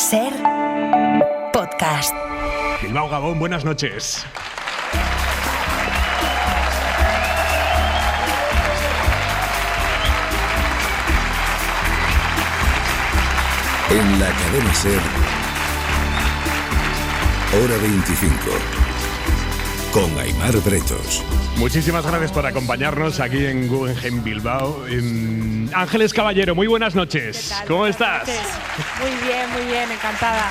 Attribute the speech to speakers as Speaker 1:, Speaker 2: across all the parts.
Speaker 1: SER Podcast.
Speaker 2: Bilbao, Gabón, buenas noches.
Speaker 3: En la cadena SER, Hora 25, con Aimar Bretos.
Speaker 2: Muchísimas gracias por acompañarnos aquí en Guggenheim Bilbao. Ángeles Caballero, muy buenas noches.
Speaker 4: ¿Qué tal?
Speaker 2: ¿Cómo
Speaker 4: Buenas
Speaker 2: estás?
Speaker 4: noches. Muy bien, encantada.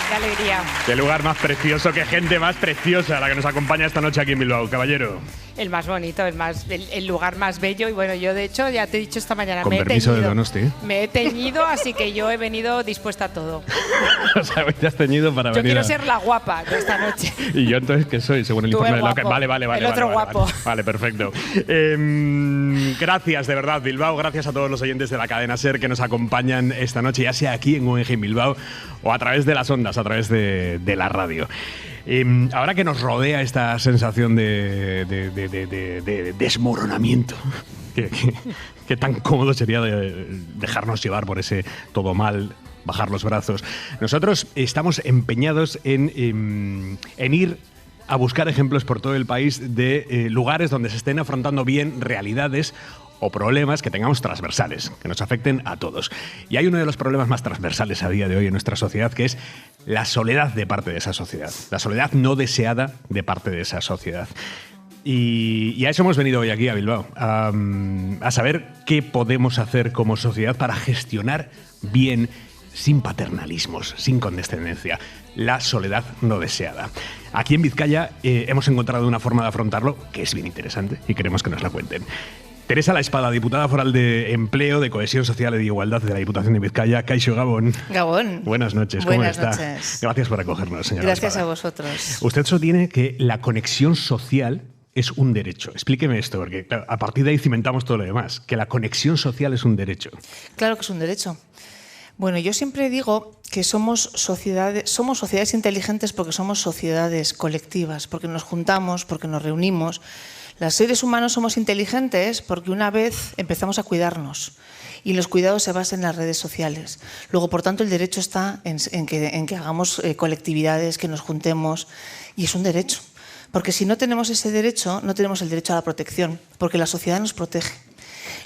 Speaker 4: Qué alegría.
Speaker 2: Qué lugar más precioso, qué gente más preciosa la que nos acompaña esta noche aquí en Bilbao, Caballero.
Speaker 4: El más bonito, el lugar más bello. Y bueno, yo de hecho ya te he dicho esta mañana,
Speaker 2: Con permiso de Donosti.
Speaker 4: Me he teñido, así que yo he venido dispuesta a todo.
Speaker 2: O sea, hoy te has teñido para
Speaker 4: Yo
Speaker 2: venir
Speaker 4: quiero ser la guapa de esta noche.
Speaker 2: ¿Y yo entonces qué soy? Según el
Speaker 4: Tú
Speaker 2: informe
Speaker 4: el
Speaker 2: de Loca.
Speaker 4: guapo.
Speaker 2: Vale.
Speaker 4: El otro guapo.
Speaker 2: Vale, perfecto. Gracias, de verdad, Bilbao. Gracias a todos los oyentes de la cadena SER que nos acompañan esta noche, ya sea aquí en Guggenheim Bilbao o a través de las ondas, a través de la radio. Ahora que nos rodea esta sensación de desmoronamiento, que tan cómodo sería dejarnos llevar por ese todo mal, bajar los brazos. Nosotros estamos empeñados en ir a buscar ejemplos por todo el país de lugares donde se estén afrontando bien realidades o problemas que tengamos transversales, que nos afecten a todos. Y hay uno de los problemas más transversales a día de hoy en nuestra sociedad, que es la soledad de parte de esa sociedad, la soledad no deseada de parte de esa sociedad. Y a eso hemos venido hoy aquí a Bilbao, a saber qué podemos hacer como sociedad para gestionar bien, sin paternalismos, sin condescendencia, la soledad no deseada. Aquí en Vizcaya hemos encontrado una forma de afrontarlo que es bien interesante y queremos que nos la cuenten. Teresa La Espada, diputada foral de Empleo, de Cohesión Social y de Igualdad de la Diputación de Vizcaya. Kaixo, Gabón.
Speaker 5: Gabón.
Speaker 2: Buenas noches, ¿cómo
Speaker 5: Buenas
Speaker 2: está?
Speaker 5: Noches.
Speaker 2: Gracias por acogernos, señora La
Speaker 5: Gracias
Speaker 2: Espada.
Speaker 5: a vosotros.
Speaker 2: Usted sostiene que la conexión social es un derecho. Explíqueme esto, porque claro, a partir de ahí cimentamos todo lo demás. Que la conexión social es un derecho.
Speaker 5: Claro que es un derecho. Bueno, yo siempre digo que somos sociedades inteligentes porque somos sociedades colectivas, porque nos juntamos, porque nos reunimos. Los seres humanos somos inteligentes porque una vez empezamos a cuidarnos y los cuidados se basan en las redes sociales. Luego, por tanto, el derecho está en que hagamos colectividades, que nos juntemos, y es un derecho. Porque si no tenemos ese derecho, no tenemos el derecho a la protección, porque la sociedad nos protege.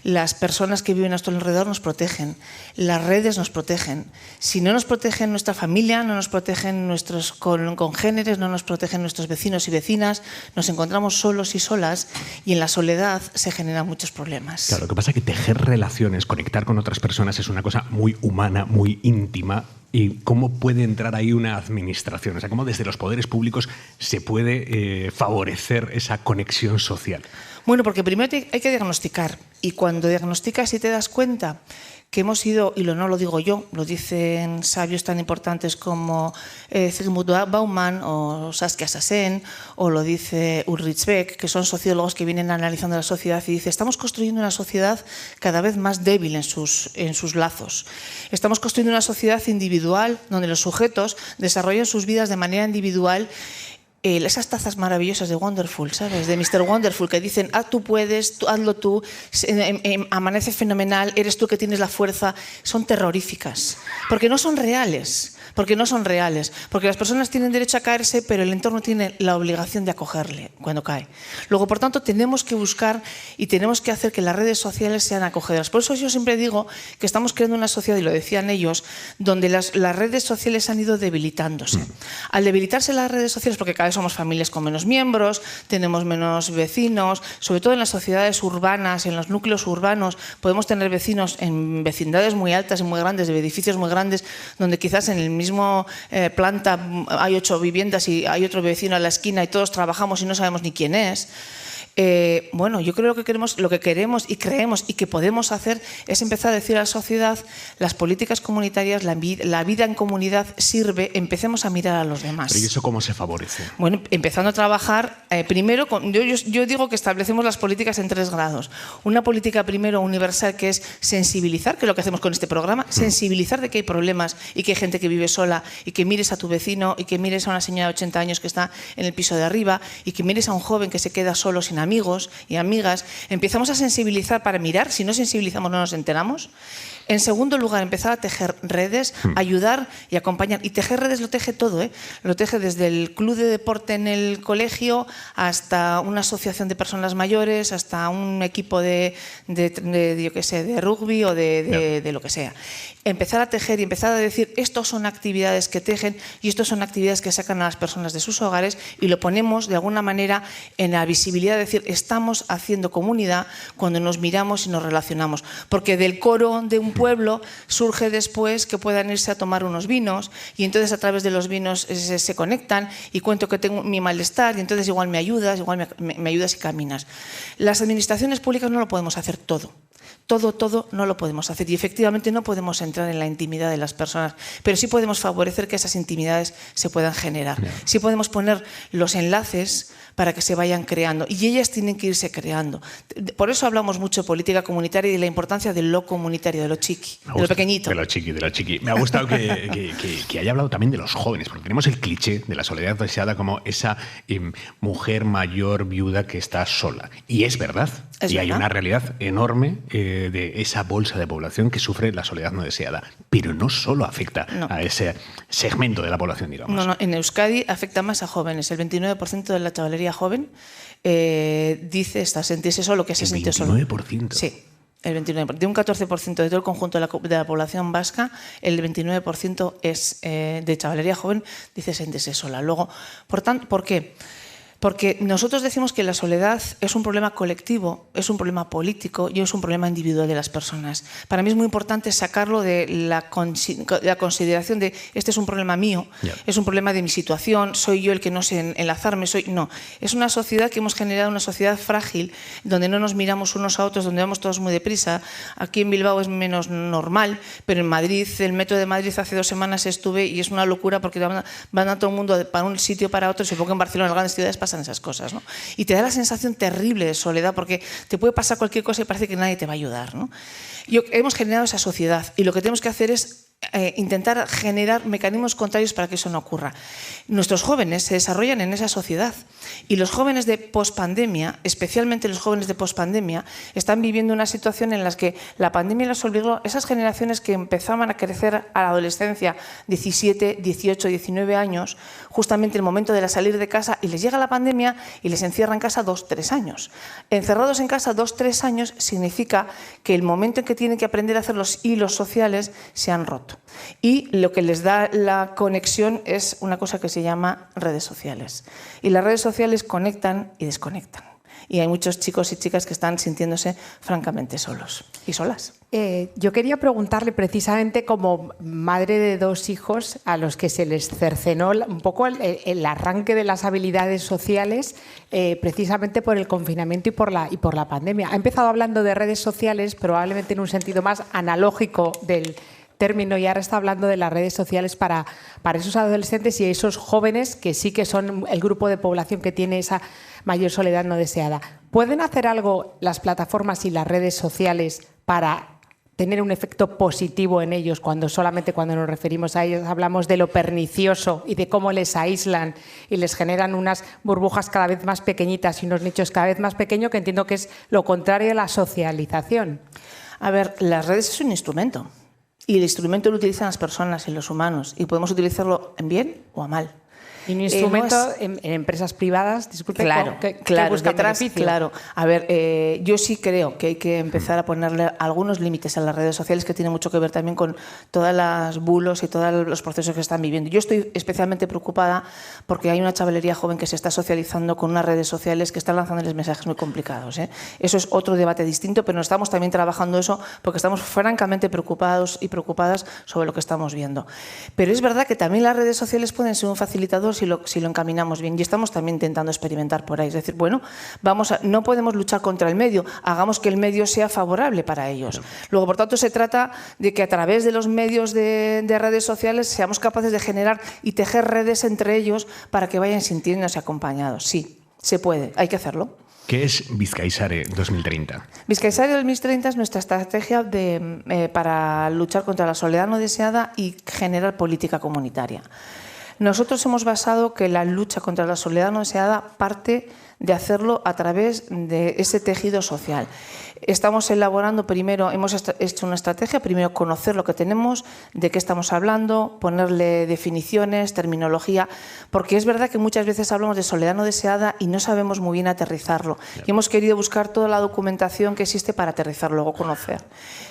Speaker 5: Las personas que viven a nuestro alrededor nos protegen, las redes nos protegen. Si no nos protegen nuestra familia, no nos protegen nuestros congéneres, no nos protegen nuestros vecinos y vecinas, nos encontramos solos y solas y en la soledad se generan muchos problemas.
Speaker 2: Claro, lo que pasa es que tejer relaciones, conectar con otras personas es una cosa muy humana, muy íntima. ¿Y cómo puede entrar ahí una administración? O sea, ¿cómo desde los poderes públicos se puede favorecer esa conexión social?
Speaker 5: Bueno, porque primero hay que diagnosticar. Y cuando diagnosticas y te das cuenta que hemos ido, y no lo digo yo, lo dicen sabios tan importantes como Zygmunt Bauman o Saskia Sassen, o lo dice Ulrich Beck, que son sociólogos que vienen analizando la sociedad y dice, estamos construyendo una sociedad cada vez más débil en sus lazos. Estamos construyendo una sociedad individual donde los sujetos desarrollan sus vidas de manera individual. Esas tazas maravillosas de Wonderful, ¿sabes? De Mr. Wonderful, que dicen, tú puedes, hazlo tú, amanece fenomenal, eres tú que tienes la fuerza, son terroríficas, porque no son reales. Porque las personas tienen derecho a caerse, pero el entorno tiene la obligación de acogerle cuando cae. Luego, por tanto, tenemos que buscar y tenemos que hacer que las redes sociales sean acogedoras. Por eso yo siempre digo que estamos creando una sociedad, y lo decían ellos, donde las redes sociales han ido debilitándose. Al debilitarse las redes sociales, porque cada vez somos familias con menos miembros, tenemos menos vecinos, sobre todo en las sociedades urbanas, en los núcleos urbanos, podemos tener vecinos en vecindades muy altas y muy grandes, de edificios muy grandes, donde quizás en el mismo planta hay 8 viviendas y hay otro vecino a la esquina y todos trabajamos y no sabemos ni quién es. Bueno, yo creo que lo que queremos y creemos y que podemos hacer es empezar a decir a la sociedad, las políticas comunitarias, la vida en comunidad sirve, empecemos a mirar a los demás.
Speaker 2: ¿Pero y eso cómo se favorece?
Speaker 5: Bueno, empezando a trabajar, primero, yo digo que establecemos las políticas en 3 grados. Una política primero universal que es sensibilizar, que es lo que hacemos con este programa, sensibilizar de que hay problemas y que hay gente que vive sola y que mires a tu vecino y que mires a una señora de 80 años que está en el piso de arriba y que mires a un joven que se queda solo sin amigos y amigas. Empezamos a sensibilizar para mirar, si no sensibilizamos no nos enteramos. En segundo lugar, empezar a tejer redes, ayudar y acompañar. Y tejer redes lo teje todo, ¿eh? Lo teje desde el club de deporte en el colegio hasta una asociación de personas mayores, hasta un equipo de yo qué sé, de rugby o de lo que sea. Empezar a tejer y empezar a decir, estos son actividades que tejen y estos son actividades que sacan a las personas de sus hogares, y lo ponemos de alguna manera en la visibilidad de decir, estamos haciendo comunidad cuando nos miramos y nos relacionamos. Porque del coro de un pueblo surge después que puedan irse a tomar unos vinos, y entonces a través de los vinos se conectan y cuento que tengo mi malestar, y entonces igual me ayudas y caminas. Las administraciones públicas no lo podemos hacer todo. Todo no lo podemos hacer, y efectivamente no podemos entrar en la intimidad de las personas, pero sí podemos favorecer que esas intimidades se puedan generar. Sí podemos poner los enlaces para que se vayan creando, y ellas tienen que irse creando. Por eso hablamos mucho de política comunitaria y de la importancia de lo comunitario, de lo chiqui, de lo pequeñito.
Speaker 2: De lo chiqui. Me ha gustado que haya hablado también de los jóvenes, porque tenemos el cliché de la soledad deseada como esa mujer mayor, viuda, que está sola. Y es verdad. Hay una realidad enorme de esa bolsa de población que sufre la soledad no deseada. Pero no solo afecta a ese segmento de la población, digamos.
Speaker 5: No, en Euskadi afecta más a jóvenes. El 29% de la chavalería joven dice sentirse solo, que se siente solo.
Speaker 2: ¿El 29%?
Speaker 5: Sí, el 29%. De un 14% de todo el conjunto de la población vasca, el 29% es de chavalería joven dice sentirse sola. Luego, ¿por qué? Porque nosotros decimos que la soledad es un problema colectivo, es un problema político y es un problema individual de las personas. Para mí es muy importante sacarlo de la consideración de este es un problema mío, es un problema de mi situación, soy yo el que no sé enlazarme, no. Es una sociedad que hemos generado, una sociedad frágil, donde no nos miramos unos a otros, donde vamos todos muy deprisa. Aquí en Bilbao es menos normal, pero en Madrid, el metro de Madrid, hace 2 semanas estuve y es una locura porque van a todo el mundo para un sitio para otro. Supongo que en Barcelona, en las grandes ciudades, pasan esas cosas, ¿no? Y te da la sensación terrible de soledad, porque te puede pasar cualquier cosa y parece que nadie te va a ayudar, ¿no? Hemos generado esa sociedad y lo que tenemos que hacer es intentar generar mecanismos contrarios para que eso no ocurra. Nuestros jóvenes se desarrollan en esa sociedad, y los jóvenes de pospandemia, especialmente los jóvenes de pospandemia, están viviendo una situación en la que la pandemia les obligó, esas generaciones que empezaban a crecer a la adolescencia, 17, 18, 19 años, justamente el momento de salir de casa, y les llega la pandemia y les encierra en casa 2, 3 años. Encerrados en casa 2, 3 años significa que el momento en que tienen que aprender a hacer los hilos sociales se han roto. Y lo que les da la conexión es una cosa que se llama redes sociales. Y las redes sociales conectan y desconectan. Y hay muchos chicos y chicas que están sintiéndose francamente solos y solas.
Speaker 6: Yo quería preguntarle, precisamente como madre de 2 hijos a los que se les cercenó un poco el arranque de las habilidades sociales, precisamente por el confinamiento y por la pandemia. Ha empezado hablando de redes sociales, probablemente en un sentido más analógico del término, y ahora está hablando de las redes sociales para esos adolescentes y esos jóvenes que sí que son el grupo de población que tiene esa mayor soledad no deseada. ¿Pueden hacer algo las plataformas y las redes sociales para tener un efecto positivo en ellos, solamente cuando nos referimos a ellos hablamos de lo pernicioso y de cómo les aíslan y les generan unas burbujas cada vez más pequeñitas y unos nichos cada vez más pequeños, que entiendo que es lo contrario de la socialización?
Speaker 5: A ver, las redes es un instrumento. Y el instrumento lo utilizan las personas y los humanos, y podemos utilizarlo en bien o a mal.
Speaker 6: Y un instrumento en empresas privadas, disculpe,
Speaker 5: claro,
Speaker 6: que
Speaker 5: buscan beneficio. Claro. A ver, yo sí creo que hay que empezar a ponerle algunos límites a las redes sociales, que tiene mucho que ver también con todas las bulos y todos los procesos que están viviendo. Yo estoy especialmente preocupada porque hay una chavalería joven que se está socializando con unas redes sociales que están lanzándoles mensajes muy complicados, ¿eh? Eso es otro debate distinto, pero estamos también trabajando eso porque estamos francamente preocupados y preocupadas sobre lo que estamos viendo. Pero es verdad que también las redes sociales pueden ser un facilitador si lo encaminamos bien, y estamos también intentando experimentar por ahí. Es decir, bueno, no podemos luchar contra el medio, hagamos que el medio sea favorable para ellos. Luego, por tanto, se trata de que a través de los medios de redes sociales seamos capaces de generar y tejer redes entre ellos para que vayan sintiéndose acompañados. Sí, se puede, hay que hacerlo.
Speaker 2: ¿Qué es Bizkaisare 2030?
Speaker 5: Bizkaisare 2030 es nuestra estrategia para luchar contra la soledad no deseada y generar política comunitaria. Nosotros hemos basado que la lucha contra la soledad no deseada parte de hacerlo a través de ese tejido social. Estamos elaborando primero, hemos hecho una estrategia, primero conocer lo que tenemos, de qué estamos hablando, ponerle definiciones, terminología, porque es verdad que muchas veces hablamos de soledad no deseada y no sabemos muy bien aterrizarlo. Y hemos querido buscar toda la documentación que existe para aterrizarlo, luego conocer.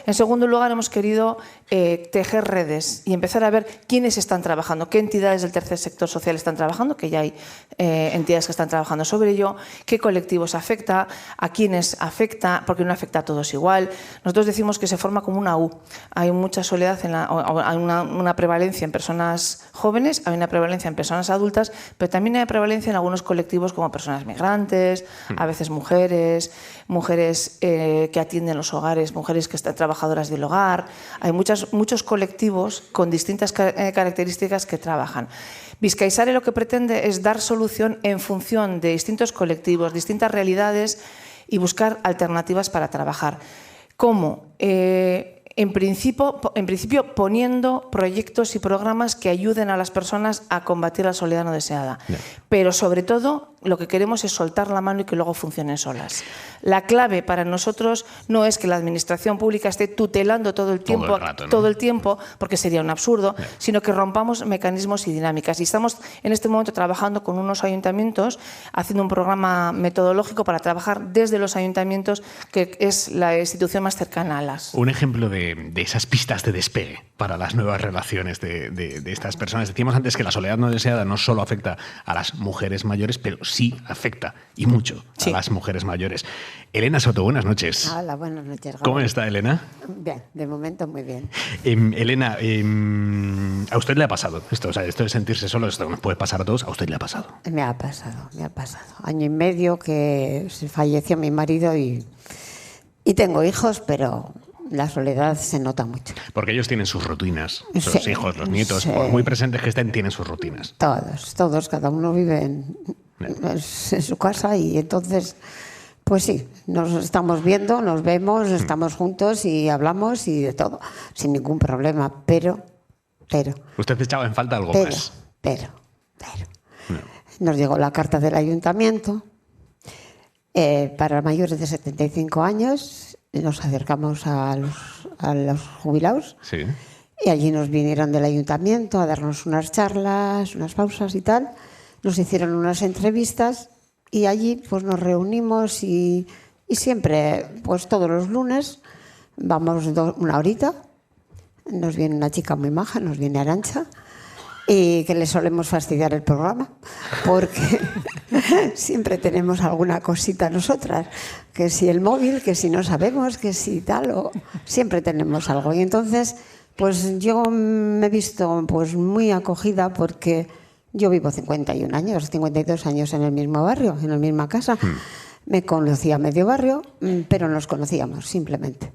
Speaker 5: En segundo lugar, hemos querido tejer redes y empezar a ver quiénes están trabajando, qué entidades del tercer sector social están trabajando, que ya hay entidades que están trabajando sobre ello, qué colectivos afecta, a quiénes afecta, porque no afecta a todos igual. Nosotros decimos que se forma como una U. Hay mucha soledad, hay una prevalencia en personas jóvenes, hay una prevalencia en personas adultas, pero también hay prevalencia en algunos colectivos como personas migrantes, a veces mujeres que atienden los hogares, mujeres que están trabajadoras del hogar. Hay muchos colectivos con distintas características que trabajan. Vizcainsare lo que pretende es dar solución en función de distintos colectivos, distintas realidades y buscar alternativas para trabajar. ¿Cómo? En principio poniendo proyectos y programas que ayuden a las personas a combatir la soledad no deseada. Yeah. Pero sobre todo lo que queremos es soltar la mano y que luego funcionen solas. La clave para nosotros no es que la administración pública esté tutelando todo el tiempo, porque sería un absurdo, yeah, sino que rompamos mecanismos y dinámicas. Y estamos en este momento trabajando con unos ayuntamientos, haciendo un programa metodológico para trabajar desde los ayuntamientos, que es la institución más cercana a las.
Speaker 2: Un ejemplo de esas pistas de despegue para las nuevas relaciones de estas personas. Decíamos antes que la soledad no deseada no solo afecta a las mujeres mayores, pero sí afecta, y mucho, a las mujeres mayores. Elena Soto, buenas noches.
Speaker 7: Hola, buenas noches. Gabriel.
Speaker 2: ¿Cómo está, Elena?
Speaker 7: Bien, de momento muy bien.
Speaker 2: Elena, ¿a usted le ha pasado esto? O sea, esto de sentirse solo, esto nos puede pasar a todos, ¿a usted le ha pasado?
Speaker 7: Me ha pasado. Año y medio que falleció mi marido y tengo hijos, pero la soledad se nota mucho.
Speaker 2: Porque ellos tienen sus rutinas, sus hijos, los nietos, por muy presentes que estén, tienen sus rutinas.
Speaker 7: Todos, cada uno vive en su casa y entonces, pues sí, nos estamos viendo, nos vemos, estamos juntos y hablamos y de todo, sin ningún problema, pero...
Speaker 2: ¿Usted echaba en falta algo más?
Speaker 7: Pero. No. Nos llegó la carta del ayuntamiento para mayores de 75 años. Nos acercamos a los jubilados, sí, y allí nos vinieron del ayuntamiento a darnos unas charlas, unas pausas y tal. Nos hicieron unas entrevistas y allí pues nos reunimos y siempre, pues todos los lunes, vamos una horita. Nos viene una chica muy maja, nos viene Arantxa, y que le solemos fastidiar el programa porque siempre tenemos alguna cosita nosotras, que si el móvil, que si no sabemos, que si tal, o siempre tenemos algo. Y entonces pues yo me he visto pues muy acogida porque yo vivo 51 años, 52 años en el mismo barrio, en la misma casa. Me conocía medio barrio, pero nos conocíamos simplemente.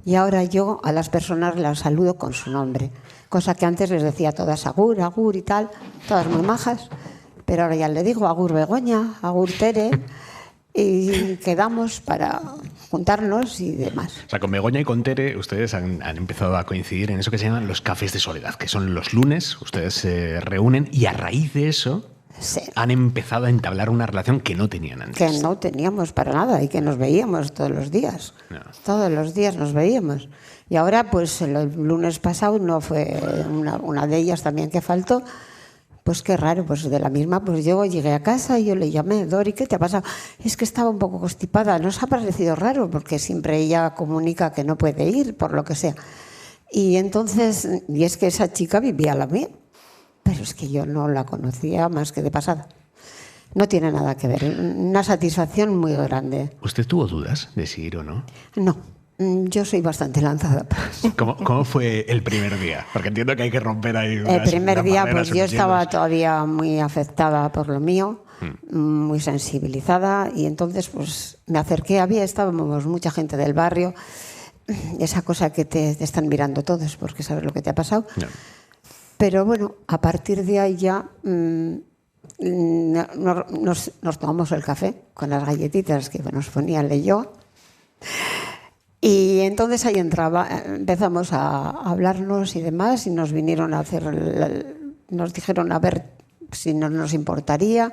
Speaker 7: Y ahora yo a las personas las saludo con su nombre, cosa que antes les decía todas agur, agur y tal, todas muy majas, pero ahora ya le digo agur Begoña, agur Tere, y quedamos para juntarnos y demás.
Speaker 2: O sea, con Begoña y con Tere ustedes han empezado a coincidir en eso que se llaman los cafés de soledad, que son los lunes, ustedes se reúnen y a raíz de eso... Sí. Han empezado a entablar una relación que no tenían antes.
Speaker 7: Que no teníamos para nada y que nos veíamos todos los días. No. Todos los días nos veíamos. Y ahora, pues el lunes pasado no fue una de ellas también que faltó. Pues qué raro, pues de la misma, pues yo llegué a casa y yo le llamé, Dori, ¿qué te ha pasado? Es que estaba un poco constipada. ¿Nos ha parecido raro? Porque siempre ella comunica que no puede ir, por lo que sea. Y entonces, y es que esa chica vivía a la mía. Pero es que yo no la conocía más que de pasada. No tiene nada que ver. Una satisfacción muy grande.
Speaker 2: ¿Usted tuvo dudas de si ir o no?
Speaker 7: No. Yo soy bastante lanzada.
Speaker 2: ¿Cómo fue el primer día? Porque entiendo que hay que romper ahí
Speaker 7: el primer día, pues yo estaba todavía muy afectada por lo mío, muy sensibilizada, y entonces pues me acerqué. Estábamos mucha gente del barrio, esa cosa que te están mirando todos porque sabes lo que te ha pasado. No. Pero bueno, a partir de ahí ya nos tomamos el café con las galletitas que nos ponía Leyó. Y entonces ahí empezamos a hablarnos y demás, y nos vinieron a nos dijeron a ver si no nos importaría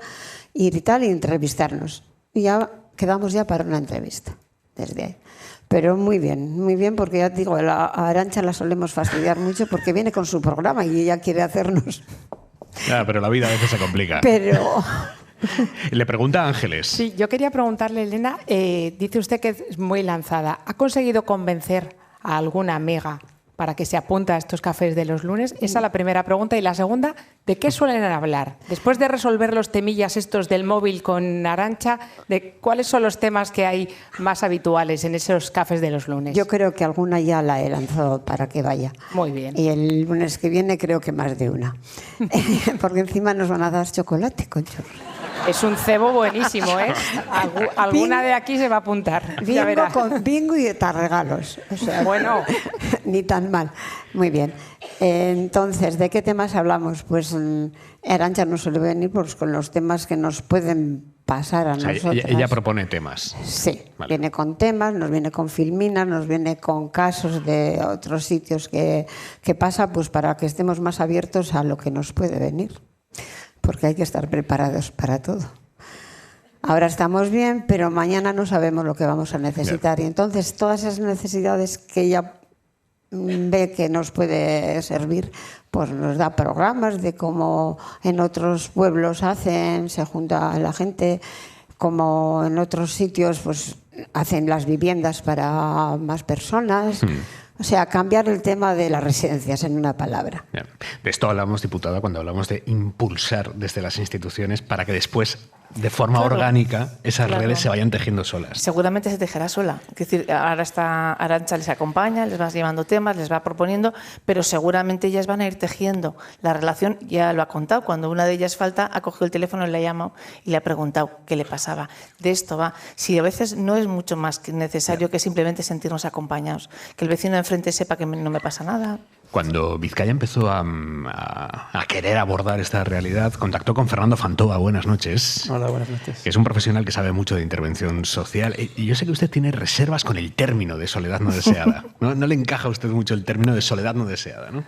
Speaker 7: ir y tal, y entrevistarnos. y ya quedamos ya para una entrevista desde ahí. Pero muy bien, porque ya te digo, a Arantxa la solemos fastidiar mucho porque viene con su programa y ella quiere hacernos...
Speaker 2: Pero la vida a veces se complica.
Speaker 7: Pero...
Speaker 2: Le pregunta a Ángeles.
Speaker 6: Sí, yo quería preguntarle, Elena, dice usted que es muy lanzada. ¿Ha conseguido convencer a alguna amiga para que se apunte a estos cafés de los lunes? Esa es la primera pregunta. Y la segunda, ¿de qué suelen hablar? Después de resolver los temillas estos del móvil con Arantxa, ¿de cuáles son los temas que hay más habituales en esos cafés de los lunes?
Speaker 7: Yo creo que alguna ya la he lanzado para que vaya.
Speaker 6: Muy bien.
Speaker 7: Y el lunes que viene creo que más de una. Porque encima nos van a dar chocolate con churros.
Speaker 6: Es un cebo buenísimo, ¿eh? Alguna de aquí se va a apuntar. Ya verá.
Speaker 7: Bingo y regalos. O sea,
Speaker 6: bueno,
Speaker 7: ni tan mal. Muy bien. Entonces, ¿de qué temas hablamos? Pues Arantxa nos suele venir pues, con los temas que nos pueden pasar a nosotros.
Speaker 2: Ella propone temas.
Speaker 7: Sí,
Speaker 2: vale.
Speaker 7: Viene con temas, nos viene con filminas, nos viene con casos de otros sitios que pasa, pues para que estemos más abiertos a lo que nos puede venir. Porque hay que estar preparados para todo. Ahora estamos bien, pero mañana no sabemos lo que vamos a necesitar. Y entonces todas esas necesidades que ella ve que nos puede servir, pues nos da programas de cómo en otros pueblos hacen, se junta la gente, como en otros sitios pues hacen las viviendas para más personas. O sea, cambiar el tema de las residencias, en una palabra.
Speaker 2: De esto hablamos, diputada, cuando hablamos de impulsar desde las instituciones para que después, de forma orgánica, esas redes se vayan tejiendo solas.
Speaker 5: Seguramente se tejerá sola. Es decir, ahora está Arantxa, les acompaña, les va llevando temas, les va proponiendo, pero seguramente ellas van a ir tejiendo la relación. Ya lo ha contado, cuando una de ellas falta, ha cogido el teléfono, le ha llamado y le ha preguntado qué le pasaba. De esto va. Si a veces no es mucho más que necesario que simplemente sentirnos acompañados, que el vecino de enfrente sepa que no me pasa nada.
Speaker 2: Cuando Vizcaya empezó a querer abordar esta realidad, contactó con Fernando Fantova. Buenas noches.
Speaker 8: Hola, buenas noches.
Speaker 2: Que es un profesional que sabe mucho de intervención social. Y yo sé que usted tiene reservas con el término de soledad no deseada. ¿No le encaja a usted mucho el término de soledad no deseada, ¿no?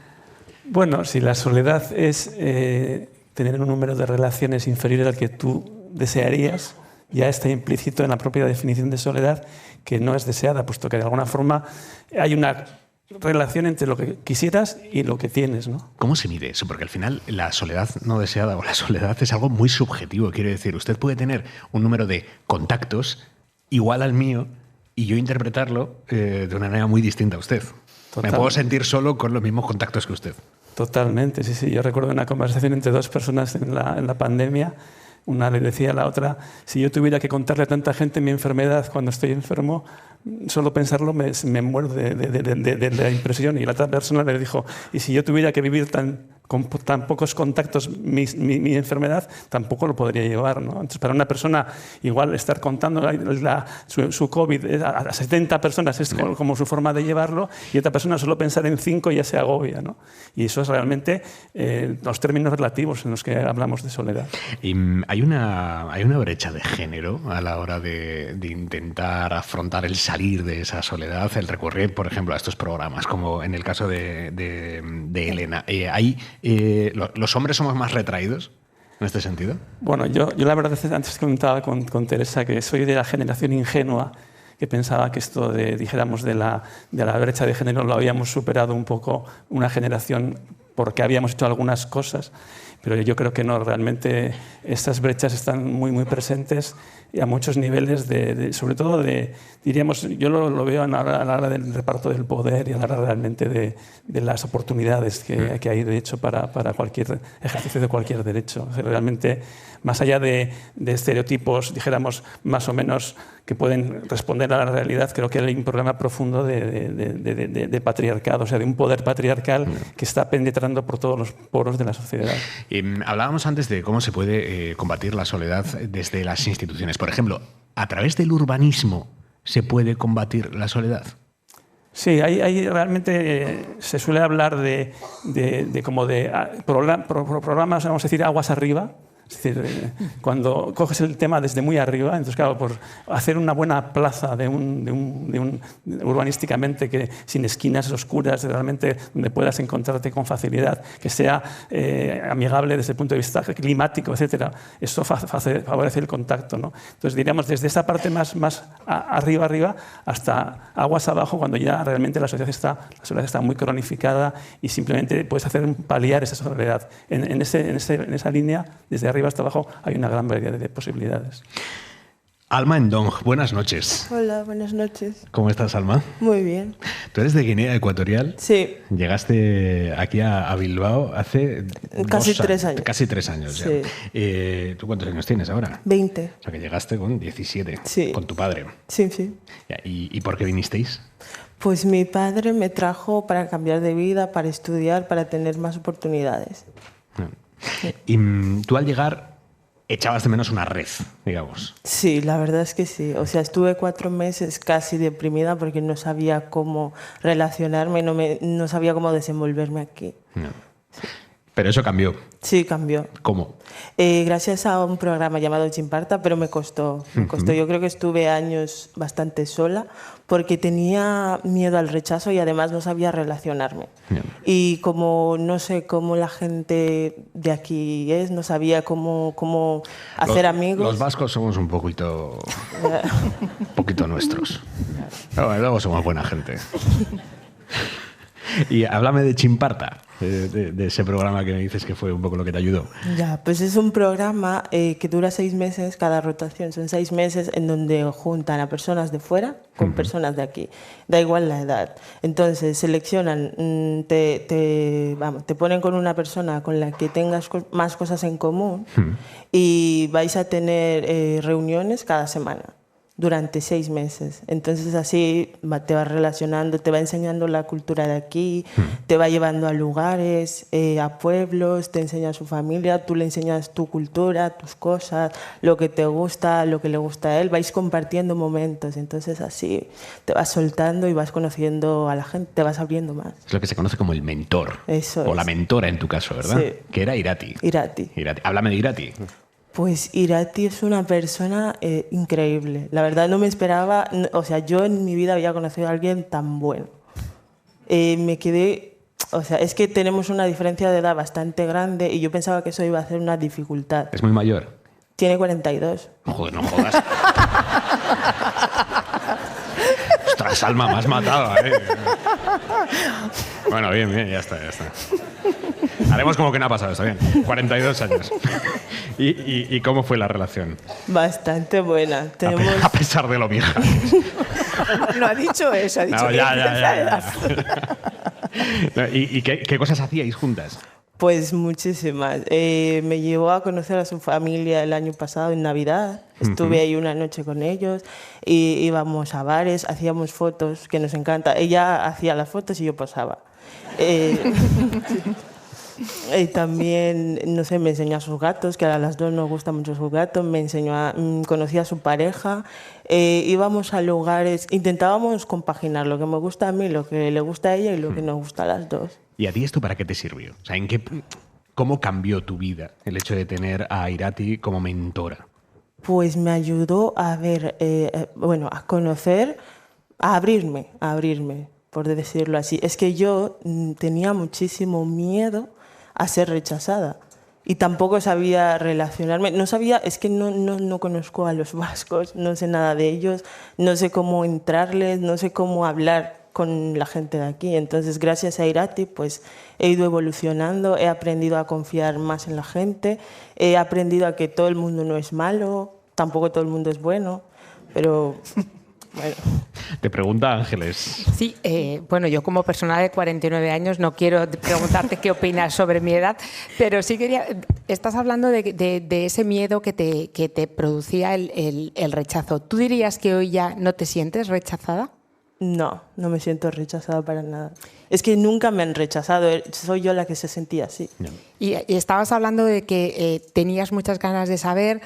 Speaker 8: Bueno, si la soledad es tener un número de relaciones inferior al que tú desearías, ya está implícito en la propia definición de soledad que no es deseada, puesto que de alguna forma hay una relación entre lo que quisieras y lo que tienes, ¿no?
Speaker 2: ¿Cómo se mide eso? Porque al final la soledad no deseada o la soledad es algo muy subjetivo. Quiero decir, usted puede tener un número de contactos igual al mío y yo interpretarlo de una manera muy distinta a usted. Me puedo sentir solo con los mismos contactos que usted.
Speaker 8: Totalmente, sí. Yo recuerdo una conversación entre dos personas en la pandemia. Una le decía a la otra, si yo tuviera que contarle a tanta gente mi enfermedad cuando estoy enfermo, solo pensarlo me muero de la impresión. Y la otra persona le dijo, y si yo tuviera que vivir con tan pocos contactos mi enfermedad, tampoco lo podría llevar, ¿no? Entonces, para una persona, igual estar contando su COVID a 70 personas es como su forma de llevarlo, y otra persona solo pensar en 5 ya se agobia, ¿no? Y eso es realmente los términos relativos en los que hablamos de soledad.
Speaker 2: Y hay una brecha de género a la hora de intentar afrontar el salir de esa soledad, el recurrir, por ejemplo, a estos programas, como en el caso de Elena. ¿Los hombres somos más retraídos en este sentido?
Speaker 8: Bueno, yo la verdad antes comentaba con Teresa que soy de la generación ingenua que pensaba que esto dijéramos de la brecha de género lo habíamos superado un poco una generación porque habíamos hecho algunas cosas, pero yo creo que no, realmente estas brechas están muy, muy presentes y a muchos niveles, sobre todo diríamos, yo lo veo a la hora del reparto del poder y a la hora realmente de las oportunidades que hay de hecho para cualquier ejercicio de cualquier derecho. Realmente, más allá de estereotipos, dijéramos, más o menos que pueden responder a la realidad, creo que hay un problema profundo de patriarcado, o sea, de un poder patriarcal que está penetrando por todos los poros de la sociedad.
Speaker 2: Hablábamos antes de cómo se puede combatir la soledad desde las instituciones. Por ejemplo, ¿a través del urbanismo se puede combatir la soledad?
Speaker 8: Sí, hay realmente se suele hablar de programas, vamos a decir, aguas arriba, Es decir, cuando coges el tema desde muy arriba, entonces claro, por hacer una buena plaza urbanísticamente que sin esquinas oscuras, realmente donde puedas encontrarte con facilidad, que sea amigable desde el punto de vista climático, etcétera, eso favorece el contacto, ¿no? Entonces diríamos desde esa parte más arriba hasta aguas abajo, cuando ya realmente la sociedad está muy cronificada y simplemente puedes hacer paliar esa soledad. En esa línea, desde arriba hasta abajo, hay una gran variedad de posibilidades.
Speaker 2: Alma Ndong, buenas noches.
Speaker 9: Hola, buenas noches.
Speaker 2: ¿Cómo estás, Alma?
Speaker 9: Muy bien.
Speaker 2: ¿Tú eres de Guinea Ecuatorial?
Speaker 9: Sí.
Speaker 2: Llegaste aquí a Bilbao hace...
Speaker 9: Casi 3 años.
Speaker 2: Casi 3 años,
Speaker 9: sí.
Speaker 2: Ya. ¿Tú cuántos años tienes ahora?
Speaker 9: 20.
Speaker 2: O sea, que llegaste con 17,
Speaker 9: sí.
Speaker 2: Con tu padre.
Speaker 9: Sí, sí.
Speaker 2: ¿Y por qué vinisteis?
Speaker 9: Pues mi padre me trajo para cambiar de vida, para estudiar, para tener más oportunidades.
Speaker 2: Sí. Y tú al llegar echabas de menos una red, digamos.
Speaker 9: Sí, la verdad es que sí. O sea, estuve 4 meses casi deprimida porque no sabía cómo relacionarme, no sabía cómo desenvolverme aquí.
Speaker 2: No. Sí. Pero eso cambió.
Speaker 9: Sí, cambió.
Speaker 2: ¿Cómo?
Speaker 9: Gracias a un programa llamado Chimparta, pero me costó. Yo creo que estuve años bastante sola porque tenía miedo al rechazo y además no sabía relacionarme. Yeah. Y como no sé cómo la gente de aquí es, no sabía cómo hacer amigos.
Speaker 2: Los vascos somos un poquito nuestros. Pero luego somos buena gente. Y háblame de Chimparta, de ese programa que me dices que fue un poco lo que te ayudó.
Speaker 9: Ya, pues es un programa que dura 6 meses, cada rotación son 6 meses, en donde juntan a personas de fuera con personas de aquí. Da igual la edad. Entonces seleccionan, te ponen con una persona con la que tengas más cosas en común y vais a tener reuniones cada semana. Durante 6 meses. Entonces así te vas relacionando, te va enseñando la cultura de aquí, te va llevando a lugares, a pueblos, te enseña a su familia, tú le enseñas tu cultura, tus cosas, lo que te gusta, lo que le gusta a él, vais compartiendo momentos. Entonces así te vas soltando y vas conociendo a la gente, te vas abriendo más.
Speaker 2: Es lo que se conoce como el mentor.
Speaker 9: Eso
Speaker 2: o
Speaker 9: es.
Speaker 2: La mentora en tu caso, ¿verdad?
Speaker 9: Sí.
Speaker 2: Que era Irati.
Speaker 9: Irati.
Speaker 2: Háblame de Irati.
Speaker 9: Pues Irati es una persona increíble. La verdad no me esperaba, o sea, yo en mi vida había conocido a alguien tan bueno. Me quedé, o sea, es que tenemos una diferencia de edad bastante grande y yo pensaba que eso iba a ser una dificultad.
Speaker 2: ¿Es muy mayor?
Speaker 9: Tiene 42.
Speaker 2: Joder, no jodas. Ostras, Alma, me has matado, ¿eh? Bueno, bien, ya está. Haremos como que no ha pasado, está bien. 42 años. ¿Y cómo fue la relación?
Speaker 9: Bastante buena.
Speaker 2: A pesar de lo vieja.
Speaker 5: No ha dicho eso, ha dicho
Speaker 2: no, ya. ¿Y qué cosas hacíais juntas?
Speaker 9: Pues muchísimas. Me llevó a conocer a su familia el año pasado en Navidad. Estuve ahí una noche con ellos y íbamos a bares, hacíamos fotos, que nos encanta. Ella hacía las fotos y yo posaba. Y también, no sé, me enseñó a sus gatos, que a las dos nos gustan mucho sus gatos. Conocí a su pareja. Íbamos a lugares, intentábamos compaginar lo que me gusta a mí, lo que le gusta a ella y lo que nos gusta a las dos.
Speaker 2: ¿Y a ti esto para qué te sirvió? O sea, ¿cómo cambió tu vida el hecho de tener a Irati como mentora?
Speaker 9: Pues me ayudó a ver, a conocer, a abrirme, por decirlo así. Es que yo tenía muchísimo miedo a ser rechazada y tampoco sabía relacionarme. No sabía, es que no conozco a los vascos, no sé nada de ellos, no sé cómo entrarles, no sé cómo hablar con la gente de aquí. Entonces, gracias a Irati, pues he ido evolucionando, he aprendido a confiar más en la gente, he aprendido a que todo el mundo no es malo, tampoco todo el mundo es bueno, pero bueno.
Speaker 2: Te pregunta Ángeles.
Speaker 6: Sí, bueno, yo como persona de 49 años no quiero preguntarte qué opinas sobre mi edad, pero sí quería... Estás hablando de ese miedo que te producía el rechazo. ¿Tú dirías que hoy ya no te sientes rechazada?
Speaker 9: No me siento rechazada para nada. Es que nunca me han rechazado, soy yo la que se sentía así.
Speaker 6: Y estabas hablando de que tenías muchas ganas de saber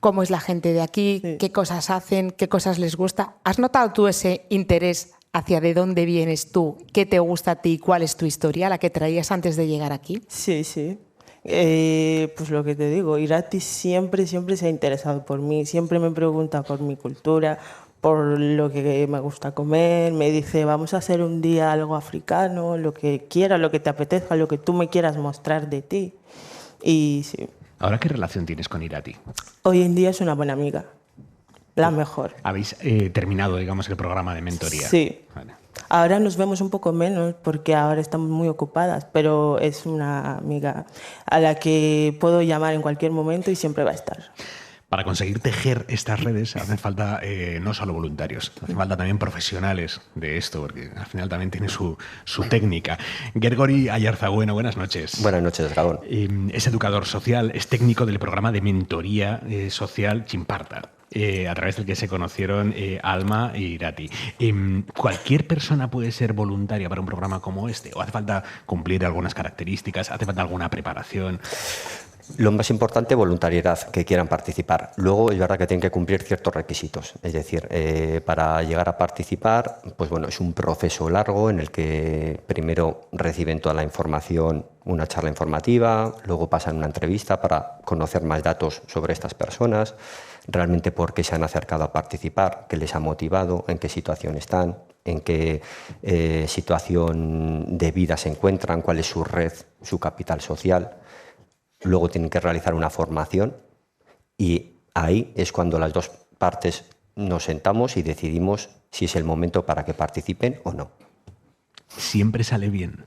Speaker 6: cómo es la gente de aquí, sí, qué cosas hacen, qué cosas les gusta. ¿Has notado tú ese interés hacia de dónde vienes tú, qué te gusta a ti, cuál es tu historia, la que traías antes de llegar aquí?
Speaker 9: Sí. Pues lo que te digo, Irati siempre se ha interesado por mí, siempre me pregunta por mi cultura, por lo que me gusta comer, me dice, vamos a hacer un día algo africano, lo que quieras, lo que te apetezca, lo que tú me quieras mostrar de ti. Y sí.
Speaker 2: ¿Ahora qué relación tienes con Irati?
Speaker 9: Hoy en día es una buena amiga, la mejor.
Speaker 2: ¿Habéis terminado, digamos, el programa de mentoría?
Speaker 9: Sí.
Speaker 2: Vale.
Speaker 9: Ahora nos vemos un poco menos porque ahora estamos muy ocupadas, pero es una amiga a la que puedo llamar en cualquier momento y siempre va a estar.
Speaker 2: Para conseguir tejer estas redes hacen falta no solo voluntarios, hacen falta también profesionales de esto, porque al final también tiene su técnica. Gergori Ayarzabuena, buenas noches.
Speaker 10: Buenas noches, Dragón.
Speaker 2: Es educador social, es técnico del programa de mentoría social Chimparta, a través del que se conocieron Alma e Irati. ¿Cualquier persona puede ser voluntaria para un programa como este? ¿O hace falta cumplir algunas características? ¿Hace falta alguna preparación?
Speaker 10: Lo más importante, voluntariedad, que quieran participar. Luego es verdad que tienen que cumplir ciertos requisitos. Es decir, para llegar a participar, pues bueno, es un proceso largo en el que primero reciben toda la información, una charla informativa, luego pasan una entrevista para conocer más datos sobre estas personas, realmente por qué se han acercado a participar, qué les ha motivado, en qué situación están, en qué situación de vida se encuentran, cuál es su red, su capital social. Luego tienen que realizar una formación y ahí es cuando las dos partes nos sentamos y decidimos si es el momento para que participen o no.
Speaker 2: ¿Siempre sale bien?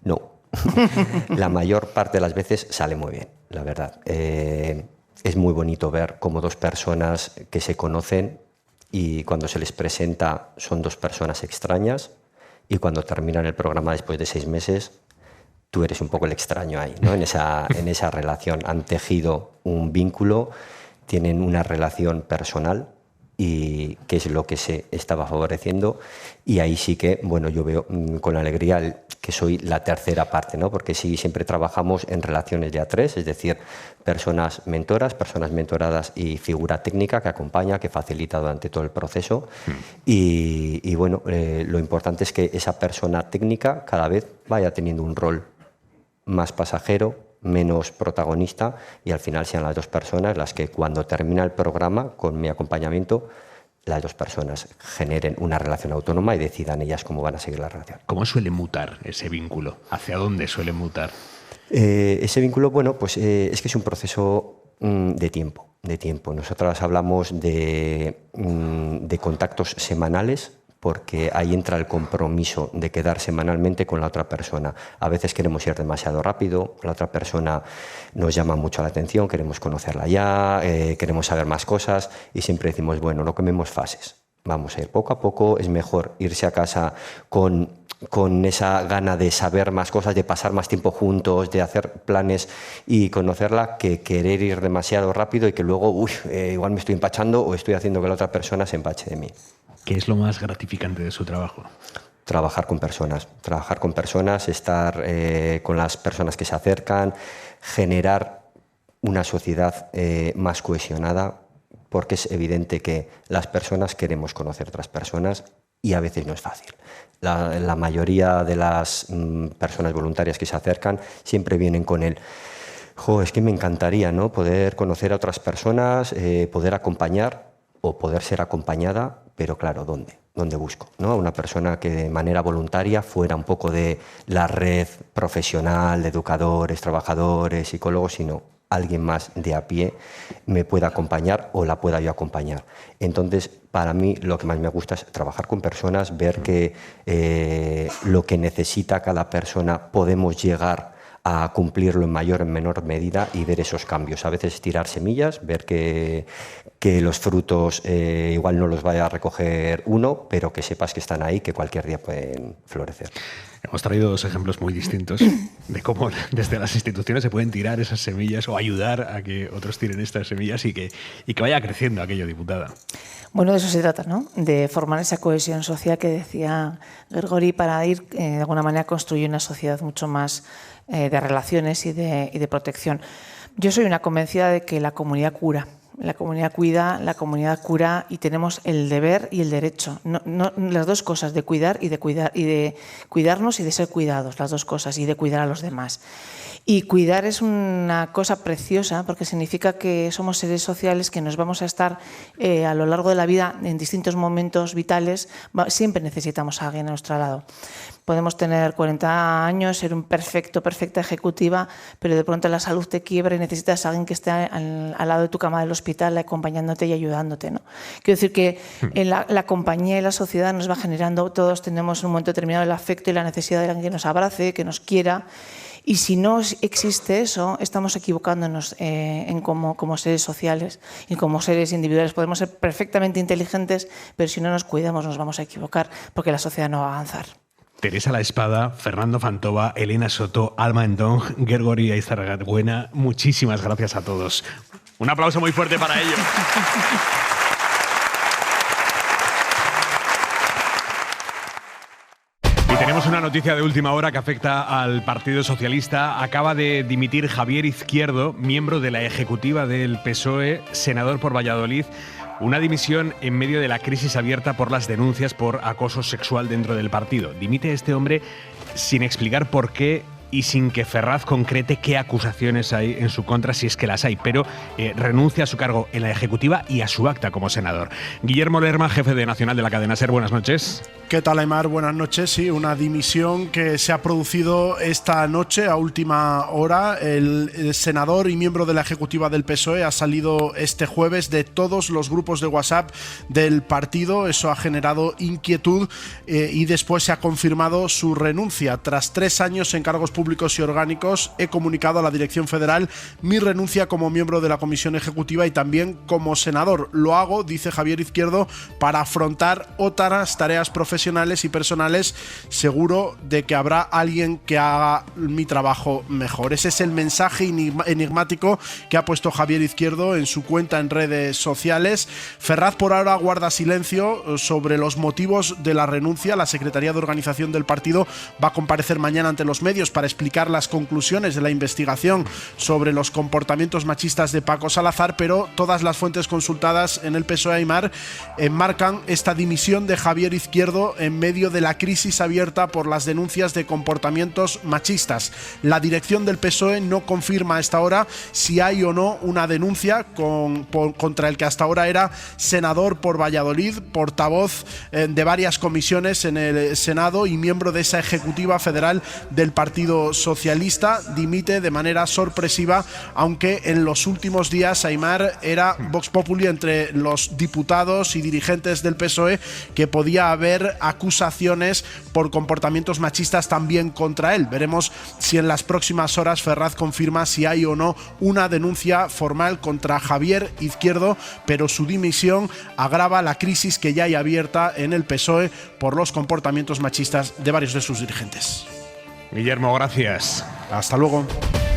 Speaker 10: No. La mayor parte de las veces sale muy bien, la verdad. Es muy bonito ver cómo dos personas que se conocen y cuando se les presenta son dos personas extrañas y cuando terminan el programa después de 6 meses tú eres un poco el extraño ahí, ¿no? En esa relación. Han tejido un vínculo, tienen una relación personal y que es lo que se estaba favoreciendo. Y ahí sí que, bueno, yo veo con alegría que soy la tercera parte, ¿no? Porque sí, siempre trabajamos en relaciones de A3, es decir, personas mentoras, personas mentoradas y figura técnica que acompaña, que facilita durante todo el proceso. Y bueno, lo importante es que esa persona técnica cada vez vaya teniendo un rol más pasajero, menos protagonista y al final sean las dos personas las que cuando termina el programa con mi acompañamiento las dos personas generen una relación autónoma y decidan ellas cómo van a seguir la relación.
Speaker 2: ¿Cómo suele mutar ese vínculo? ¿Hacia dónde suele mutar?
Speaker 10: Ese vínculo, bueno, pues es que es un proceso de tiempo. Nosotras hablamos de contactos semanales, porque ahí entra el compromiso de quedar semanalmente con la otra persona. A veces queremos ir demasiado rápido, la otra persona nos llama mucho la atención, queremos conocerla ya, queremos saber más cosas y siempre decimos, bueno, no quememos fases, vamos a ir poco a poco, es mejor irse a casa con esa gana de saber más cosas, de pasar más tiempo juntos, de hacer planes y conocerla, que querer ir demasiado rápido y que luego, igual me estoy empachando o estoy haciendo que la otra persona se empache de mí.
Speaker 2: ¿Qué es lo más gratificante de su trabajo?
Speaker 10: Trabajar con personas, estar con las personas que se acercan, generar una sociedad más cohesionada, porque es evidente que las personas queremos conocer otras personas y a veces no es fácil. La mayoría de las personas voluntarias que se acercan siempre vienen con el es que me encantaría, ¿no?, poder conocer a otras personas, poder acompañar o poder ser acompañada, pero claro, ¿dónde busco? ¿No? Una persona que de manera voluntaria fuera un poco de la red profesional de educadores, trabajadores, psicólogos, sino alguien más de a pie me pueda acompañar o la pueda yo acompañar. Entonces, para mí lo que más me gusta es trabajar con personas, ver que lo que necesita cada persona podemos llegar a cumplirlo en mayor o en menor medida y ver esos cambios. A veces tirar semillas, ver que los frutos igual no los vaya a recoger uno, pero que sepas que están ahí, que cualquier día pueden florecer.
Speaker 2: Hemos traído 2 ejemplos muy distintos de cómo desde las instituciones se pueden tirar esas semillas o ayudar a que otros tiren estas semillas y que vaya creciendo aquello, diputada.
Speaker 5: Bueno, de eso se trata, ¿no? De formar esa cohesión social que decía Gergori para ir, de alguna manera, construyendo una sociedad mucho más de relaciones y de protección. Yo soy una convencida de que la comunidad cura. La comunidad cuida, la comunidad cura y tenemos el deber y el derecho. Las dos cosas, de cuidar y de cuidarnos y de ser cuidados, las dos cosas, y de cuidar a los demás. Y cuidar es una cosa preciosa porque significa que somos seres sociales que nos vamos a estar a lo largo de la vida en distintos momentos vitales. Siempre necesitamos a alguien a nuestro lado. Podemos tener 40 años, ser perfecta ejecutiva, pero de pronto la salud te quiebra y necesitas a alguien que esté al lado de tu cama del hospital acompañándote y ayudándote, ¿no? Quiero decir que la compañía y la sociedad nos va generando, todos tenemos en un momento determinado el afecto y la necesidad de alguien que nos abrace, que nos quiera. Y si no existe eso, estamos equivocándonos como seres sociales y como seres individuales. Podemos ser perfectamente inteligentes, pero si no nos cuidamos nos vamos a equivocar porque la sociedad no va a avanzar.
Speaker 2: Teresa La Espada, Fernando Fantova, Elena Soto, Alma Endong, Gergori Aizarragbuena, muchísimas gracias a todos. Un aplauso muy fuerte para ellos. Tenemos una noticia de última hora que afecta al Partido Socialista. Acaba de dimitir Javier Izquierdo, miembro de la ejecutiva del PSOE, senador por Valladolid. Una dimisión en medio de la crisis abierta por las denuncias por acoso sexual dentro del partido. Dimite este hombre sin explicar por qué y sin que Ferraz concrete qué acusaciones hay en su contra, si es que las hay, pero renuncia a su cargo en la ejecutiva y a su acta como senador. Guillermo Lerma, jefe de Nacional de la cadena SER, buenas noches.
Speaker 11: ¿Qué tal, Aimar? Buenas noches. Sí, una dimisión que se ha producido esta noche a última hora. El senador y miembro de la ejecutiva del PSOE ha salido este jueves de todos los grupos de WhatsApp del partido. Eso ha generado inquietud y después se ha confirmado su renuncia. Tras 3 años en cargos públicos y orgánicos, he comunicado a la Dirección Federal mi renuncia como miembro de la Comisión Ejecutiva y también como senador. Lo hago, dice Javier Izquierdo, para afrontar otras tareas profesionales y personales. Seguro de que habrá alguien que haga mi trabajo mejor. Ese es el mensaje enigmático que ha puesto Javier Izquierdo en su cuenta en redes sociales. Ferraz por ahora guarda silencio sobre los motivos de la renuncia. La Secretaría de Organización del partido va a comparecer mañana ante los medios para explicar las conclusiones de la investigación sobre los comportamientos machistas de Paco Salazar, pero todas las fuentes consultadas en el PSOE Aimar enmarcan esta dimisión de Javier Izquierdo en medio de la crisis abierta por las denuncias de comportamientos machistas. La dirección del PSOE no confirma a esta hora si hay o no una denuncia contra el que hasta ahora era senador por Valladolid, portavoz de varias comisiones en el Senado y miembro de esa ejecutiva federal del Partido Socialista. Dimite de manera sorpresiva, aunque en los últimos días, Aimar, era Vox Populi entre los diputados y dirigentes del PSOE que podía haber acusaciones por comportamientos machistas también contra él. Veremos si en las próximas horas Ferraz confirma si hay o no una denuncia formal contra Javier Izquierdo, pero su dimisión agrava la crisis que ya hay abierta en el PSOE por los comportamientos machistas de varios de sus dirigentes.
Speaker 2: Guillermo, gracias.
Speaker 11: Hasta luego.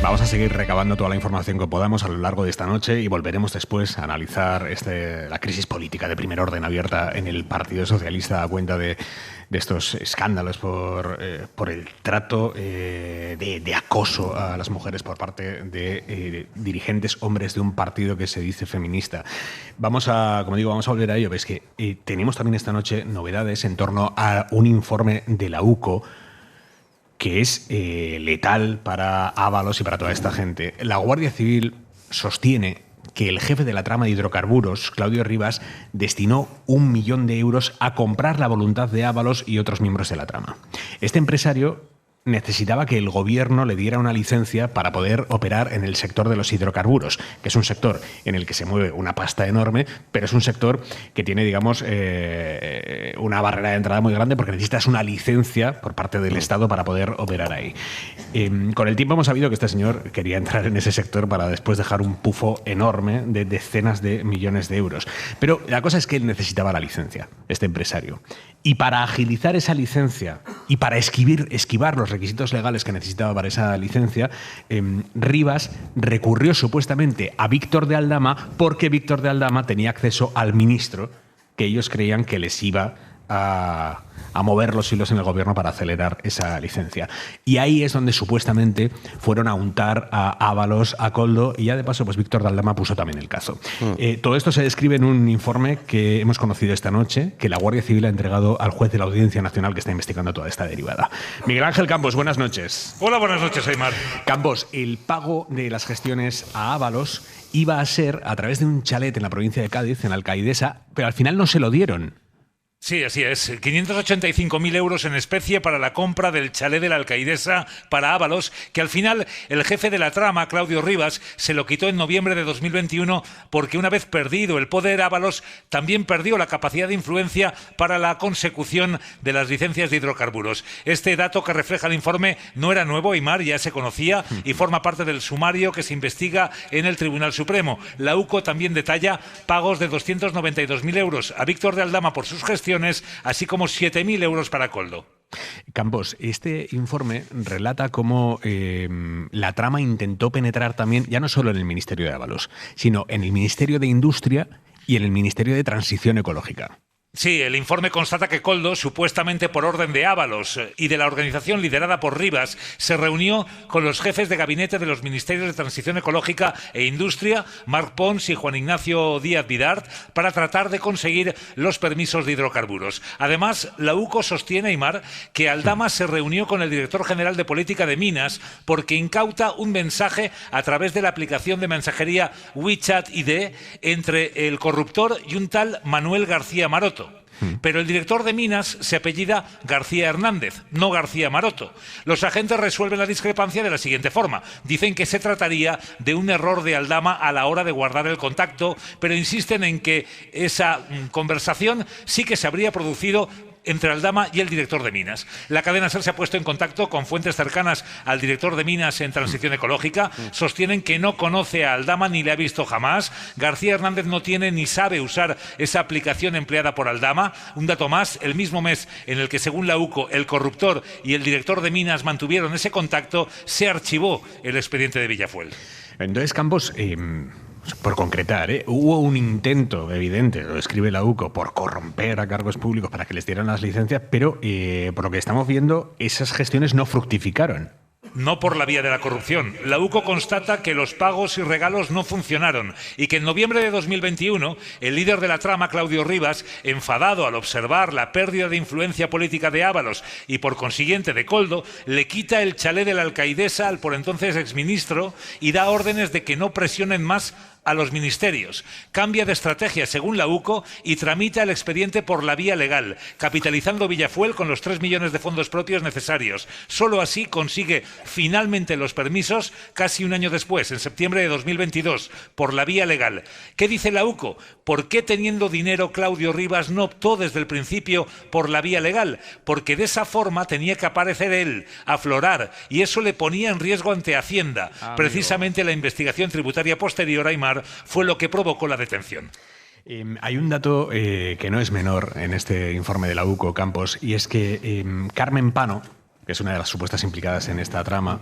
Speaker 2: Vamos a seguir recabando toda la información que podamos a lo largo de esta noche y volveremos después a analizar la crisis política de primer orden abierta en el Partido Socialista a cuenta de estos escándalos por el trato de acoso a las mujeres por parte de dirigentes hombres de un partido que se dice feminista. Vamos a volver a ello. Ves que tenemos también esta noche novedades en torno a un informe de la UCO que es letal para Ábalos y para toda esta gente. La Guardia Civil sostiene que el jefe de la trama de hidrocarburos, Claudio Rivas, destinó 1 millón de euros a comprar la voluntad de Ábalos y otros miembros de la trama. Este empresario necesitaba que el gobierno le diera una licencia para poder operar en el sector de los hidrocarburos, que es un sector en el que se mueve una pasta enorme, pero es un sector que tiene, digamos, una barrera de entrada muy grande porque necesitas una licencia por parte del Estado para poder operar ahí. Con el tiempo hemos sabido que este señor quería entrar en ese sector para después dejar un pufo enorme de decenas de millones de euros. Pero la cosa es que él necesitaba la licencia, este empresario. Y para agilizar esa licencia y para esquivar los requisitos legales que necesitaba para esa licencia, Rivas recurrió supuestamente a Víctor de Aldama porque Víctor de Aldama tenía acceso al ministro que ellos creían que les iba a mover los hilos en el gobierno para acelerar esa licencia. Y ahí es donde supuestamente fueron a untar a Ábalos, a Koldo, y ya de paso pues Víctor de Aldama puso también el cazo. Todo esto se describe en un informe que hemos conocido esta noche, que la Guardia Civil ha entregado al juez de la Audiencia Nacional que está investigando toda esta derivada. Miguel Ángel Campos, buenas noches.
Speaker 12: Hola, buenas noches, Aimar.
Speaker 2: Campos, el pago de las gestiones a Ábalos iba a ser a través de un chalet en la provincia de Cádiz, en Alcaidesa, pero al final no se lo dieron.
Speaker 12: Sí, así es. 585.000 euros en especie para la compra del chalet de la Alcaidesa para Ábalos, que al final el jefe de la trama, Claudio Rivas, se lo quitó en noviembre de 2021 porque una vez perdido el poder, Ábalos también perdió la capacidad de influencia para la consecución de las licencias de hidrocarburos. Este dato que refleja el informe no era nuevo, Aimar, ya se conocía y forma parte del sumario que se investiga en el Tribunal Supremo. La UCO también detalla pagos de 292.000 euros a Víctor de Aldama por sus gestiones, así como 7.000 euros para Koldo.
Speaker 2: Campos, este informe relata cómo la trama intentó penetrar también, ya no solo en el Ministerio de Ábalos, sino en el Ministerio de Industria y en el Ministerio de Transición Ecológica.
Speaker 12: Sí, el informe constata que Koldo, supuestamente por orden de Ábalos y de la organización liderada por Rivas, se reunió con los jefes de gabinete de los Ministerios de Transición Ecológica e Industria, Marc Pons y Juan Ignacio Díaz Vidart, para tratar de conseguir los permisos de hidrocarburos. Además, la UCO sostiene, Aimar, que Aldama se reunió con el director general de Política de Minas porque incauta un mensaje a través de la aplicación de mensajería WeChat ID entre el corruptor y un tal Manuel García Maroto. Pero el director de Minas se apellida García Hernández, no García Maroto. Los agentes resuelven la discrepancia de la siguiente forma. Dicen que se trataría de un error de Aldama a la hora de guardar el contacto, pero insisten en que esa conversación sí que se habría producido entre Aldama y el director de Minas. La cadena SER se ha puesto en contacto con fuentes cercanas al director de Minas en Transición Ecológica. Sostienen que no conoce a Aldama ni le ha visto jamás. García Hernández no tiene ni sabe usar esa aplicación empleada por Aldama. Un dato más, el mismo mes en el que, según la UCO, el corruptor y el director de Minas mantuvieron ese contacto, se archivó el expediente de Villafuel.
Speaker 2: Entonces, Campos, por concretar, hubo un intento evidente, lo escribe la UCO, por corromper a cargos públicos para que les dieran las licencias, pero por lo que estamos viendo, esas gestiones no fructificaron.
Speaker 12: No por la vía de la corrupción. La UCO constata que los pagos y regalos no funcionaron y que en noviembre de 2021 el líder de la trama, Claudio Rivas, enfadado al observar la pérdida de influencia política de Ábalos y por consiguiente de Koldo, le quita el chalet de la Alcaidesa al por entonces exministro y da órdenes de que no presionen más a los ministerios. Cambia de estrategia según la UCO y tramita el expediente por la vía legal, capitalizando Villafuel con los 3 millones de fondos propios necesarios. Solo así consigue finalmente los permisos casi un año después, en septiembre de 2022, por la vía legal. ¿Qué dice la UCO? ¿Por qué teniendo dinero Claudio Rivas no optó desde el principio por la vía legal? Porque de esa forma tenía que aparecer él, aflorar, y eso le ponía en riesgo ante Hacienda. Precisamente la investigación tributaria posterior, Aimar, fue lo que provocó la detención.
Speaker 2: Hay un dato que no es menor en este informe de la UCO, Campos, y es que Carmen Pano, que es una de las supuestas implicadas en esta trama,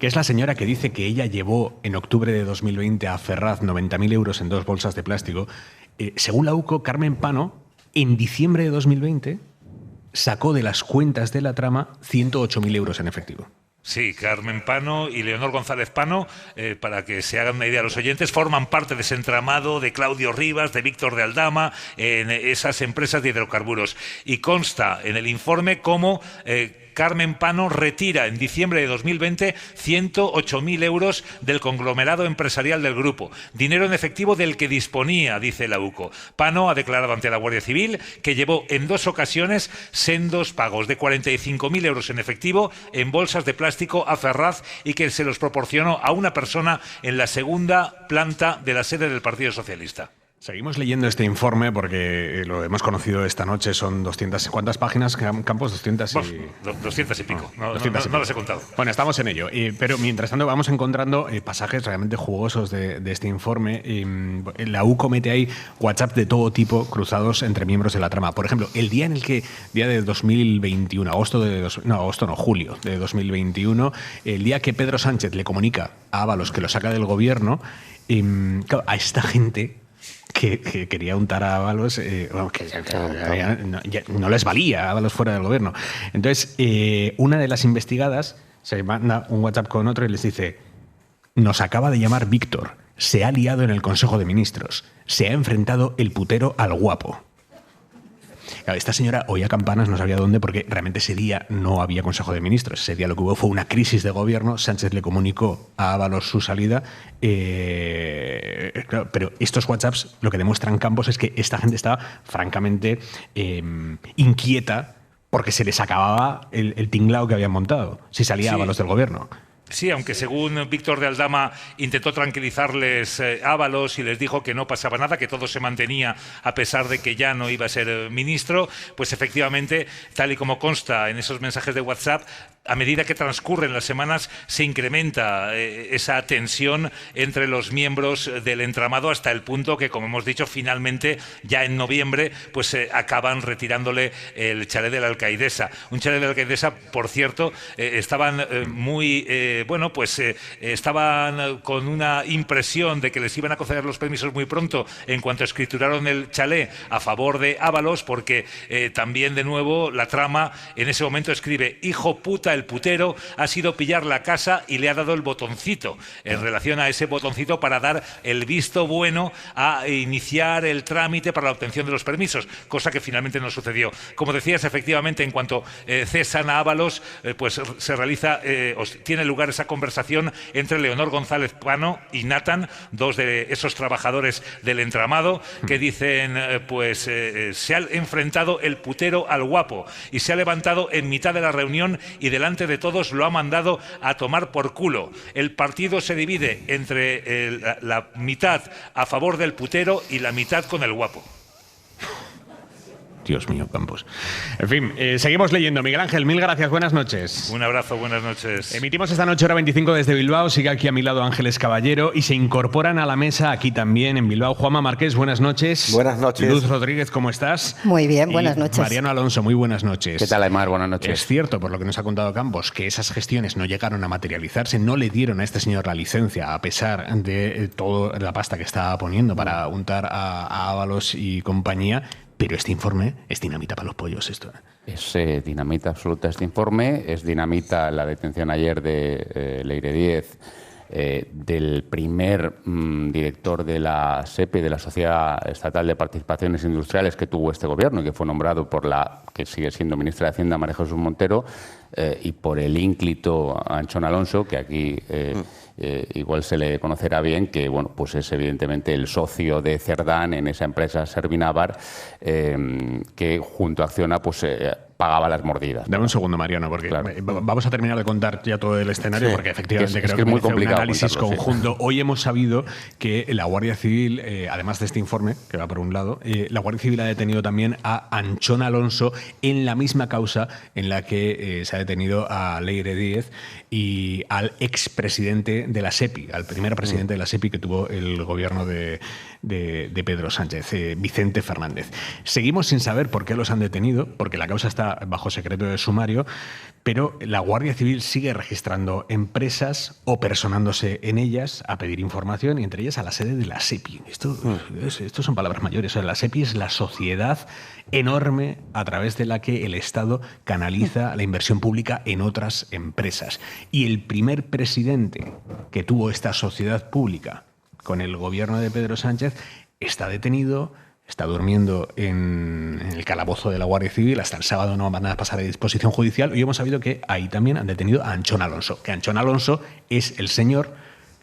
Speaker 2: que es la señora que dice que ella llevó en octubre de 2020 a Ferraz 90.000 euros en 2 bolsas de plástico, según la UCO, Carmen Pano, en diciembre de 2020, sacó de las cuentas de la trama 108.000 euros en efectivo.
Speaker 12: Sí, Carmen Pano y Leonor González Pano, para que se hagan una idea los oyentes, forman parte de ese entramado de Claudio Rivas, de Víctor de Aldama, en esas empresas de hidrocarburos. Y consta en el informe cómo Carmen Pano retira en diciembre de 2020 108.000 euros del conglomerado empresarial del grupo, dinero en efectivo del que disponía, dice la UCO. Pano ha declarado ante la Guardia Civil que llevó en 2 ocasiones sendos pagos de 45.000 euros en efectivo en bolsas de plástico a Ferraz y que se los proporcionó a una persona en la segunda planta de la sede del Partido Socialista.
Speaker 2: Seguimos leyendo este informe porque lo hemos conocido esta noche, son 200... ¿Cuántas páginas, Campos? 200 y...
Speaker 12: 200 y pico, no las he contado.
Speaker 2: Bueno, estamos en ello, pero mientras tanto vamos encontrando pasajes realmente jugosos de este informe. La UCO mete ahí WhatsApp de todo tipo cruzados entre miembros de la trama. Por ejemplo, el día en el que, día de 2021, julio de 2021, el día que Pedro Sánchez le comunica a Ábalos que lo saca del gobierno, claro, a esta gente que quería untar a Ábalos, no les valía a Ábalos fuera del gobierno. Entonces, una de las investigadas se manda un WhatsApp con otro y les dice: nos acaba de llamar Víctor, se ha liado en el Consejo de Ministros, se ha enfrentado el putero al guapo. Claro, esta señora oía campanas, no sabía dónde, porque realmente ese día no había Consejo de Ministros. Ese día lo que hubo fue una crisis de gobierno. Sánchez le comunicó a Ábalos su salida. Claro, pero estos WhatsApps lo que demuestran, Campos, es que esta gente estaba francamente inquieta porque se les acababa el tinglao que habían montado si salía Ábalos del gobierno.
Speaker 12: Sí, aunque según Víctor de Aldama intentó tranquilizarles Ábalos y les dijo que no pasaba nada, que todo se mantenía a pesar de que ya no iba a ser ministro, pues efectivamente, tal y como consta en esos mensajes de WhatsApp, a medida que transcurren las semanas se incrementa esa tensión entre los miembros del entramado hasta el punto que, como hemos dicho, finalmente ya en noviembre pues acaban retirándole el chalet de la Alcaidesa. Un chalet de la Alcaidesa, por cierto, estaban estaban con una impresión de que les iban a conceder los permisos muy pronto en cuanto escrituraron el chalet a favor de Ábalos, porque también de nuevo la trama en ese momento escribe: hijo puta, el putero ha sido pillar la casa y le ha dado el botoncito, en relación a ese botoncito para dar el visto bueno a iniciar el trámite para la obtención de los permisos, cosa que finalmente no sucedió. Como decías, efectivamente, en cuanto cesan a Ábalos, pues se realiza, tiene lugar esa conversación entre Leonor González Pano y Nathan, dos de esos trabajadores del entramado, que dicen, se ha enfrentado el putero al guapo y se ha levantado en mitad de la reunión y delante de todos lo ha mandado a tomar por culo. El partido se divide entre la mitad a favor del putero y la mitad con el guapo.
Speaker 2: Dios mío, Campos. En fin, seguimos leyendo. Miguel Ángel, mil gracias, buenas noches.
Speaker 12: Un abrazo, buenas noches.
Speaker 2: Emitimos esta noche, hora 25, desde Bilbao. Sigue aquí a mi lado Ángeles Caballero y se incorporan a la mesa aquí también en Bilbao. Juanma Márquez, buenas noches.
Speaker 13: Buenas noches.
Speaker 2: Luz Rodríguez, ¿cómo estás?
Speaker 14: Muy bien, buenas noches.
Speaker 2: Mariano Alonso, muy buenas noches.
Speaker 13: ¿Qué tal, Aymar? Buenas noches.
Speaker 2: Es cierto, por lo que nos ha contado Campos, que esas gestiones no llegaron a materializarse, no le dieron a este señor la licencia, a pesar de toda la pasta que estaba poniendo para untar a Ábalos y compañía. Pero este informe es dinamita para los pollos, esto.
Speaker 13: Es dinamita absoluta este informe, es dinamita la detención ayer de Leire Díez, del primer director de la SEPI, de la Sociedad Estatal de Participaciones Industriales que tuvo este gobierno y que fue nombrado por la que sigue siendo ministra de Hacienda, María Jesús Montero, y por el ínclito Anchón Alonso, que aquí igual se le conocerá bien, que bueno, pues es evidentemente el socio de Cerdán en esa empresa Servinavar, que junto a Acciona pues pagaba las mordidas.
Speaker 2: Dame un segundo, Mariano, porque claro, vamos a terminar de contar ya todo el escenario, porque efectivamente creo que
Speaker 13: es muy complicado
Speaker 2: un análisis conjunto. Sí. Hoy hemos sabido que la Guardia Civil, además de este informe, que va por un lado, la Guardia Civil ha detenido también a Anchón Alonso en la misma causa en la que se ha detenido a Leire Díez y al expresidente de la SEPI, al primer presidente de la SEPI que tuvo el gobierno de Pedro Sánchez, Vicente Fernández. Seguimos sin saber por qué los han detenido, porque la causa está bajo secreto de sumario, pero la Guardia Civil sigue registrando empresas o personándose en ellas a pedir información, y entre ellas a la sede de la SEPI. Esto son palabras mayores. O sea, la SEPI es la sociedad enorme a través de la que el Estado canaliza la inversión pública en otras empresas. Y el primer presidente que tuvo esta sociedad pública con el gobierno de Pedro Sánchez está detenido, está durmiendo en el calabozo de la Guardia Civil. Hasta el sábado no van a pasar a disposición judicial. Y hemos sabido que ahí también han detenido a Anchón Alonso, que Anchón Alonso es el señor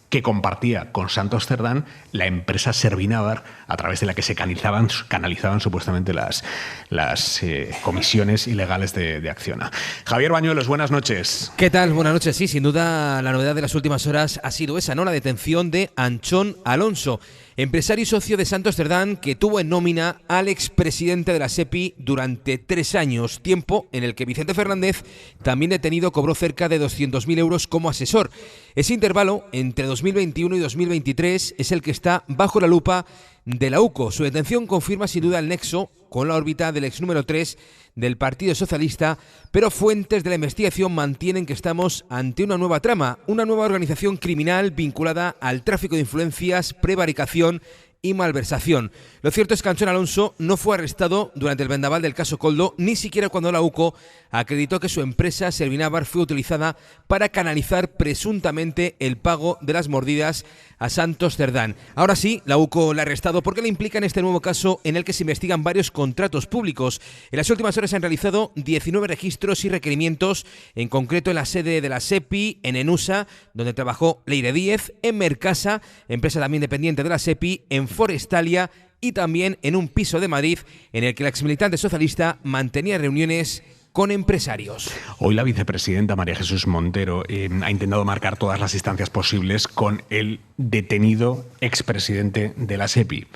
Speaker 2: que compartía con Santos Cerdán la empresa Servinavar, a través de la que se canalizaban supuestamente las comisiones ilegales de Acciona. Javier Bañuelos, buenas noches.
Speaker 15: ¿Qué tal? Buenas noches. Sí, sin duda la novedad de las últimas horas ha sido esa, ¿no? La detención de Anchón Alonso, empresario y socio de Santos Cerdán, que tuvo en nómina al expresidente de la SEPI durante 3 años, tiempo en el que Vicente Fernández, también detenido, cobró cerca de 200.000 euros como asesor. Ese intervalo entre 2021 y 2023 es el que está bajo la lupa de la UCO. Su detención confirma sin duda el nexo con la órbita del ex número 3 del Partido Socialista, pero fuentes de la investigación mantienen que estamos ante una nueva trama, una nueva organización criminal vinculada al tráfico de influencias, prevaricación y malversación. Lo cierto es que Anchón Alonso no fue arrestado durante el vendaval del caso Koldo, ni siquiera cuando la UCO acreditó que su empresa Servinabar fue utilizada para canalizar presuntamente el pago de las mordidas a Santos Cerdán. Ahora sí, la UCO la ha arrestado porque le implica en este nuevo caso en el que se investigan varios contratos públicos. En las últimas horas se han realizado 19 registros y requerimientos, en concreto en la sede de la SEPI, en Enusa, donde trabajó Leire Díez, en Mercasa, empresa también dependiente de la SEPI, en Forestalia y también en un piso de Madrid en el que la exmilitante socialista mantenía reuniones con empresarios.
Speaker 2: Hoy la vicepresidenta María Jesús Montero ha intentado marcar todas las instancias posibles con el detenido expresidente de la SEPI,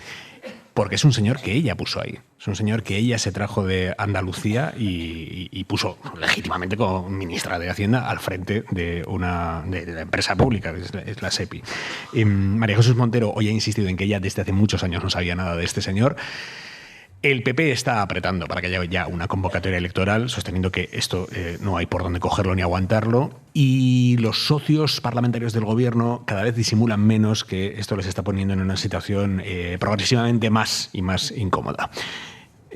Speaker 2: porque es un señor que ella puso ahí. Es un señor que ella se trajo de Andalucía y puso legítimamente como ministra de Hacienda al frente de la empresa pública, que es la SEPI. María Jesús Montero hoy ha insistido en que ella desde hace muchos años no sabía nada de este señor. El PP está apretando para que haya ya una convocatoria electoral, sosteniendo que esto no hay por dónde cogerlo ni aguantarlo. Y los socios parlamentarios del gobierno cada vez disimulan menos que esto les está poniendo en una situación progresivamente más y más incómoda.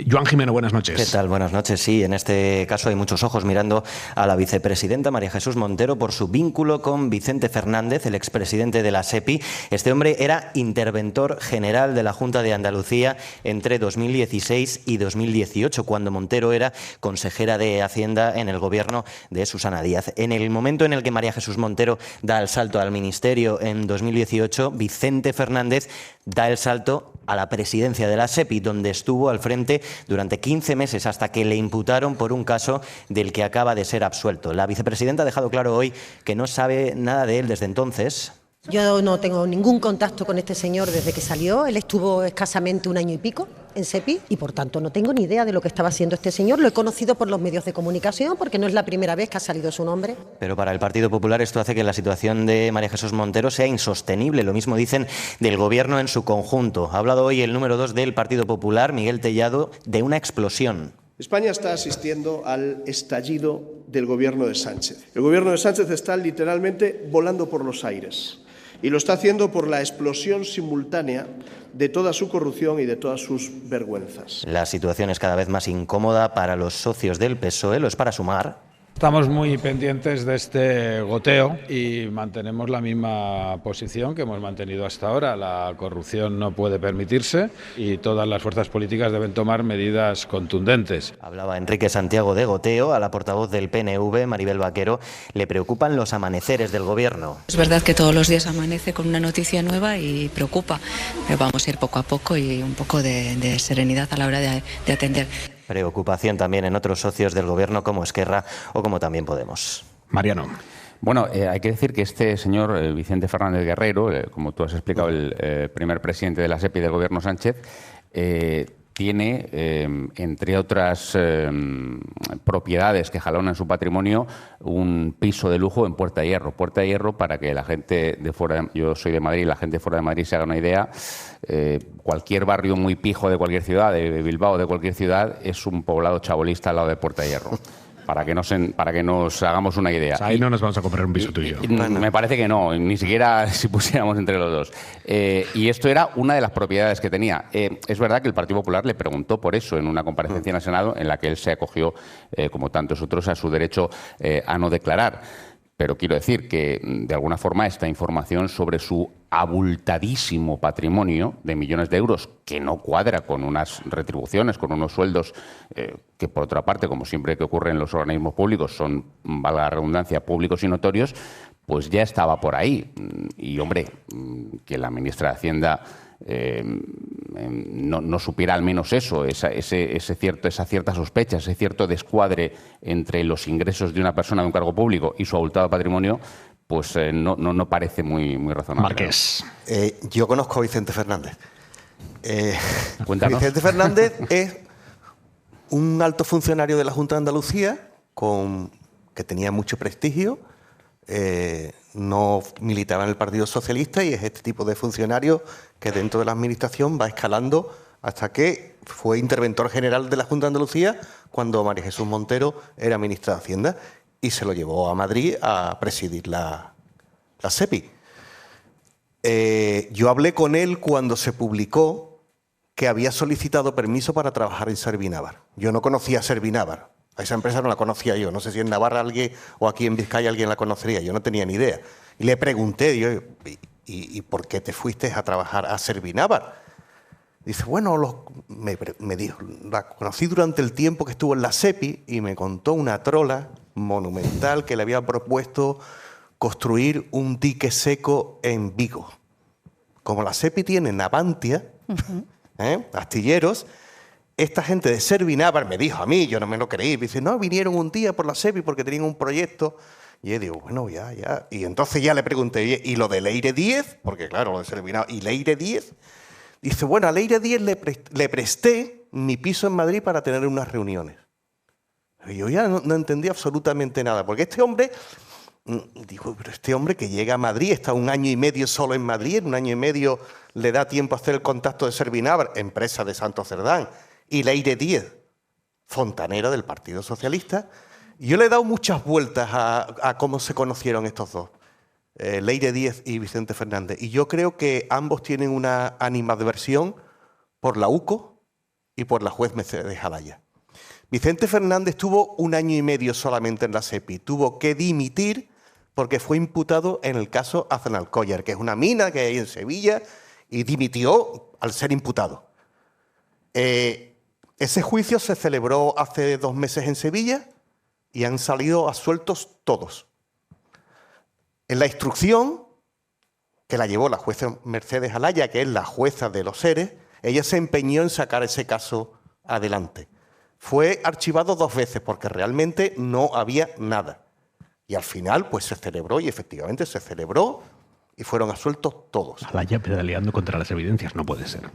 Speaker 2: Joan Jimeno, buenas noches.
Speaker 14: ¿Qué tal? Buenas noches. Sí, en este caso hay muchos ojos mirando a la vicepresidenta María Jesús Montero por su vínculo con Vicente Fernández, el expresidente de la SEPI. Este hombre era interventor general de la Junta de Andalucía entre 2016 y 2018, cuando Montero era consejera de Hacienda en el gobierno de Susana Díaz. En el momento en el que María Jesús Montero da el salto al ministerio en 2018, Vicente Fernández da el salto a la presidencia de la SEPI, donde estuvo al frente durante 15 meses hasta que le imputaron por un caso del que acaba de ser absuelto. La vicepresidenta ha dejado claro hoy que no sabe nada de él desde entonces.
Speaker 16: Yo no tengo ningún contacto con este señor desde que salió. Él estuvo escasamente 1 año y pico en SEPI y por tanto no tengo ni idea de lo que estaba haciendo este señor. Lo he conocido por los medios de comunicación porque no es la primera vez que ha salido su nombre.
Speaker 14: Pero para el Partido Popular esto hace que la situación de María Jesús Montero sea insostenible. Lo mismo dicen del gobierno en su conjunto. Ha hablado hoy el número 2 del Partido Popular, Miguel Tellado, de una explosión.
Speaker 17: España está asistiendo al estallido del gobierno de Sánchez. El gobierno de Sánchez está literalmente volando por los aires. Y lo está haciendo por la explosión simultánea de toda su corrupción y de todas sus vergüenzas.
Speaker 14: La situación es cada vez más incómoda para los socios del PSOE, lo es para Sumar.
Speaker 18: Estamos muy pendientes de este goteo y mantenemos la misma posición que hemos mantenido hasta ahora. La corrupción no puede permitirse y todas las fuerzas políticas deben tomar medidas contundentes.
Speaker 14: Hablaba Enrique Santiago de goteo. A la portavoz del PNV, Maribel Vaquero, le preocupan los amaneceres del gobierno.
Speaker 19: Es verdad que todos los días amanece con una noticia nueva y preocupa, pero vamos a ir poco a poco y un poco de serenidad a la hora de atender.
Speaker 14: Preocupación también en otros socios del gobierno como Esquerra o como también Podemos.
Speaker 2: Mariano.
Speaker 13: Bueno, hay que decir que este señor Vicente Fernández Guerreiro, como tú has explicado, el primer presidente de la SEPI del gobierno Sánchez, tiene, entre otras propiedades que jalonan su patrimonio, un piso de lujo en Puerta de Hierro. Puerta de Hierro, para que la gente de fuera, yo soy de Madrid, la gente fuera de Madrid se haga una idea, cualquier barrio muy pijo de cualquier ciudad, de Bilbao, de cualquier ciudad, es un poblado chabolista al lado de Puerta de Hierro. Para que nos hagamos una idea.
Speaker 2: O sea, ahí no nos vamos a comprar un piso tuyo.
Speaker 13: Me parece que no, ni siquiera si pusiéramos entre los dos. Y esto era una de las propiedades que tenía. Es verdad que el Partido Popular le preguntó por eso en una comparecencia en el Senado en la que él se acogió, como tantos otros, a su derecho a no declarar. Pero quiero decir que, de alguna forma, esta información sobre su abultadísimo patrimonio de millones de euros, que no cuadra con unas retribuciones, con unos sueldos que, por otra parte, como siempre que ocurre en los organismos públicos, son, valga la redundancia, públicos y notorios, pues ya estaba por ahí. Y, hombre, que la ministra de Hacienda no supiera al menos eso, esa cierta sospecha, ese cierto descuadre entre los ingresos de una persona de un cargo público y su abultado patrimonio, pues no parece muy razonable.
Speaker 2: Marqués.
Speaker 20: Yo conozco a Vicente Fernández.
Speaker 13: Cuéntanos.
Speaker 20: Vicente Fernández es un alto funcionario de la Junta de Andalucía que tenía mucho prestigio, no militaba en el Partido Socialista y es este tipo de funcionario que dentro de la administración va escalando hasta que fue interventor general de la Junta de Andalucía cuando María Jesús Montero era ministra de Hacienda y se lo llevó a Madrid a presidir la SEPI. Yo hablé con él cuando se publicó que había solicitado permiso para trabajar en Servinávar. Yo no conocía a Servinávar. A esa empresa no la conocía yo. No sé si en Navarra alguien o aquí en Vizcaya alguien la conocería. Yo no tenía ni idea. Y le pregunté, digo, ¿y por qué te fuiste a trabajar a Servinávar? Dice, bueno, me dijo, la conocí durante el tiempo que estuvo en la SEPI y me contó una trola monumental que le había propuesto construir un dique seco en Vigo. Como la SEPI tiene Navantia, astilleros, esta gente de Servinávar me dijo a mí, yo no me lo creí, me dice, no, vinieron un día por la SEPI porque tenían un proyecto. Y yo digo, bueno, ya. Y entonces ya le pregunté, ¿y lo de Leire 10? Porque claro, lo de Servinávar. ¿Y Leire 10? Dice, bueno, a Leire 10 le presté mi piso en Madrid para tener unas reuniones. Y yo ya no entendí absolutamente nada, porque este hombre, digo, pero este hombre que llega a Madrid, está 1 año y medio solo en Madrid, en 1 año y medio le da tiempo a hacer el contacto de Servinávar, empresa de Santos Cerdán, y Leire 10, fontanera del Partido Socialista. Y yo le he dado muchas vueltas a cómo se conocieron estos dos, Leire 10 y Vicente Fernández. Y yo creo que ambos tienen una animadversión por la UCO y por la juez Mercedes Alaya. Vicente Fernández tuvo 1 año y medio solamente en la SEPI. Tuvo que dimitir porque fue imputado en el caso Aznalcóllar, que es una mina que hay en Sevilla, y dimitió al ser imputado. Ese juicio se celebró hace 2 meses en Sevilla y han salido absueltos todos. En la instrucción, que la llevó la jueza Mercedes Alaya, que es la jueza de los seres, ella se empeñó en sacar ese caso adelante. Fue archivado 2 veces porque realmente no había nada. Y al final pues se celebró y efectivamente se celebró y fueron absueltos todos.
Speaker 2: Alaya pedaleando contra las evidencias, no puede ser.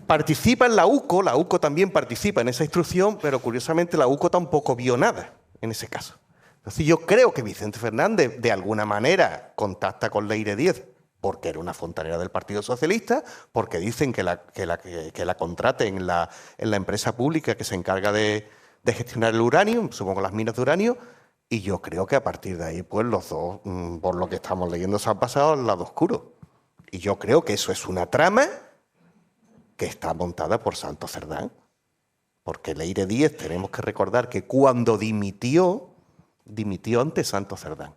Speaker 20: Participa en la UCO también participa en esa instrucción, pero curiosamente la UCO tampoco vio nada en ese caso. Entonces yo creo que Vicente Fernández de alguna manera contacta con Leire 10 porque era una fontanera del Partido Socialista, porque dicen que la contraten en la empresa pública que se encarga de gestionar el uranio, supongo las minas de uranio, y yo creo que a partir de ahí pues los dos, por lo que estamos leyendo, se han pasado al lado oscuro. Y yo creo que eso es una trama que está montada por Santos Cerdán. Porque Leire 10, tenemos que recordar que cuando dimitió ante Santos Cerdán.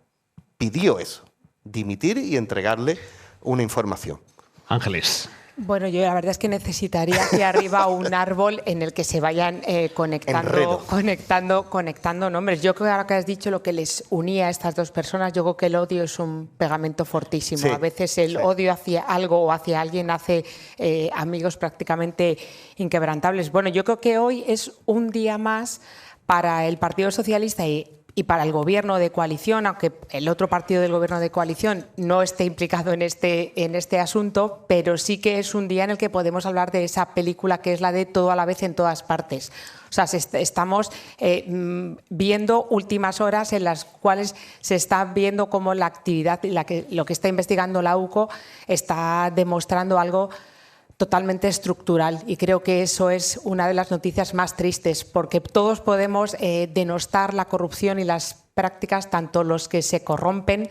Speaker 20: Pidió eso, dimitir y entregarle una información.
Speaker 2: Ángeles.
Speaker 6: Bueno, yo la verdad es que necesitaría hacia arriba un árbol en el que se vayan conectando nombres. Yo creo que ahora que has dicho lo que les unía a estas dos personas, yo creo que el odio es un pegamento fortísimo. Sí, a veces el odio hacia algo o hacia alguien hace amigos prácticamente inquebrantables. Bueno, yo creo que hoy es un día más para el Partido Socialista y para el gobierno de coalición, aunque el otro partido del gobierno de coalición no esté implicado en este asunto, pero sí que es un día en el que podemos hablar de esa película que es la de todo a la vez en todas partes. O sea, estamos viendo últimas horas en las cuales se está viendo cómo la actividad, lo que está investigando la UCO está demostrando algo totalmente estructural, y creo que eso es una de las noticias más tristes, porque todos podemos denostar la corrupción y las prácticas, tanto los que se corrompen,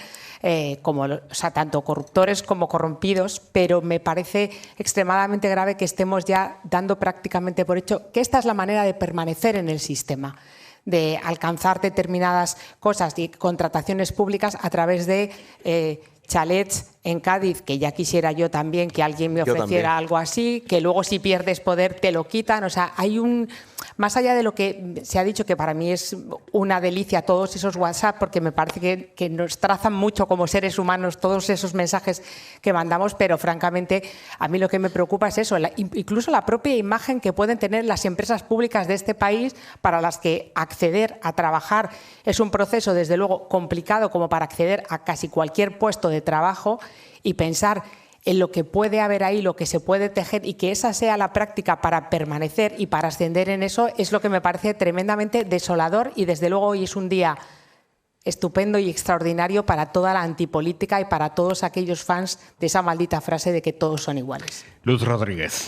Speaker 6: tanto corruptores como corrompidos, pero me parece extremadamente grave que estemos ya dando prácticamente por hecho que esta es la manera de permanecer en el sistema, de alcanzar determinadas cosas y contrataciones públicas a través de chalets en Cádiz, que ya quisiera yo también que alguien me ofreciera algo así, que luego si pierdes poder te lo quitan. O sea, hay más allá de lo que se ha dicho, que para mí es una delicia todos esos WhatsApp, porque me parece que nos trazan mucho como seres humanos todos esos mensajes que mandamos, pero francamente a mí lo que me preocupa es eso, incluso la propia imagen que pueden tener las empresas públicas de este país, para las que acceder a trabajar es un proceso desde luego complicado como para acceder a casi cualquier puesto de trabajo, y pensar en lo que puede haber ahí, lo que se puede tejer, y que esa sea la práctica para permanecer y para ascender en eso, es lo que me parece tremendamente desolador, y desde luego hoy es un día estupendo y extraordinario para toda la antipolítica y para todos aquellos fans de esa maldita frase de que todos son iguales.
Speaker 2: Luz Rodríguez.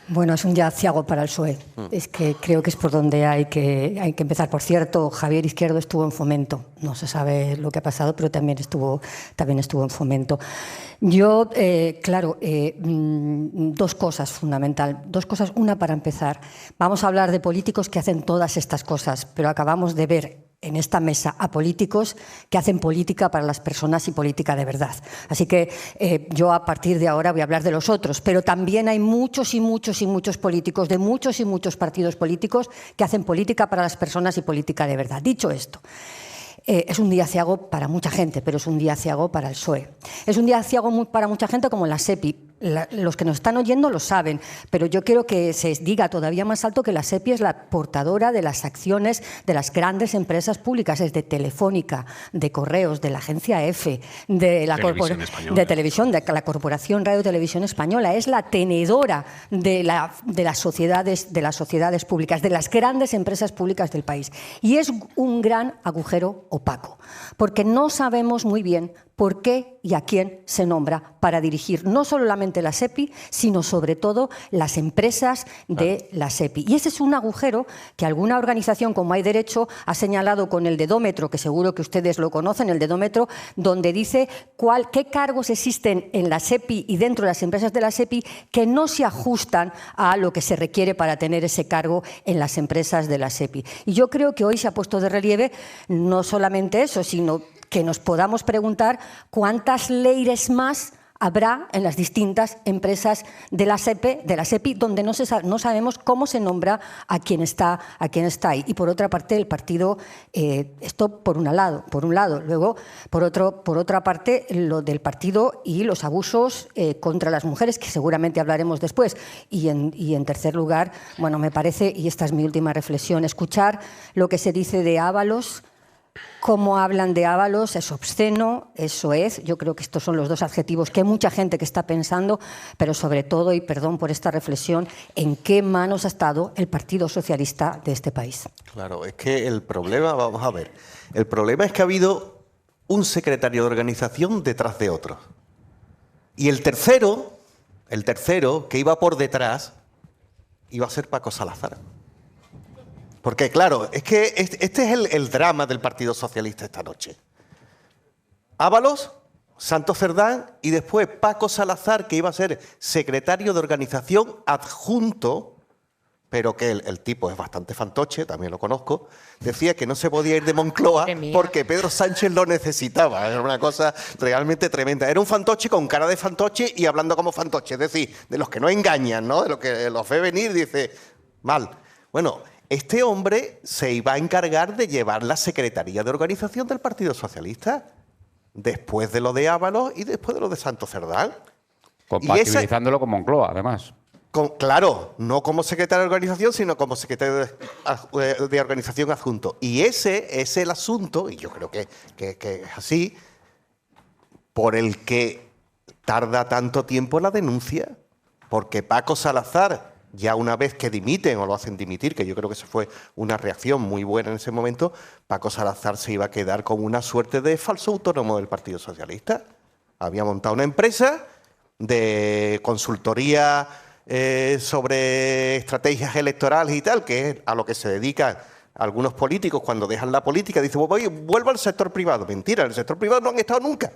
Speaker 21: Bueno, es un día aciago para el PSOE. Es que creo que es por donde hay que empezar. Por cierto, Javier Izquierdo estuvo en Fomento. No se sabe lo que ha pasado, pero también estuvo en Fomento. Yo, dos cosas fundamental. Dos cosas. Una, para empezar, vamos a hablar de políticos que hacen todas estas cosas, pero acabamos de ver en esta mesa a políticos que hacen política para las personas y política de verdad. Así que yo a partir de ahora voy a hablar de los otros, pero también hay muchos y muchos y muchos políticos de muchos y muchos partidos políticos que hacen política para las personas y política de verdad. Dicho esto, es un día aciago para mucha gente, pero es un día aciago para el PSOE. Es un día aciago para mucha gente como la SEPI. Los que nos están oyendo lo saben, pero yo quiero que se diga todavía más alto que la SEPI es la portadora de las acciones de las grandes empresas públicas, es de Telefónica, de Correos, de la agencia EFE, de la Televisión, de la Corporación Radio Televisión Española, es la tenedora de las sociedades públicas, de las grandes empresas públicas del país. Y es un gran agujero opaco, porque no sabemos muy bien por qué y a quién se nombra para dirigir no solamente la SEPI, sino sobre todo las empresas de la SEPI. Y ese es un agujero que alguna organización como Hay Derecho ha señalado con el dedómetro, que seguro que ustedes lo conocen, el dedómetro, donde dice qué cargos existen en la SEPI y dentro de las empresas de la SEPI que no se ajustan a lo que se requiere para tener ese cargo en las empresas de la SEPI. Y yo creo que hoy se ha puesto de relieve no solamente eso, sino que nos podamos preguntar cuántas leyes más habrá en las distintas empresas de la SEPI, donde no sabemos cómo se nombra a quien está ahí. Y por otra parte, el partido, esto por un lado. Luego, por otra parte, lo del partido y los abusos contra las mujeres, que seguramente hablaremos después. Y en tercer lugar, bueno, me parece, y esta es mi última reflexión, escuchar lo que se dice de Ábalos. Cómo hablan de Ábalos es obsceno, es soez. Yo creo que estos son los dos adjetivos que hay mucha gente que está pensando, pero sobre todo, y perdón por esta reflexión, ¿en qué manos ha estado el Partido Socialista de este país?
Speaker 20: Claro, es que el problema, vamos a ver, el problema es que ha habido un secretario de organización detrás de otro. Y el tercero, que iba por detrás, iba a ser Paco Salazar. Porque, claro, es que este es el drama del Partido Socialista esta noche. Ábalos, Santos Cerdán y después Paco Salazar, que iba a ser secretario de organización adjunto, pero que el tipo es bastante fantoche, también lo conozco, decía que no se podía ir de Moncloa porque Pedro Sánchez lo necesitaba. Era una cosa realmente tremenda. Era un fantoche con cara de fantoche y hablando como fantoche. Es decir, de los que no engañan, ¿no? De los que los ve venir y dice, mal. Bueno, este hombre se iba a encargar de llevar la Secretaría de Organización del Partido Socialista, después de lo de Ábalos y después de lo de Santos Cerdán.
Speaker 13: Compatibilizándolo con Moncloa, además.
Speaker 20: Claro, no como secretario de organización, sino como secretario de organización adjunto. Y ese es el asunto, y yo creo que es así, por el que tarda tanto tiempo la denuncia, porque Paco Salazar, ya una vez que dimiten o lo hacen dimitir, que yo creo que eso fue una reacción muy buena en ese momento, Paco Salazar se iba a quedar con una suerte de falso autónomo del Partido Socialista. Había montado una empresa de consultoría sobre estrategias electorales y tal, que es a lo que se dedican algunos políticos cuando dejan la política. Dicen, oye, vuelvo al sector privado. Mentira, en el sector privado no han estado nunca.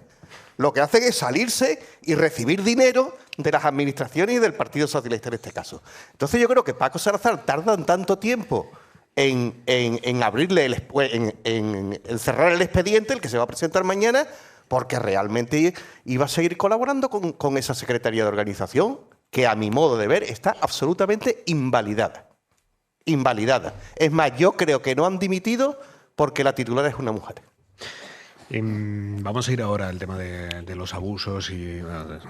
Speaker 20: Lo que hacen es salirse y recibir dinero de las administraciones y del Partido Socialista en este caso. Entonces yo creo que Paco Salazar tardan tanto tiempo en abrirle, en cerrar el expediente, el que se va a presentar mañana, porque realmente iba a seguir colaborando con esa Secretaría de Organización, que a mi modo de ver está absolutamente invalidada. Invalidada. Es más, yo creo que no han dimitido porque la titular es una mujer.
Speaker 2: Vamos a ir ahora al tema de los abusos y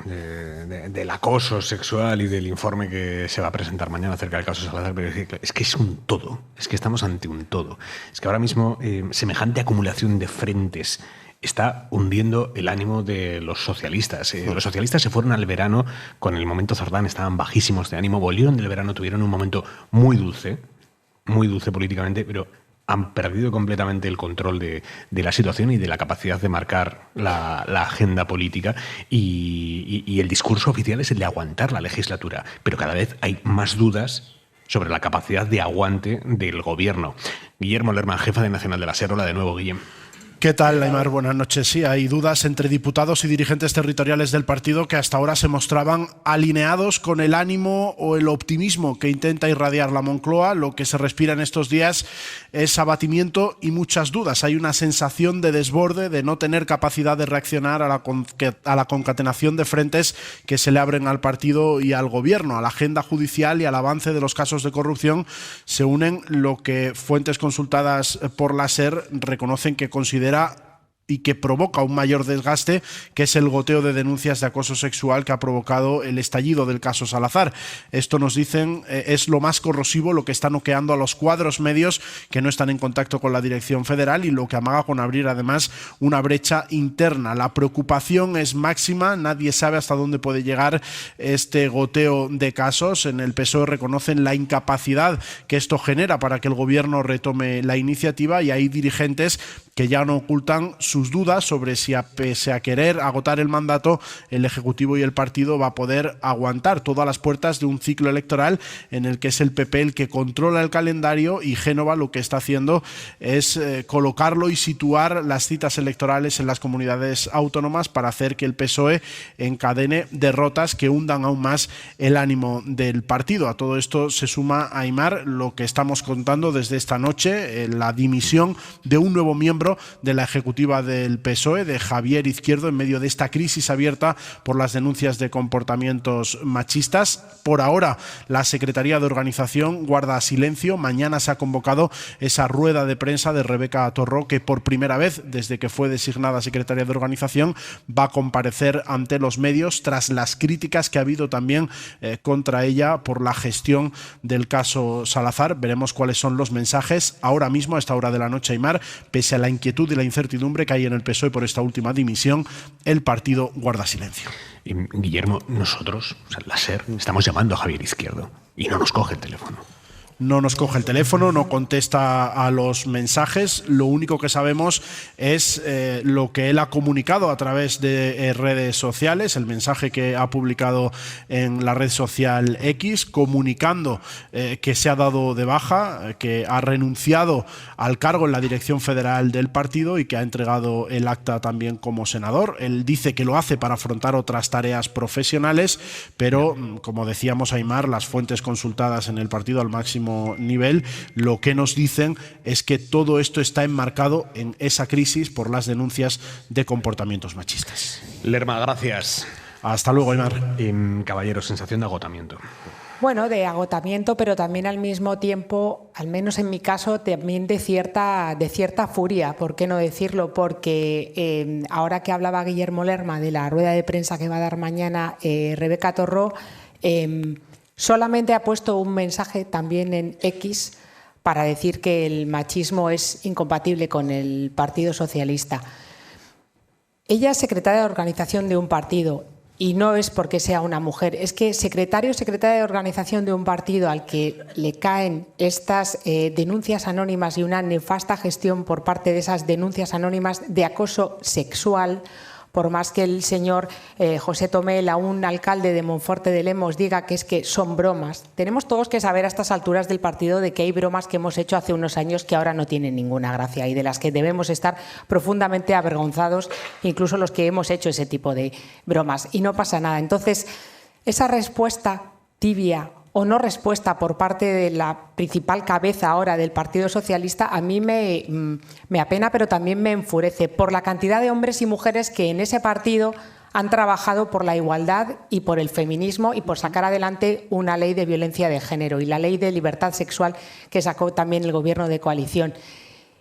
Speaker 2: del acoso sexual y del informe que se va a presentar mañana acerca del caso Salazar, pero es que es un todo, es que estamos ante un todo. Es que ahora mismo semejante acumulación de frentes está hundiendo el ánimo de los socialistas. Los socialistas se fueron al verano con el momento Cerdán, estaban bajísimos de ánimo, volvieron del verano, tuvieron un momento muy dulce políticamente, pero han perdido completamente el control de la situación y de la capacidad de marcar la agenda política, y el discurso oficial es el de aguantar la legislatura, pero cada vez hay más dudas sobre la capacidad de aguante del gobierno. Guillermo Lerma, jefa de Nacional de la SER. Hola de nuevo, Guillem.
Speaker 11: ¿Qué tal, Aimar? Buenas noches. Sí, hay dudas entre diputados y dirigentes territoriales del partido que hasta ahora se mostraban alineados con el ánimo o el optimismo que intenta irradiar la Moncloa. Lo que se respira en estos días es abatimiento y muchas dudas. Hay una sensación de desborde, de no tener capacidad de reaccionar a la concatenación de frentes que se le abren al partido y al gobierno. A la agenda judicial y al avance de los casos de corrupción se unen lo que fuentes consultadas por la SER reconocen que consideran y que provoca un mayor desgaste, que es el goteo de denuncias de acoso sexual que ha provocado el estallido del caso Salazar. Esto, nos dicen, es lo más corrosivo, lo que está noqueando a los cuadros medios que no están en contacto con la dirección federal y lo que amaga con abrir además una brecha interna. La preocupación es máxima, nadie sabe hasta dónde puede llegar este goteo de casos. En el PSOE reconocen la incapacidad que esto genera para que el gobierno retome la iniciativa, y hay dirigentes que ya no ocultan sus dudas sobre si, pese a querer agotar el mandato, el Ejecutivo y el partido va a poder aguantar todas las puertas de un ciclo electoral en el que es el PP el que controla el calendario, y Génova lo que está haciendo es colocarlo y situar las citas electorales en las comunidades autónomas para hacer que el PSOE encadene derrotas que hundan aún más el ánimo del partido. A todo esto se suma, Aimar, lo que estamos contando desde esta noche, la dimisión de un nuevo miembro de la ejecutiva del PSOE, de Javier Izquierdo, en medio de esta crisis abierta por las denuncias de comportamientos machistas. Por ahora, la Secretaría de Organización guarda silencio. Mañana se ha convocado esa rueda de prensa de Rebeca Torró, que por primera vez desde que fue designada secretaria de Organización va a comparecer ante los medios tras las críticas que ha habido también contra ella por la gestión del caso Salazar. Veremos cuáles son los mensajes. Ahora mismo, a esta hora de la noche, Aimar, pese a la inquietud y la incertidumbre que hay en el PSOE por esta última dimisión, el partido guarda silencio.
Speaker 2: Guillermo, nosotros, o sea, la SER, estamos llamando a Javier Izquierdo y no nos coge el teléfono.
Speaker 11: No nos coge el teléfono, no contesta a los mensajes. Lo único que sabemos es lo que él ha comunicado a través de redes sociales, el mensaje que ha publicado en la red social X, comunicando que se ha dado de baja, que ha renunciado al cargo en la dirección federal del partido y que ha entregado el acta también como senador. Él dice que lo hace para afrontar otras tareas profesionales, pero, como decíamos, Aimar, las fuentes consultadas en el partido al máximo nivel, lo que nos dicen es que todo esto está enmarcado en esa crisis por las denuncias de comportamientos machistas.
Speaker 2: Lerma, gracias.
Speaker 11: Hasta luego, Aimar.
Speaker 2: Caballero, sensación de agotamiento.
Speaker 6: Bueno, de agotamiento, pero también al mismo tiempo, al menos en mi caso, también de cierta furia. ¿Por qué no decirlo? Porque ahora que hablaba Guillermo Lerma de la rueda de prensa que va a dar mañana Rebeca Torró, solamente ha puesto un mensaje también en X para decir que el machismo es incompatible con el Partido Socialista. Ella es secretaria de organización de un partido y no es porque sea una mujer, es que secretaria de organización de un partido al que le caen estas denuncias anónimas y una nefasta gestión por parte de esas denuncias anónimas de acoso sexual. Por más que el señor José Tomel, un alcalde de Monforte de Lemos, diga que es que son bromas, tenemos todos que saber a estas alturas del partido de que hay bromas que hemos hecho hace unos años que ahora no tienen ninguna gracia y de las que debemos estar profundamente avergonzados, incluso los que hemos hecho ese tipo de bromas. Y no pasa nada. Entonces, esa respuesta tibia o no respuesta por parte de la principal cabeza ahora del Partido Socialista a mí me apena, pero también me enfurece por la cantidad de hombres y mujeres que en ese partido han trabajado por la igualdad y por el feminismo y por sacar adelante una ley de violencia de género y la ley de libertad sexual que sacó también el gobierno de coalición.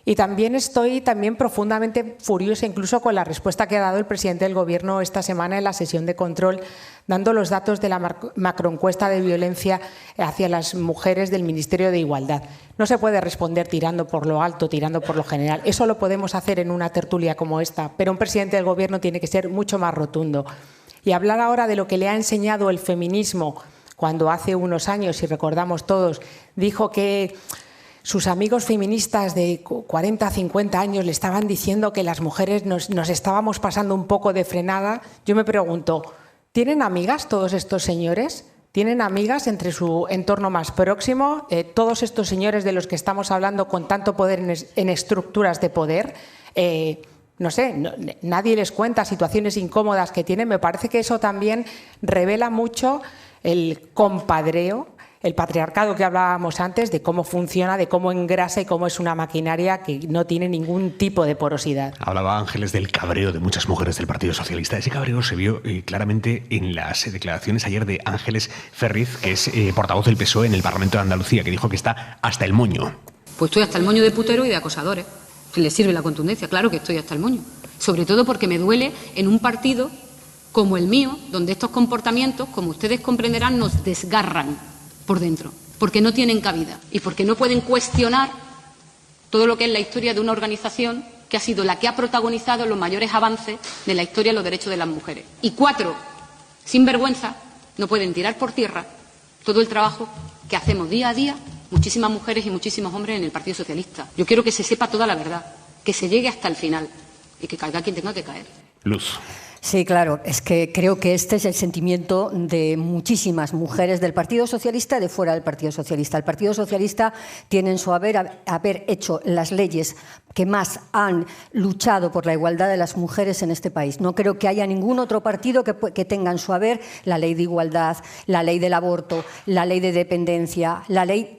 Speaker 6: Y también estoy profundamente furiosa incluso con la respuesta que ha dado el presidente del Gobierno esta semana en la sesión de control, dando los datos de la macroencuesta de violencia hacia las mujeres del Ministerio de Igualdad. No se puede responder tirando por lo alto, tirando por lo general. Eso lo podemos hacer en una tertulia como esta, pero un presidente del Gobierno tiene que ser mucho más rotundo. Y hablar ahora de lo que le ha enseñado el feminismo, cuando hace unos años, si recordamos todos, dijo que sus amigos feministas de 40, 50 años le estaban diciendo que las mujeres nos estábamos pasando un poco de frenada, yo me pregunto, ¿tienen amigas todos estos señores? ¿Tienen amigas entre su entorno más próximo? Todos estos señores de los que estamos hablando con tanto poder en estructuras de poder, no sé, nadie les cuenta situaciones incómodas que tienen. Me parece que eso también revela mucho el compadreo, el patriarcado que hablábamos antes, de cómo funciona, de cómo engrasa y cómo es una maquinaria que no tiene ningún tipo de porosidad.
Speaker 2: Hablaba Ángeles del cabreo de muchas mujeres del Partido Socialista. Ese cabreo se vio claramente en las declaraciones ayer de Ángeles Ferriz, que es portavoz del PSOE en el Parlamento de Andalucía, que dijo que está hasta el moño.
Speaker 1: Pues estoy hasta el moño de putero y de acosadores. Si les sirve la contundencia, claro que estoy hasta el moño. Sobre todo porque me duele en un partido como el mío, donde estos comportamientos, como ustedes comprenderán, nos desgarran por dentro, porque no tienen cabida y porque no pueden cuestionar todo lo que es la historia de una organización que ha sido la que ha protagonizado los mayores avances de la historia de los derechos de las mujeres. Y 4, sin vergüenza, no pueden tirar por tierra todo el trabajo que hacemos día a día muchísimas mujeres y muchísimos hombres en el Partido Socialista. Yo quiero que se sepa toda la verdad, que se llegue hasta el final y que caiga quien tenga que caer.
Speaker 2: Luz.
Speaker 21: Sí, claro, es que creo que este es el sentimiento de muchísimas mujeres del Partido Socialista y de fuera del Partido Socialista. El Partido Socialista tiene en su haber hecho las leyes que más han luchado por la igualdad de las mujeres en este país. No creo que haya ningún otro partido que tenga en su haber la ley de igualdad, la ley del aborto, la ley de dependencia,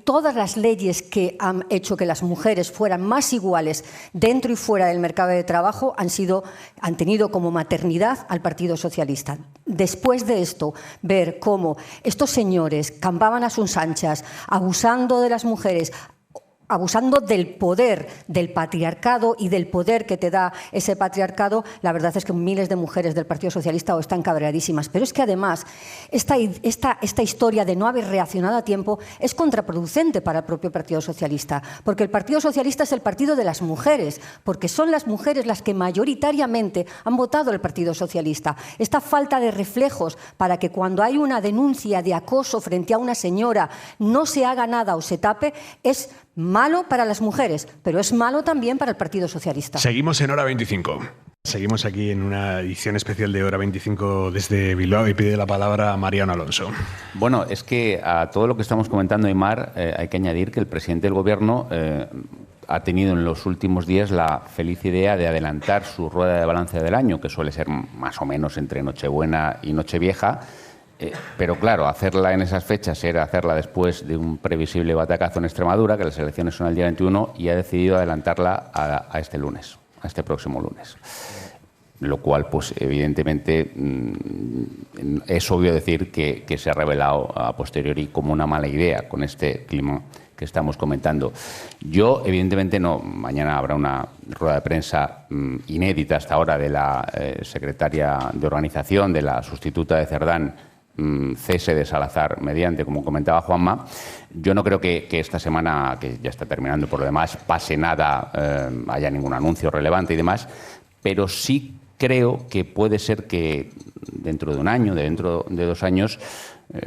Speaker 21: todas las leyes que han hecho que las mujeres fueran más iguales dentro y fuera del mercado de trabajo han tenido como maternidad al Partido Socialista. Después de esto, ver cómo estos señores campaban a sus anchas, abusando de las mujeres, abusando del poder del patriarcado y del poder que te da ese patriarcado, la verdad es que miles de mujeres del Partido Socialista están cabreadísimas. Pero es que además esta historia de no haber reaccionado a tiempo es contraproducente para el propio Partido Socialista, porque el Partido Socialista es el partido de las mujeres, porque son las mujeres las que mayoritariamente han votado el Partido Socialista. Esta falta de reflejos para que cuando hay una denuncia de acoso frente a una señora no se haga nada o se tape es malo para las mujeres, pero es malo también para el Partido Socialista.
Speaker 2: Seguimos en Hora 25. Seguimos aquí en una edición especial de Hora 25 desde Bilbao y pide la palabra a Mariano Alonso.
Speaker 13: Bueno, es que a todo lo que estamos comentando, Aimar, hay que añadir que el presidente del Gobierno ha tenido en los últimos días la feliz idea de adelantar su rueda de balance del año, que suele ser más o menos entre Nochebuena y Nochevieja. Pero claro, hacerla en esas fechas era hacerla después de un previsible batacazo en Extremadura, que las elecciones son el día 21, y ha decidido adelantarla a este lunes, a este próximo lunes. Lo cual, pues evidentemente, es obvio decir que se ha revelado a posteriori como una mala idea con este clima que estamos comentando. Yo, evidentemente, no. Mañana habrá una rueda de prensa inédita hasta ahora de la secretaria de organización, de la sustituta de Cerdán, cese de Salazar mediante, como comentaba Juanma. Yo no creo que esta semana, que ya está terminando por lo demás, pase nada, haya ningún anuncio relevante y demás, pero sí creo que puede ser que dentro de un año, dentro de 2 años,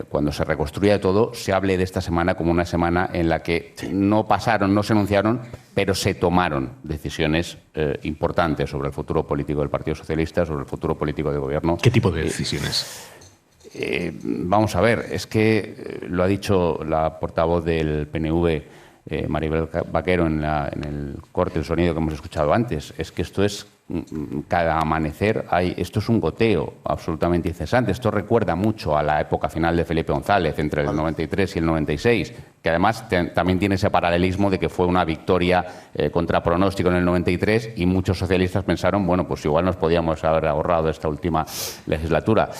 Speaker 13: cuando se reconstruya todo, se hable de esta semana como una semana en la que no pasaron, no se anunciaron, pero se tomaron decisiones importantes sobre el futuro político del Partido Socialista, sobre el futuro político del Gobierno.
Speaker 2: ¿Qué tipo de decisiones?
Speaker 13: Vamos a ver, es que lo ha dicho la portavoz del PNV, Maribel Vaquero, en el corte del sonido que hemos escuchado antes. Es que esto es, cada amanecer, esto es un goteo absolutamente incesante. Esto recuerda mucho a la época final de Felipe González, entre el 93 y el 96, que además también tiene ese paralelismo de que fue una victoria contra pronóstico en el 93 y muchos socialistas pensaron, bueno, pues igual nos podíamos haber ahorrado esta última legislatura.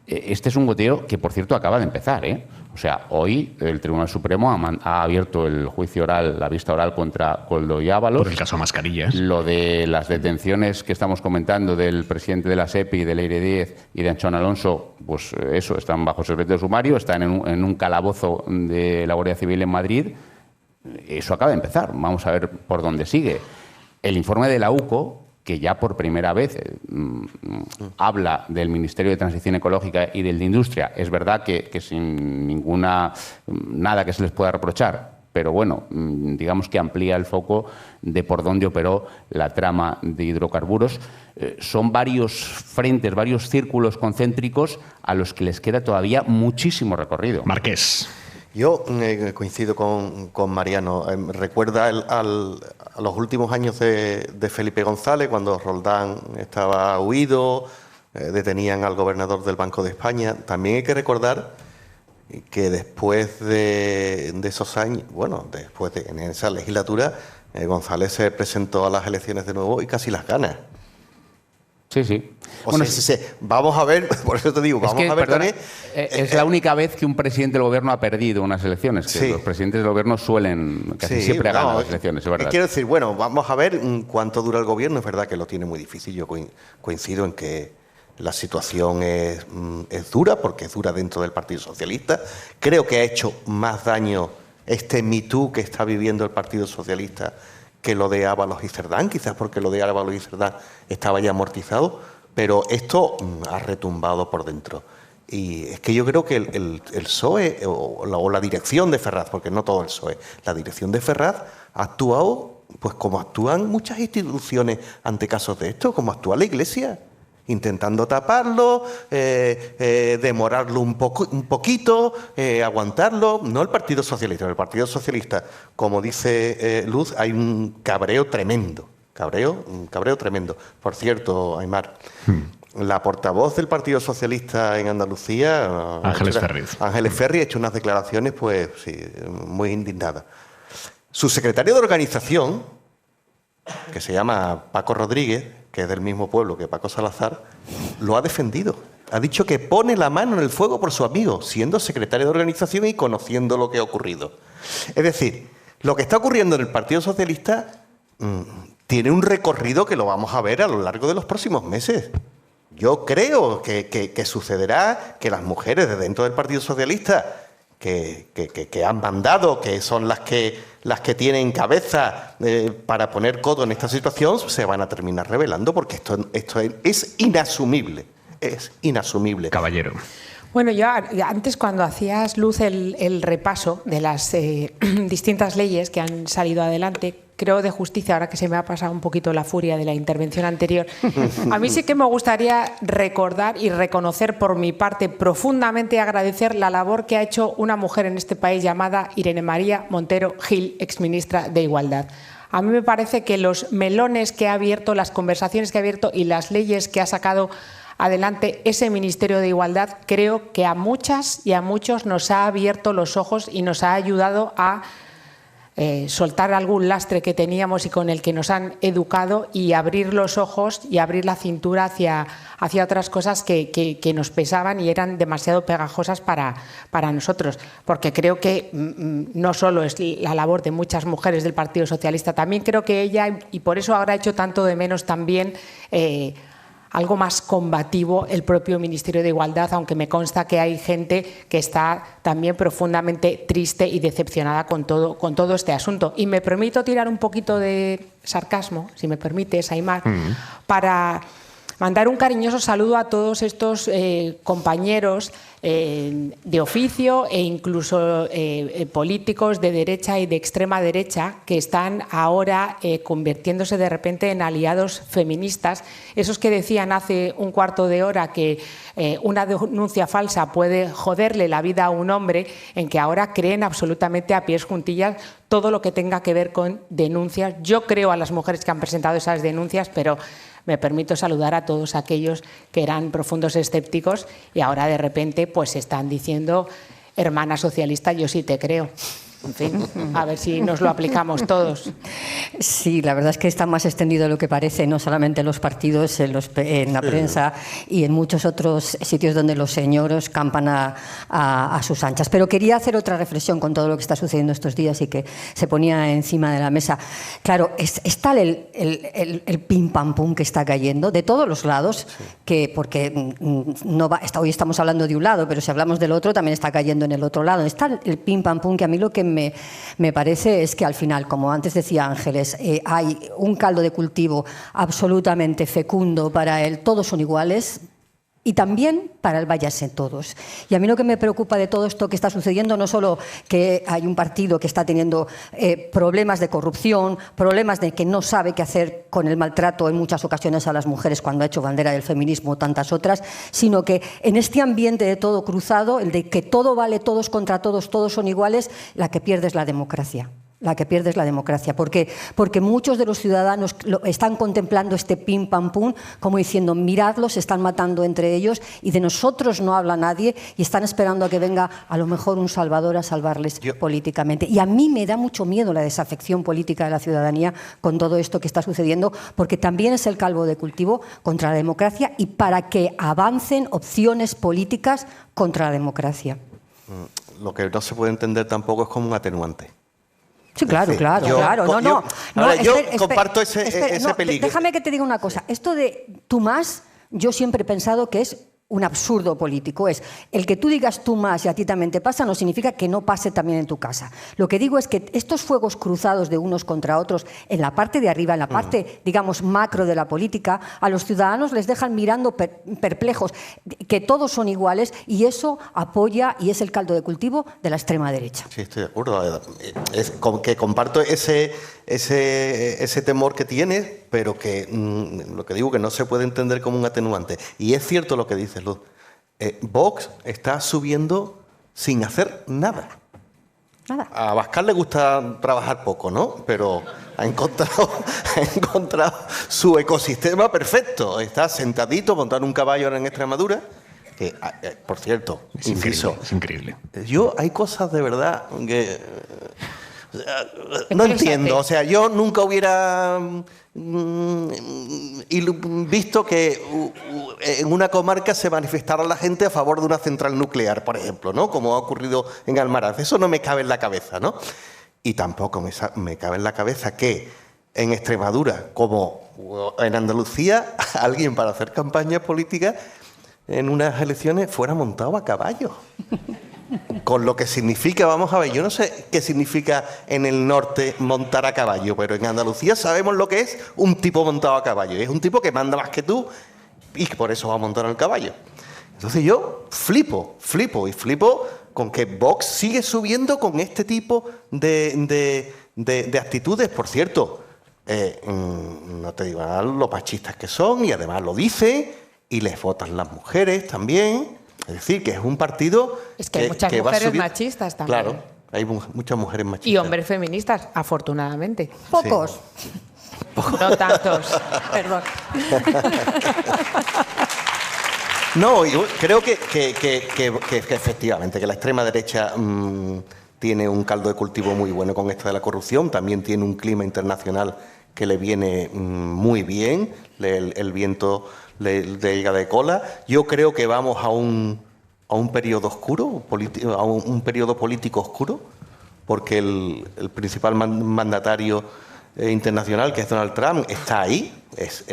Speaker 13: Este es un goteo que, por cierto, acaba de empezar, ¿eh? O sea, hoy el Tribunal Supremo ha abierto el juicio oral, la vista oral contra Koldo y Ábalos.
Speaker 2: Por el caso mascarillas.
Speaker 13: Lo de las detenciones que estamos comentando del presidente de la SEPI, de Leire Díez y de Anchón Alonso, pues eso, están bajo secreto de sumario, están en un calabozo de la Guardia Civil en Madrid. Eso acaba de empezar. Vamos a ver por dónde sigue. El informe de la UCO, que ya por primera vez habla del Ministerio de Transición Ecológica y del de Industria. Es verdad que sin nada que se les pueda reprochar, pero bueno, digamos que amplía el foco de por dónde operó la trama de hidrocarburos. Son varios frentes, varios círculos concéntricos a los que les queda todavía muchísimo recorrido.
Speaker 2: Marqués.
Speaker 20: Yo coincido con Mariano. Recuerda a los últimos años de Felipe González, cuando Roldán estaba huido, detenían al gobernador del Banco de España. También hay que recordar que después de esos años, en esa legislatura, González se presentó a las elecciones de nuevo y casi las gana.
Speaker 13: Sí, sí.
Speaker 20: Vamos a ver, por eso te digo, vamos a ver también.
Speaker 13: Es la única vez que un presidente del gobierno ha perdido unas elecciones, que los presidentes del gobierno suelen casi siempre ganar las elecciones, es verdad.
Speaker 20: Quiero decir, vamos a ver cuánto dura el gobierno. Es verdad que lo tiene muy difícil. Yo coincido en que la situación es dura, porque es dura dentro del Partido Socialista. Creo que ha hecho más daño este Me Too que está viviendo el Partido Socialista que lo de Ábalos y Cerdán, quizás porque lo de Ábalos y Cerdán estaba ya amortizado, pero esto ha retumbado por dentro. Y es que yo creo que el PSOE o la dirección de Ferraz, porque no todo el PSOE, la dirección de Ferraz ha actuado pues como actúan muchas instituciones ante casos de esto, como actúa la Iglesia, intentando taparlo, demorarlo un poquito, aguantarlo. No el Partido Socialista. En el Partido Socialista, como dice Luz, hay un cabreo tremendo. Un cabreo tremendo. Por cierto, Aymar, la portavoz del Partido Socialista en Andalucía, Ángeles Ferri, ha hecho unas declaraciones pues sí, muy indignadas. Su secretario de organización, que se llama Paco Rodríguez, que es del mismo pueblo que Paco Salazar, lo ha defendido. Ha dicho que pone la mano en el fuego por su amigo, siendo secretario de organización y conociendo lo que ha ocurrido. Es decir, lo que está ocurriendo en el Partido Socialista tiene un recorrido que lo vamos a ver a lo largo de los próximos meses. Yo creo que sucederá que las mujeres de dentro del Partido Socialista que han mandado, que son las que tienen cabeza para poner codo en esta situación, se van a terminar rebelando, porque esto es inasumible. Es inasumible.
Speaker 2: Caballero.
Speaker 6: Bueno, yo antes, cuando hacías, Luz, el repaso de las distintas leyes que han salido adelante, creo de justicia, ahora que se me ha pasado un poquito la furia de la intervención anterior, a mí sí que me gustaría recordar y reconocer por mi parte, profundamente agradecer la labor que ha hecho una mujer en este país llamada Irene María Montero Gil, exministra de Igualdad. A mí me parece que los melones que ha abierto, las conversaciones que ha abierto y las leyes que ha sacado adelante ese Ministerio de Igualdad, creo que a muchas y a muchos nos ha abierto los ojos y nos ha ayudado a soltar algún lastre que teníamos y con el que nos han educado, y abrir los ojos y abrir la cintura hacia otras cosas que nos pesaban y eran demasiado pegajosas para nosotros. Porque creo que no solo es la labor de muchas mujeres del Partido Socialista, también creo que ella, y por eso ahora echo tanto de menos también algo más combativo el propio Ministerio de Igualdad, aunque me consta que hay gente que está también profundamente triste y decepcionada con todo este asunto. Y me permito tirar un poquito de sarcasmo, si me permites, Aymar, para mandar un cariñoso saludo a todos estos compañeros de oficio e incluso políticos de derecha y de extrema derecha que están ahora convirtiéndose de repente en aliados feministas, esos que decían hace un cuarto de hora que una denuncia falsa puede joderle la vida a un hombre, en que ahora creen absolutamente a pies juntillas todo lo que tenga que ver con denuncias. Yo creo a las mujeres que han presentado esas denuncias, pero me permito saludar a todos aquellos que eran profundos escépticos y ahora de repente pues están diciendo: hermana socialista, yo sí te creo. En fin, a ver si nos lo aplicamos todos.
Speaker 21: Sí, la verdad es que está más extendido de lo que parece, no solamente en los partidos, en la prensa y en muchos otros sitios donde los señoros campan a sus anchas. Pero quería hacer otra reflexión con todo lo que está sucediendo estos días y que se ponía encima de la mesa. Claro, es tal el pim pam pum que está cayendo de todos los lados, que porque hoy estamos hablando de un lado, pero si hablamos del otro también está cayendo en el otro lado. Está el pim pam pum, que a mí lo que me parece es que al final, como antes decía Ángeles, hay un caldo de cultivo absolutamente fecundo para él. Todos son iguales, y también para el váyase todos. Y a mí lo que me preocupa de todo esto que está sucediendo, no solo que hay un partido que está teniendo problemas de corrupción, problemas de que no sabe qué hacer con el maltrato en muchas ocasiones a las mujeres cuando ha hecho bandera del feminismo o tantas otras, sino que en este ambiente de todo cruzado, el de que todo vale, todos contra todos, todos son iguales, la que pierde es la democracia. La que pierde es la democracia. ¿Por qué? Porque muchos de los ciudadanos están contemplando este pim pam pum como diciendo, miradlos, se están matando entre ellos y de nosotros no habla nadie y están esperando a que venga a lo mejor un salvador a salvarles políticamente. Y a mí me da mucho miedo la desafección política de la ciudadanía con todo esto que está sucediendo, porque también es el caldo de cultivo contra la democracia y para que avancen opciones políticas contra la democracia.
Speaker 20: Lo que no se puede entender tampoco es como un atenuante.
Speaker 21: Sí, claro, claro.
Speaker 20: Yo comparto ese peligro.
Speaker 21: Déjame que te diga una cosa. Esto de tú más, yo siempre he pensado que es un absurdo político. Es el que tú digas tú más y a ti también te pasa no significa que no pase también en tu casa. Lo que digo es que estos fuegos cruzados de unos contra otros en la parte de arriba, en la parte, digamos, macro de la política, a los ciudadanos les dejan mirando perplejos, que todos son iguales y eso apoya y es el caldo de cultivo de la extrema derecha.
Speaker 20: Sí, estoy de acuerdo. Que comparto ese temor que tienes, pero que lo que digo que no se puede entender como un atenuante. Y es cierto lo que dices, Luz. Vox está subiendo sin hacer nada. A Abascal le gusta trabajar poco, ¿no? Pero ha encontrado su ecosistema perfecto. Está sentadito, montando un caballo ahora en Extremadura. Que, por cierto,
Speaker 2: es increíble.
Speaker 20: Hay cosas de verdad que... no entiendo, o sea, yo nunca hubiera visto que en una comarca se manifestara la gente a favor de una central nuclear, por ejemplo, ¿no? Como ha ocurrido en Almaraz. Eso no me cabe en la cabeza, ¿no? Y tampoco me cabe en la cabeza que en Extremadura, como en Andalucía, alguien para hacer campaña política en unas elecciones fuera montado a caballo. Con lo que significa, vamos a ver, yo no sé qué significa en el norte montar a caballo, pero en Andalucía sabemos lo que es un tipo montado a caballo. Es un tipo que manda más que tú y por eso va a montar al caballo. Entonces yo flipo con que Vox sigue subiendo con este tipo de actitudes. Por cierto, no te digo nada lo machistas que son y además lo dicen y les votan las mujeres también. Es decir, que es un partido
Speaker 6: es que hay muchas mujeres machistas también.
Speaker 20: Claro, hay muchas mujeres machistas.
Speaker 6: Y hombres feministas, afortunadamente.
Speaker 21: Pocos.
Speaker 20: Sí.
Speaker 6: No tantos. Perdón.
Speaker 20: No, yo creo que efectivamente, que la extrema derecha tiene un caldo de cultivo muy bueno con esto de la corrupción. También tiene un clima internacional que le viene muy bien. El viento le llega de cola. Yo creo que vamos a un periodo oscuro, a un periodo político oscuro, porque el principal mandatario internacional, que es Donald Trump, está ahí, es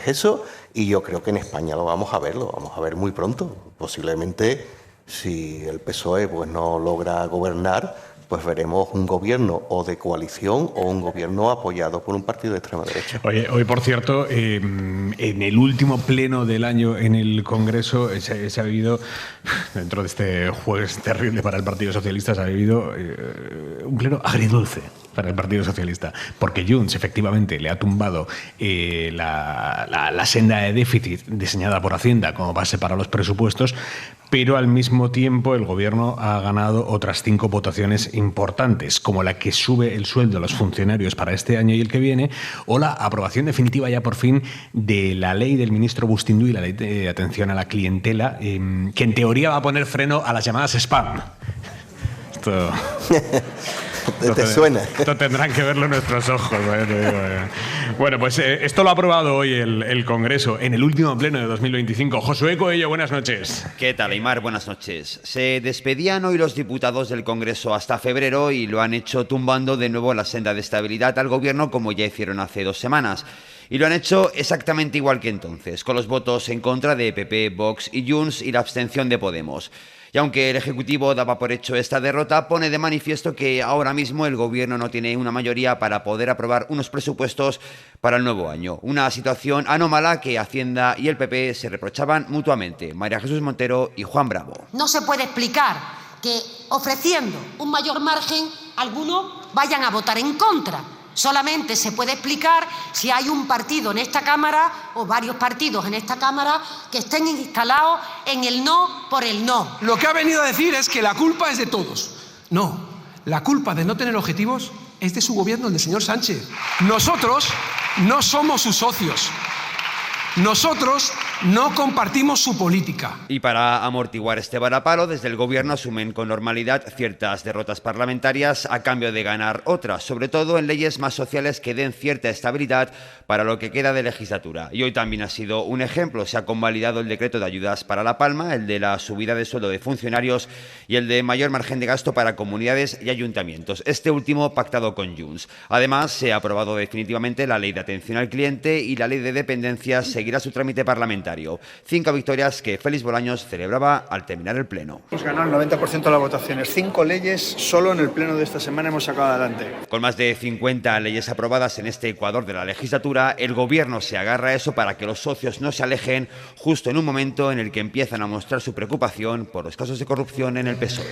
Speaker 20: eso, y yo creo que en España lo vamos a ver muy pronto. Posiblemente, si el PSOE pues no logra gobernar, pues veremos un gobierno o de coalición o un gobierno apoyado por un partido de extrema derecha.
Speaker 2: Oye, hoy, por cierto, en el último pleno del año en el Congreso se ha vivido, dentro de este jueves terrible para el Partido Socialista, se ha vivido un pleno agridulce para el Partido Socialista, porque Junts efectivamente le ha tumbado la senda de déficit diseñada por Hacienda como base para los presupuestos, pero al mismo tiempo el Gobierno ha ganado otras 5 votaciones importantes, como la que sube el sueldo a los funcionarios para este año y el que viene, o la aprobación definitiva ya por fin de la ley del ministro Bustinduy, la ley de atención a la clientela, que en teoría va a poner freno a las llamadas spam. Esto...
Speaker 20: ¿Te suena?
Speaker 2: Esto tendrán que verlo nuestros ojos. Bueno, pues esto lo ha aprobado hoy el Congreso en el último pleno de 2025. Josué Coello, buenas noches.
Speaker 3: ¿Qué tal, Aimar? Buenas noches. Se despedían hoy los diputados del Congreso hasta febrero y lo han hecho tumbando de nuevo la senda de estabilidad al Gobierno, como ya hicieron hace 2 semanas. Y lo han hecho exactamente igual que entonces, con los votos en contra de PP, Vox y Junts y la abstención de Podemos. Y aunque el Ejecutivo daba por hecho esta derrota, pone de manifiesto que ahora mismo el Gobierno no tiene una mayoría para poder aprobar unos presupuestos para el nuevo año. Una situación anómala que Hacienda y el PP se reprochaban mutuamente. María Jesús Montero y Juan Bravo.
Speaker 4: No se puede explicar que ofreciendo un mayor margen, algunos vayan a votar en contra. Solamente se puede explicar si hay un partido en esta Cámara o varios partidos en esta Cámara que estén instalados en el no por el no.
Speaker 22: Lo que ha venido a decir es que la culpa es de todos. No, la culpa de no tener objetivos es de su gobierno, el del señor Sánchez. Nosotros no somos sus socios. Nosotros no compartimos su política.
Speaker 3: Y para amortiguar este varapalo, desde el Gobierno asumen con normalidad ciertas derrotas parlamentarias a cambio de ganar otras, sobre todo en leyes más sociales que den cierta estabilidad para lo que queda de legislatura. Y hoy también ha sido un ejemplo. Se ha convalidado el decreto de ayudas para La Palma, el de la subida de sueldo de funcionarios y el de mayor margen de gasto para comunidades y ayuntamientos. Este último pactado con Junts. Además, se ha aprobado definitivamente la ley de atención al cliente y la ley de dependencias seguirá su trámite parlamentario. 5 victorias que Félix Bolaños celebraba al terminar el pleno.
Speaker 23: Hemos ganado el 90% de las votaciones. 5 leyes solo en el pleno de esta semana hemos sacado adelante.
Speaker 3: Con más de 50 leyes aprobadas en este Ecuador de la legislatura, el Gobierno se agarra a eso para que los socios no se alejen justo en un momento en el que empiezan a mostrar su preocupación por los casos de corrupción en el PSOE.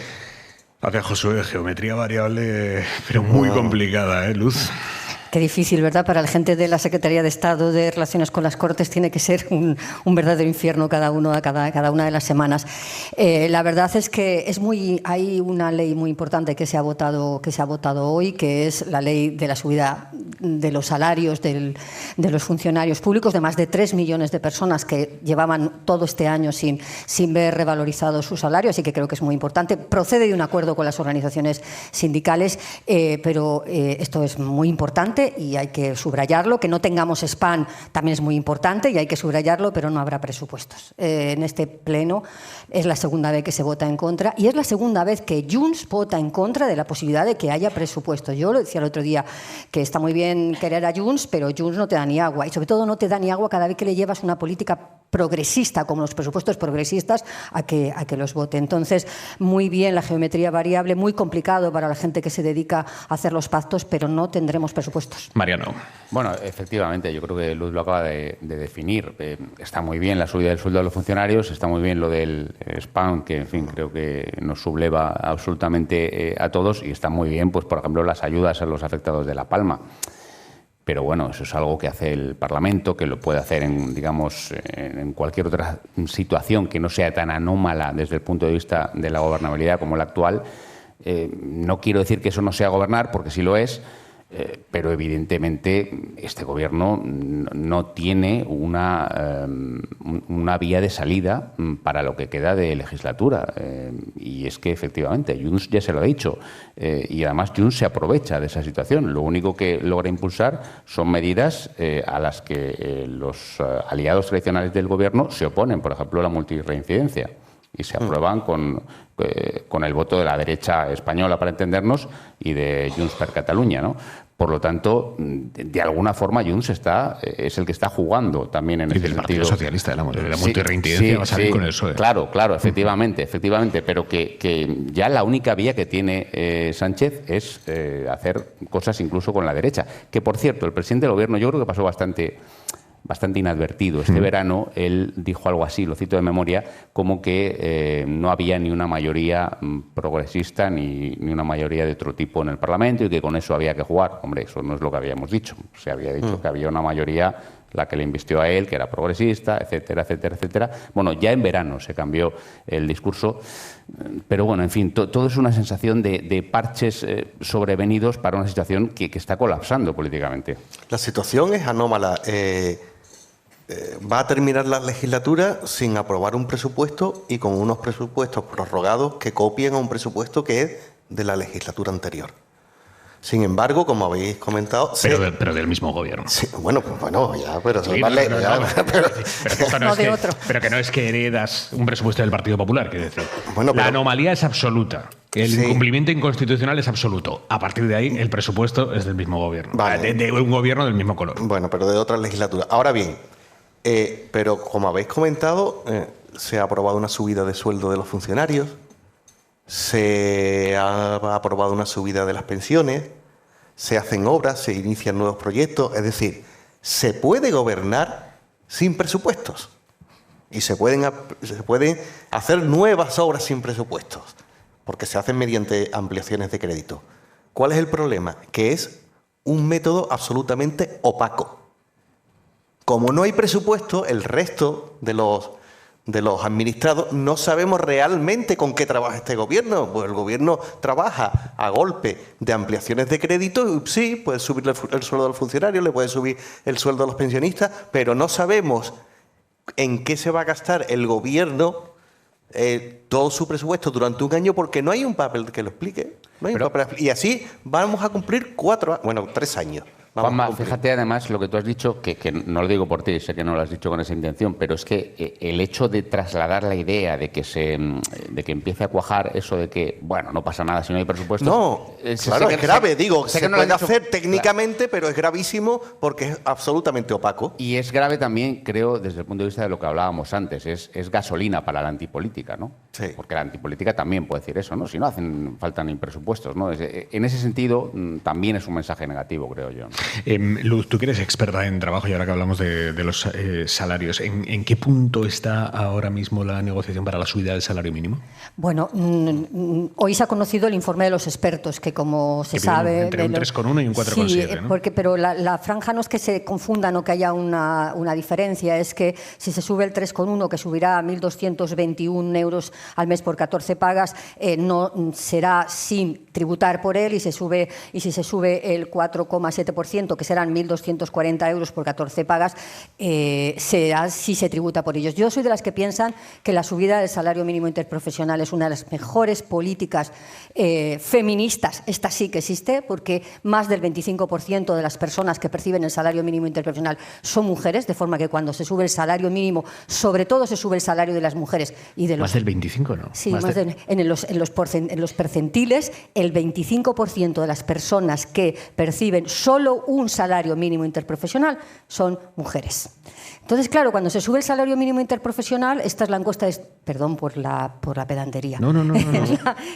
Speaker 2: Hace Josué, geometría variable, pero muy complicada, Luz.
Speaker 21: Qué difícil, ¿verdad? Para la gente de la Secretaría de Estado de Relaciones con las Cortes tiene que ser un verdadero infierno cada una de las semanas. La verdad es que hay una ley muy importante que se ha votado hoy, que es la ley de la subida de los salarios de los funcionarios públicos, de más de 3 millones de personas que llevaban todo este año sin ver revalorizado su salario, así que creo que es muy importante. Procede de un acuerdo con las organizaciones sindicales, pero esto es muy importante y hay que subrayarlo. Que no tengamos spam también es muy importante y hay que subrayarlo, pero no habrá presupuestos. En este pleno es la segunda vez que se vota en contra y es la segunda vez que Junts vota en contra de la posibilidad de que haya presupuestos. Yo lo decía el otro día, que está muy bien querer a Junts, pero Junts no te da ni agua y sobre todo no te da ni agua cada vez que le llevas una política progresista, como los presupuestos progresistas, a que los vote. Entonces, muy bien la geometría variable, muy complicado para la gente que se dedica a hacer los pactos, pero no tendremos presupuestos.
Speaker 2: Mariano.
Speaker 13: Bueno, efectivamente, yo creo que Luz lo acaba de definir. Está muy bien la subida del sueldo de los funcionarios, está muy bien lo del spam, que en fin, creo que nos subleva absolutamente a todos, y está muy bien, pues por ejemplo, las ayudas a los afectados de La Palma. Pero bueno, eso es algo que hace el Parlamento, que lo puede hacer en cualquier otra situación que no sea tan anómala desde el punto de vista de la gobernabilidad como la actual. No quiero decir que eso no sea gobernar, porque sí lo es, pero evidentemente este Gobierno no tiene una vía de salida para lo que queda de legislatura. Y es que efectivamente, Junts ya se lo ha dicho, y además Junts se aprovecha de esa situación. Lo único que logra impulsar son medidas a las que los aliados tradicionales del Gobierno se oponen, por ejemplo, la multirreincidencia, y se aprueban con el voto de la derecha española, para entendernos, y de Junts per Catalunya, ¿no? Por lo tanto, de alguna forma, Junts es el que está jugando también en ese sentido. El Partido
Speaker 2: Socialista de la multirreincidencia va a salir con el PSOE.
Speaker 13: Claro, efectivamente, pero que ya la única vía que tiene Sánchez es hacer cosas incluso con la derecha. Que, por cierto, el presidente del Gobierno yo creo que pasó bastante inadvertido. Este verano él dijo algo así, lo cito de memoria, como que no había ni una mayoría progresista ni una mayoría de otro tipo en el Parlamento y que con eso había que jugar. Hombre, eso no es lo que habíamos dicho. Se había dicho que había una mayoría, la que le invistió a él, que era progresista, etcétera, etcétera, etcétera. Bueno, ya en verano se cambió el discurso, pero bueno, en fin, todo es una sensación de parches sobrevenidos para una situación que está colapsando políticamente.
Speaker 20: La situación es anómala. Va a terminar la legislatura sin aprobar un presupuesto y con unos presupuestos prorrogados que copien a un presupuesto que es de la legislatura anterior. Sin embargo, como habéis comentado...
Speaker 2: Pero del mismo gobierno.
Speaker 20: Sí, bueno, ya, pero...
Speaker 2: Sí,
Speaker 20: vale,
Speaker 2: no,
Speaker 20: ya,
Speaker 2: no,
Speaker 20: pero
Speaker 2: esto no es que, pero que no es que heredas un presupuesto del Partido Popular, quiero decir.
Speaker 20: Bueno,
Speaker 2: la anomalía es absoluta. El incumplimiento inconstitucional es absoluto. A partir de ahí, el presupuesto es del mismo gobierno.
Speaker 20: Vale.
Speaker 2: De un gobierno del mismo color.
Speaker 20: Bueno, pero de otra legislatura. Ahora bien, pero como habéis comentado, se ha aprobado una subida de sueldo de los funcionarios, se ha aprobado una subida de las pensiones, se hacen obras, se inician nuevos proyectos. Es decir, se puede gobernar sin presupuestos y se pueden hacer nuevas obras sin presupuestos, porque se hacen mediante ampliaciones de crédito. ¿Cuál es el problema? Que es un método absolutamente opaco. Como no hay presupuesto, el resto de los administrados no sabemos realmente con qué trabaja este gobierno. Pues el gobierno trabaja a golpe de ampliaciones de crédito y sí, puede subir el sueldo de los funcionarios, le puede subir el sueldo de los pensionistas, pero no sabemos en qué se va a gastar el gobierno todo su presupuesto durante un año, porque no hay un papel que lo explique. No hay un papel, y así vamos a cumplir 3 años.
Speaker 13: Juanma, fíjate además lo que tú has dicho, que no lo digo por ti, sé que no lo has dicho con esa intención, pero es que el hecho de trasladar la idea de que empiece a cuajar eso de que, bueno, no pasa nada si no hay presupuesto.
Speaker 20: No, claro, es grave, se puede hacer técnicamente, pero es gravísimo porque es absolutamente opaco.
Speaker 13: Y es grave también, creo, desde el punto de vista de lo que hablábamos antes, es gasolina para la antipolítica, ¿no?
Speaker 20: Sí.
Speaker 13: Porque la antipolítica también puede decir eso, ¿no? Si no hacen falta ni presupuestos, ¿no? En ese sentido, también es un mensaje negativo, creo yo, ¿no?
Speaker 2: Luz, tú que eres experta en trabajo y ahora que hablamos de los salarios, ¿en qué punto está ahora mismo la negociación para la subida del salario mínimo?
Speaker 21: Bueno, hoy se ha conocido el informe de los expertos, que como se sabe...
Speaker 2: Entre un 3,1 y un 4,7,
Speaker 21: sí,
Speaker 2: ¿no?
Speaker 21: Pero la franja no es que se confunda, no que haya una diferencia, es que si se sube el 3,1, que subirá a 1.221 euros al mes por 14 pagas, no será sin tributar por él, y si se sube el 4,7%, que serán 1.240 euros por 14 pagas, será si se tributa por ellos. Yo soy de las que piensan que la subida del salario mínimo interprofesional es una de las mejores políticas feministas, esta sí que existe, porque más del 25% de las personas que perciben el salario mínimo interprofesional son mujeres, de forma que cuando se sube el salario mínimo, sobre todo se sube el salario de las mujeres y de los...
Speaker 2: Más del 25, ¿no?
Speaker 21: Sí, en los percentiles, el 25% de las personas que perciben solo un salario mínimo interprofesional son mujeres. Entonces, claro, cuando se sube el salario mínimo interprofesional, esta es la encuesta, perdón por la pedantería.
Speaker 2: No.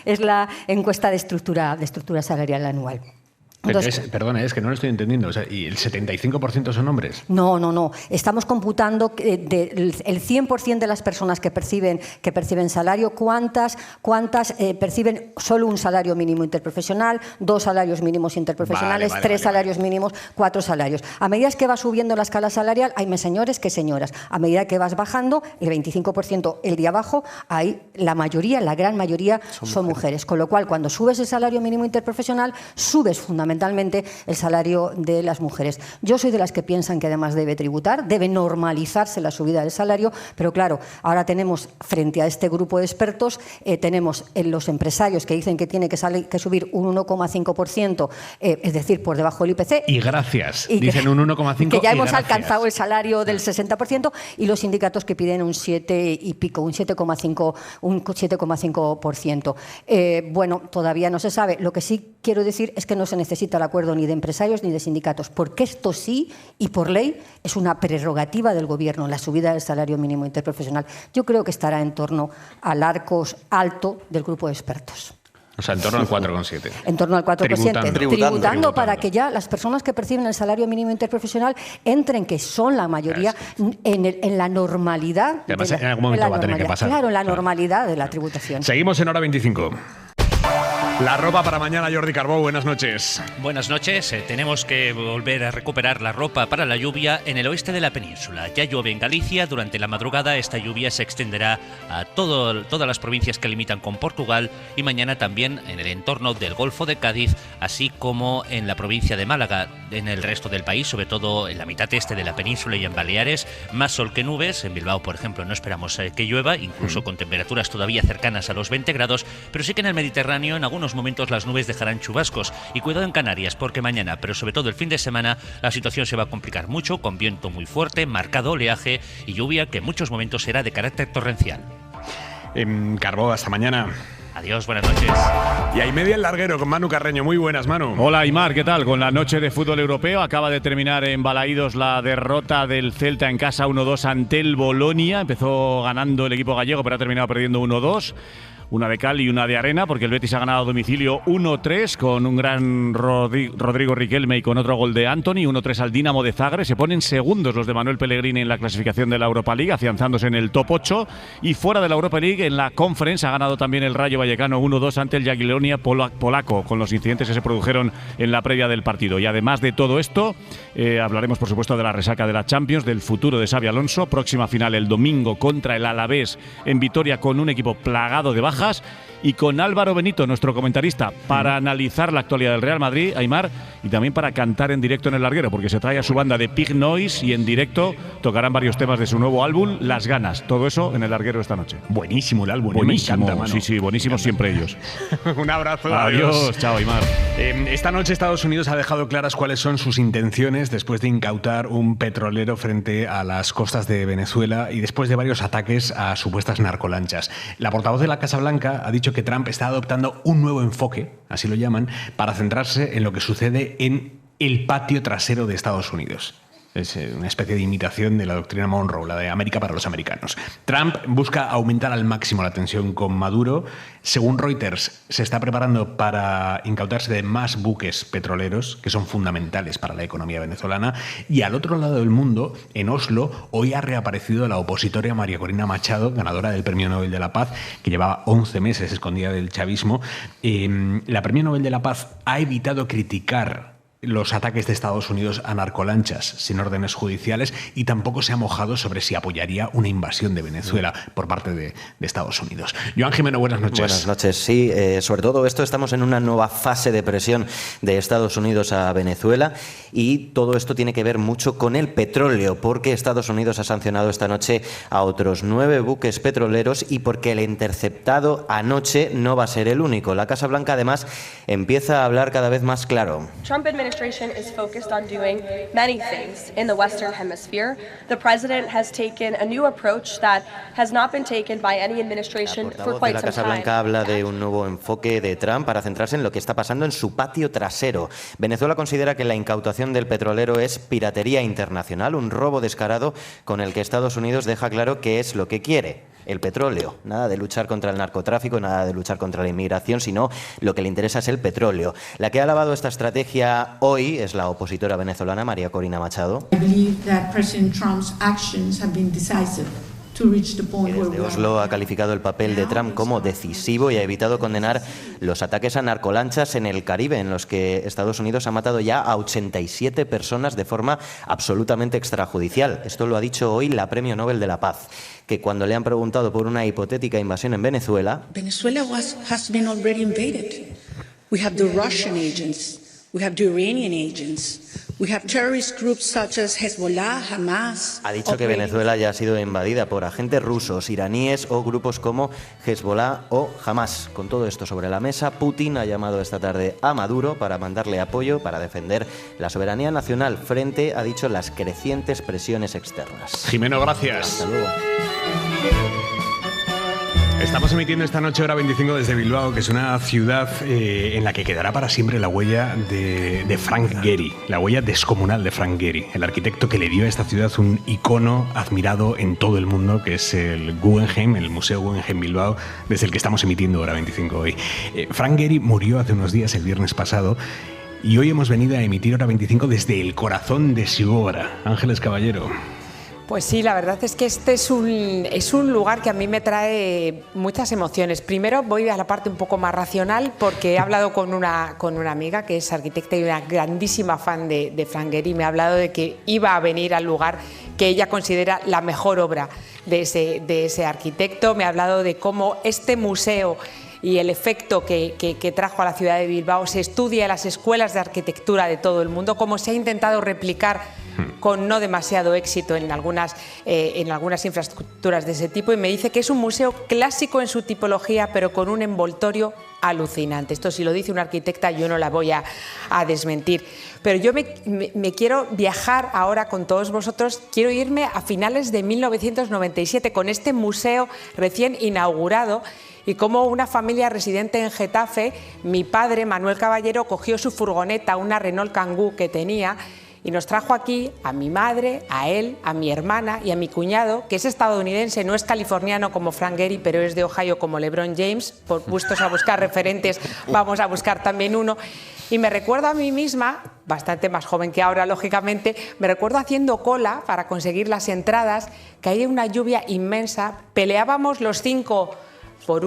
Speaker 21: Es la encuesta de estructura salarial anual.
Speaker 2: Perdona, es que no lo estoy entendiendo. O sea, ¿y el 75% son hombres?
Speaker 21: No. Estamos computando el 100% de las personas que perciben salario, ¿cuántas perciben solo un salario mínimo interprofesional, 2 salarios mínimos interprofesionales, 3 salarios mínimos, 4 salarios? A medida que va subiendo la escala salarial, hay más señores que señoras. A medida que vas bajando, el 25%, el de abajo, ahí la gran mayoría son mujeres. Con lo cual, cuando subes el salario mínimo interprofesional, subes fundamentalmente el salario de las mujeres. Yo soy de las que piensan que además debe tributar, debe normalizarse la subida del salario, pero claro, ahora tenemos frente a este grupo de expertos, tenemos los empresarios que dicen que tiene que subir un 1,5%, es decir, por debajo del IPC.
Speaker 2: Y gracias, dicen un 1,5%.
Speaker 21: Que ya hemos alcanzado el salario del 60%, y los sindicatos que piden un 7 y pico, un 7,5%. Bueno, todavía no se sabe. Lo que sí quiero decir es que no se necesita el acuerdo ni de empresarios ni de sindicatos, porque esto sí, y por ley, es una prerrogativa del Gobierno, la subida del salario mínimo interprofesional. Yo creo que estará en torno al arco alto del grupo de expertos.
Speaker 2: O sea, en torno al 4,7.
Speaker 21: En torno al 4%. Tributando para que ya las personas que perciben el salario mínimo interprofesional entren, que son la mayoría, en la normalidad.
Speaker 2: Además, en algún momento va a tener que pasar.
Speaker 21: Claro, en la normalidad de la tributación.
Speaker 2: Seguimos en Hora 25. La ropa para mañana, Jordi Carbó, buenas noches.
Speaker 7: Buenas noches. Tenemos que volver a recuperar la ropa para la lluvia en el oeste de la península. Ya llueve en Galicia. Durante la madrugada esta lluvia se extenderá a todas las provincias que limitan con Portugal, y mañana también en el entorno del Golfo de Cádiz, así como en la provincia de Málaga. En el resto del país, sobre todo en la mitad este de la península y en Baleares, más sol que nubes. En Bilbao, por ejemplo, no esperamos que llueva, incluso con temperaturas todavía cercanas a los 20 grados, pero sí que en el Mediterráneo, en algunos algunos momentos las nubes dejarán chubascos. Y cuidado en Canarias, porque mañana, pero sobre todo el fin de semana, la situación se va a complicar mucho, con viento muy fuerte, marcado oleaje y lluvia que en muchos momentos será de carácter torrencial.
Speaker 2: Carbó, hasta mañana.
Speaker 7: Adiós, buenas noches.
Speaker 2: Y ahí media el larguero con Manu Carreño. Muy buenas, Manu.
Speaker 8: Hola, Aimar, ¿qué tal? Con la noche de fútbol europeo acaba de terminar en Balaídos la derrota del Celta en casa 1-2 ante el Bolonia. Empezó ganando el equipo gallego, pero ha terminado perdiendo 1-2. Una de cal y una de arena, porque el Betis ha ganado a domicilio 1-3 con un gran Rodrigo Riquelme y con otro gol de Antony, 1-3 al Dinamo de Zagreb. Se ponen segundos los de Manuel Pellegrini en la clasificación de la Europa League, afianzándose en el top 8. Y fuera de la Europa League, en la Conference, ha ganado también el Rayo Vallecano 1-2 ante el Jagiellonia polaco, con los incidentes que se produjeron en la previa del partido. Y además de todo esto, hablaremos por supuesto de la resaca de la Champions, del futuro de Xabi Alonso. Próxima final el domingo contra el Alavés en Vitoria, con un equipo plagado de bajas. Y con Álvaro Benito, nuestro comentarista, para analizar la actualidad del Real Madrid, Aimar, y también para cantar en directo en el larguero, porque se trae a su banda de Pig Noise y en directo tocarán varios temas de su nuevo álbum, Las Ganas. Todo eso en el larguero esta noche.
Speaker 2: Buenísimo el álbum.
Speaker 8: Buenísimo,
Speaker 2: me encanta, Manu.
Speaker 8: sí, buenísimos siempre ellos.
Speaker 2: Un abrazo.
Speaker 8: Adiós, chao, Aimar.
Speaker 2: Esta noche Estados Unidos ha dejado claras cuáles son sus intenciones después de incautar un petrolero frente a las costas de Venezuela y después de varios ataques a supuestas narcolanchas. La portavoz de la Casa Blanca ha dicho que Trump está adoptando un nuevo enfoque, así lo llaman, para centrarse en lo que sucede en el patio trasero de Estados Unidos. Es una especie de imitación de la doctrina Monroe, la de América para los americanos. Trump busca aumentar al máximo la tensión con Maduro. Según Reuters, se está preparando para incautarse de más buques petroleros, que son fundamentales para la economía venezolana. Y al otro lado del mundo, en Oslo, hoy ha reaparecido la opositora María Corina Machado, ganadora del Premio Nobel de la Paz, que llevaba 11 meses escondida del chavismo. La Premio Nobel de la Paz ha evitado criticar los ataques de Estados Unidos a narcolanchas sin órdenes judiciales y tampoco se ha mojado sobre si apoyaría una invasión de Venezuela por parte de Estados Unidos. Joan Jimeno, buenas noches.
Speaker 14: Buenas noches. Sí, sobre todo esto estamos en una nueva fase de presión de Estados Unidos a Venezuela y todo esto tiene que ver mucho con el petróleo, porque Estados Unidos ha sancionado esta noche a otros 9 buques petroleros y porque el interceptado anoche no va a ser el único. La Casa Blanca además empieza a hablar cada vez más claro.
Speaker 9: Trump administration is focused on doing many things in the Western Hemisphere. The president has taken a new approach that has not been taken by any administration for quite some time.
Speaker 14: La Casa Blanca habla de un nuevo enfoque de Trump para centrarse en lo que está pasando en su patio trasero. Venezuela considera que la incautación del petrolero es piratería internacional, un robo descarado con el que Estados Unidos deja claro qué es lo que quiere. El petróleo, nada de luchar contra el narcotráfico, nada de luchar contra la inmigración, sino lo que le interesa es el petróleo. La que ha alabado esta estrategia hoy es la opositora venezolana María Corina Machado. Desde Oslo ha calificado el papel de Trump como decisivo y ha evitado condenar los ataques a narcolanchas en el Caribe, en los que Estados Unidos ha matado ya a 87 personas de forma absolutamente extrajudicial. Esto lo ha dicho hoy la Premio Nobel de la Paz, que cuando le han preguntado por una hipotética invasión en Venezuela,
Speaker 10: Venezuela has been already invaded. We have the Russian agents, we have the Iranian agents. We have terrorist groups such as Hezbollah, Hamas.
Speaker 14: Ha dicho que Venezuela ya ha sido invadida por agentes rusos, iraníes o grupos como Hezbollah o Hamas. Con todo esto sobre la mesa, Putin ha llamado esta tarde a Maduro para mandarle apoyo para defender la soberanía nacional frente, ha dicho, las crecientes presiones externas.
Speaker 2: Jimeno, gracias.
Speaker 14: Hasta luego.
Speaker 2: Estamos emitiendo esta noche hora 25 desde Bilbao, que es una ciudad en la que quedará para siempre la huella de Frank Gehry, la huella descomunal de Frank Gehry, el arquitecto que le dio a esta ciudad un icono admirado en todo el mundo, que es el Guggenheim, el Museo Guggenheim Bilbao, desde el que estamos emitiendo hora 25 hoy. Frank Gehry murió hace unos días, el viernes pasado, y hoy hemos venido a emitir hora 25 desde el corazón de Sigora. Ángeles Caballero.
Speaker 6: Pues sí, la verdad es que este es un lugar que a mí me trae muchas emociones. Primero voy a la parte un poco más racional, porque he hablado con una amiga que es arquitecta y una grandísima fan de Frank Gehry. Me ha hablado de que iba a venir al lugar que ella considera la mejor obra de ese arquitecto. Me ha hablado de cómo este museo y el efecto que trajo a la ciudad de Bilbao se estudia en las escuelas de arquitectura de todo el mundo, cómo se ha intentado replicar con no demasiado éxito en algunas infraestructuras de ese tipo, y me dice que es un museo clásico en su tipología, pero con un envoltorio alucinante. Esto, si lo dice una arquitecta, yo no la voy a desmentir. Pero yo me quiero viajar ahora con todos vosotros, quiero irme a finales de 1997 con este museo recién inaugurado, y como una familia residente en Getafe, mi padre, Manuel Caballero, cogió su furgoneta, una Renault Kangoo que tenía, y nos trajo aquí a mi madre, a él, a mi hermana y a mi cuñado, que es estadounidense, no es californiano como Frank Gehry, pero es de Ohio como LeBron James. Por puestos a buscar referentes, vamos a buscar también uno. Y me recuerdo a mí misma, bastante más joven que ahora, lógicamente, me recuerdo haciendo cola para conseguir las entradas, caía una lluvia inmensa, peleábamos los 5 por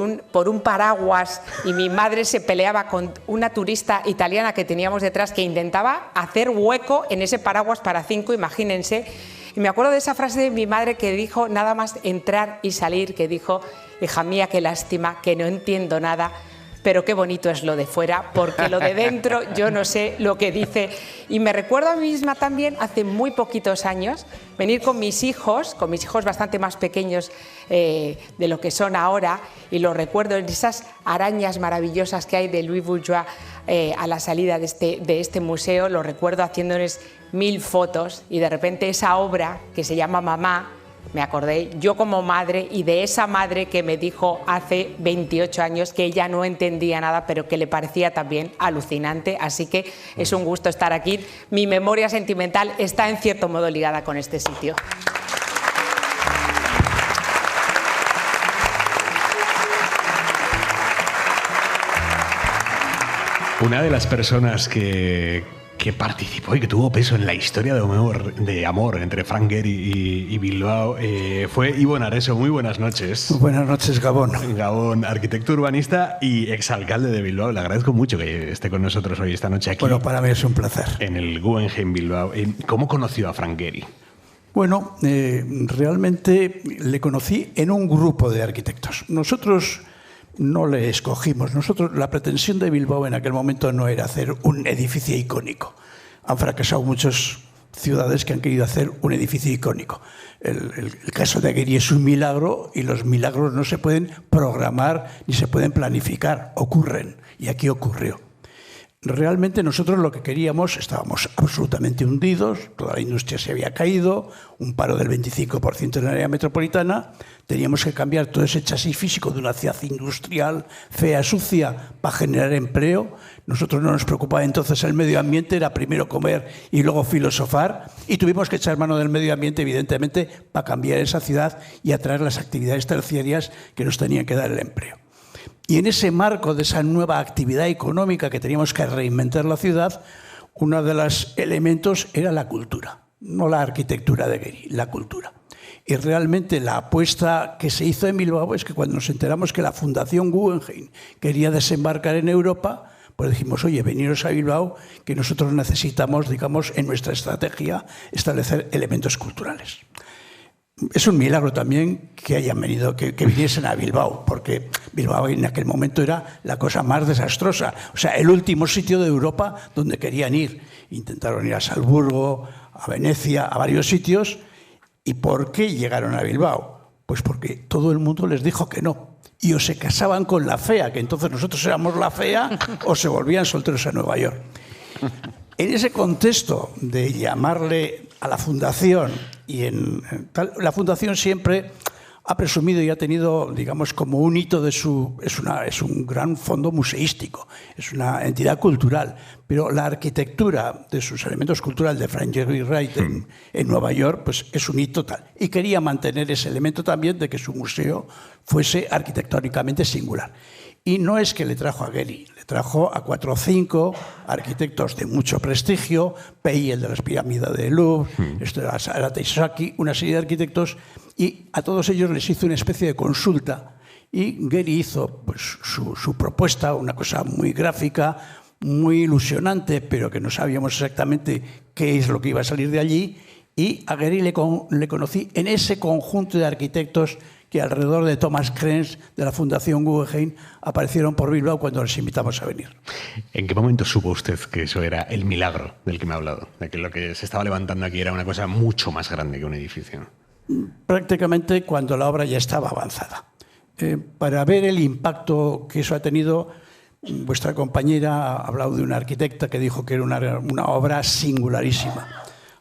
Speaker 6: un paraguas, y mi madre se peleaba con una turista italiana que teníamos detrás que intentaba hacer hueco en ese paraguas para 5, imagínense. Y me acuerdo de esa frase de mi madre que dijo, nada más entrar y salir, que dijo: hija mía, qué lástima, que no entiendo nada, pero qué bonito es lo de fuera, porque lo de dentro yo no sé lo que dice. Y me recuerdo a mí misma también, hace muy poquitos años, venir con mis hijos bastante más pequeños de lo que son ahora, y lo recuerdo en esas arañas maravillosas que hay de Louis Bourgeois a la salida de este museo, lo recuerdo haciéndoles 1000 fotos, y de repente esa obra que se llama Mamá, me acordé yo como madre, y de esa madre que me dijo hace 28 años que ella no entendía nada, pero que le parecía también alucinante. Así que es un gusto estar aquí. Mi memoria sentimental está en cierto modo ligada con este sitio.
Speaker 2: Una de las personas que participó y que tuvo peso en la historia de amor entre Frank Gehry y Bilbao fue Ivo Nareso. Muy buenas noches.
Speaker 5: Buenas noches, Gabón.
Speaker 2: Gabón, arquitecto urbanista y exalcalde de Bilbao. Le agradezco mucho que esté con nosotros hoy, esta noche aquí.
Speaker 5: Bueno, para mí es un placer.
Speaker 2: En el Guggenheim Bilbao. ¿Cómo conoció a Frank Gehry?
Speaker 5: Bueno, realmente le conocí en un grupo de arquitectos. Nosotros no le escogimos. La pretensión de Bilbao en aquel momento no era hacer un edificio icónico. Han fracasado muchas ciudades que han querido hacer un edificio icónico. El caso de Gehry es un milagro, y los milagros no se pueden programar ni se pueden planificar, ocurren, y aquí ocurrió. Realmente nosotros lo que queríamos, estábamos absolutamente hundidos, toda la industria se había caído, un paro del 25% en el área metropolitana, teníamos que cambiar todo ese chasis físico de una ciudad industrial, fea, sucia, para generar empleo. Nosotros no nos preocupaba entonces el medio ambiente, era primero comer y luego filosofar, y tuvimos que echar mano del medio ambiente, evidentemente, para cambiar esa ciudad y atraer las actividades terciarias que nos tenían que dar el empleo. Y en ese marco de esa nueva actividad económica que teníamos que reinventar la ciudad, uno de los elementos era la cultura, no la arquitectura de Gehry, la cultura. Y realmente la apuesta que se hizo en Bilbao es que cuando nos enteramos que la Fundación Guggenheim quería desembarcar en Europa, pues dijimos, oye, veniros a Bilbao, que nosotros necesitamos, digamos, en nuestra estrategia, establecer elementos culturales. Es un milagro también que hayan venido, que viniesen a Bilbao, porque Bilbao en aquel momento era la cosa más desastrosa. O sea, el último sitio de Europa donde querían ir. Intentaron ir a Salzburgo, a Venecia, a varios sitios. ¿Y por qué llegaron a Bilbao? Pues porque todo el mundo les dijo que no. Y o se casaban con la fea, que entonces nosotros éramos la fea, o se volvían solteros a Nueva York. En ese contexto de llamarle a la Fundación, la Fundación siempre ha presumido y ha tenido, digamos, como un hito de es un gran fondo museístico, es una entidad cultural, pero la arquitectura de sus elementos culturales de Frank Gehry Wright en Nueva York, pues es un hito tal. Y quería mantener ese elemento también de que su museo fuese arquitectónicamente singular. Y no es que le trajo a Gehry, le trajo a 4 o 5 arquitectos de mucho prestigio, Pei, el de las pirámides de Louvre, Arata Isaki, una serie de arquitectos, y a todos ellos les hizo una especie de consulta. Y Gehry hizo pues, su propuesta, una cosa muy gráfica, muy ilusionante, pero que no sabíamos exactamente qué es lo que iba a salir de allí. Y a Gehry le conocí en ese conjunto de arquitectos que alrededor de Thomas Krenz, de la Fundación Guggenheim, aparecieron por Bilbao cuando les invitamos a venir.
Speaker 2: ¿En qué momento supo usted que eso era el milagro del que me ha hablado? De que lo que se estaba levantando aquí era una cosa mucho más grande que un edificio.
Speaker 5: Prácticamente cuando la obra ya estaba avanzada. Para ver el impacto que eso ha tenido, vuestra compañera ha hablado de una arquitecta que dijo que era una obra singularísima.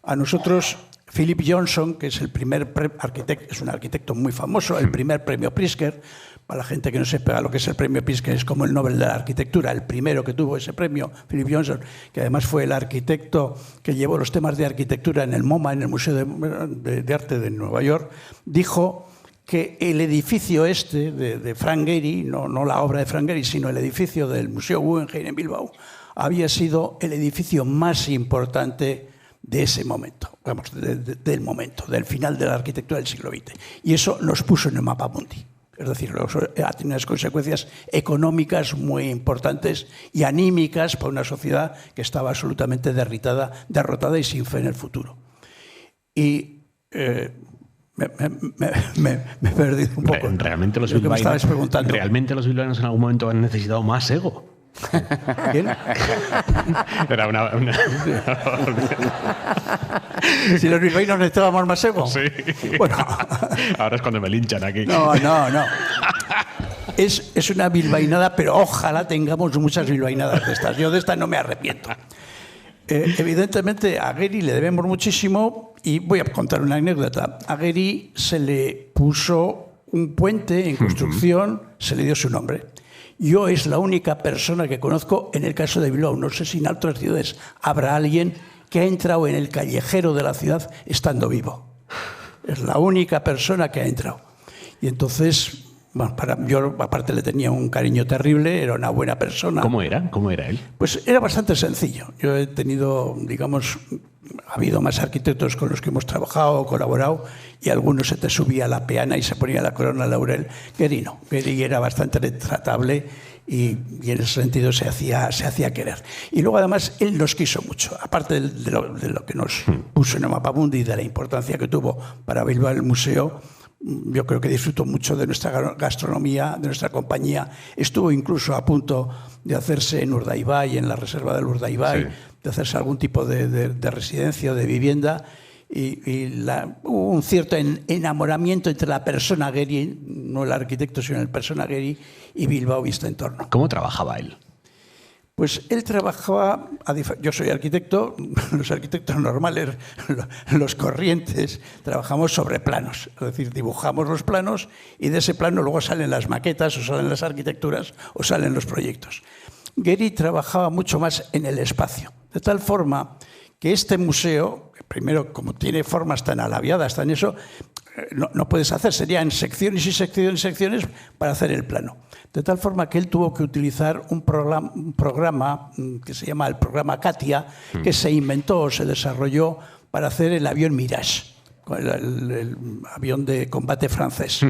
Speaker 5: A nosotros, Philip Johnson, que es el primer arquitecto, es un arquitecto muy famoso, el primer premio Pritzker. Para la gente que no sepa lo que es el premio Pritzker, es como el Nobel de la Arquitectura, el primero que tuvo ese premio, Philip Johnson, que además fue el arquitecto que llevó los temas de arquitectura en el MoMA, en el Museo de Arte de Nueva York, dijo que el edificio de Frank Gehry, no la obra de Frank Gehry, sino el edificio del Museo Guggenheim en Bilbao, había sido el edificio más importante de ese momento, vamos, del momento, del final de la arquitectura del siglo XX. Y eso nos puso en el mapa mundi. Es decir, ha tenido unas consecuencias económicas muy importantes y anímicas para una sociedad que estaba absolutamente derrotada y sin fe en el futuro. Y me he perdido un poco.
Speaker 2: ¿Realmente los bilbaínos en algún momento han necesitado más ego?
Speaker 5: ¿Quién?
Speaker 2: Era una...
Speaker 5: Si los bilbaínos necesitábamos más ego.
Speaker 2: Sí.
Speaker 5: Bueno.
Speaker 2: Ahora es cuando me linchan aquí.
Speaker 5: No. Es una bilbainada, pero ojalá tengamos muchas bilbainadas de estas. Yo de esta no me arrepiento. Evidentemente a Gehry le debemos muchísimo y voy a contar una anécdota. A Gehry se le puso un puente en construcción, se le dio su nombre. Yo es la única persona que conozco en el caso de Bilbao. No sé si en otras ciudades habrá alguien que ha entrado en el callejero de la ciudad estando vivo. Es la única persona que ha entrado. Y entonces, bueno, yo aparte le tenía un cariño terrible, era una buena persona.
Speaker 2: ¿Cómo era? ¿Cómo era él?
Speaker 5: Pues era bastante sencillo. Yo he tenido, digamos, ha habido más arquitectos con los que hemos trabajado, colaborado, y algunos se te subía la peana y se ponía la corona laurel. Gehry no. Gehry era bastante tratable y en ese sentido se hacía querer. Y luego además él nos quiso mucho. Aparte de lo que nos puso en el mapa mundi y de la importancia que tuvo para Bilbao el museo, yo creo que disfrutó mucho de nuestra gastronomía, de nuestra compañía. Estuvo incluso a punto de hacerse en Urdaibai, en la reserva del Urdaibai, de hacerse algún tipo de residencia o de vivienda. Hubo un cierto enamoramiento entre la persona Gehry, no el arquitecto, sino el persona Gehry, y Bilbao y este entorno.
Speaker 2: ¿Cómo trabajaba él?
Speaker 5: Pues él trabajaba, yo soy arquitecto, los arquitectos normales, los corrientes, trabajamos sobre planos, es decir, dibujamos los planos y de ese plano luego salen las maquetas o salen las arquitecturas o salen los proyectos. Gehry trabajaba mucho más en el espacio, de tal forma que este museo, primero como tiene formas tan alaviadas, tan eso, no puedes hacer, serían secciones y secciones y secciones para hacer el plano. De tal forma que él tuvo que utilizar un programa que se llama el programa Katia, que se inventó o se desarrolló para hacer el avión Mirage, el avión de combate francés.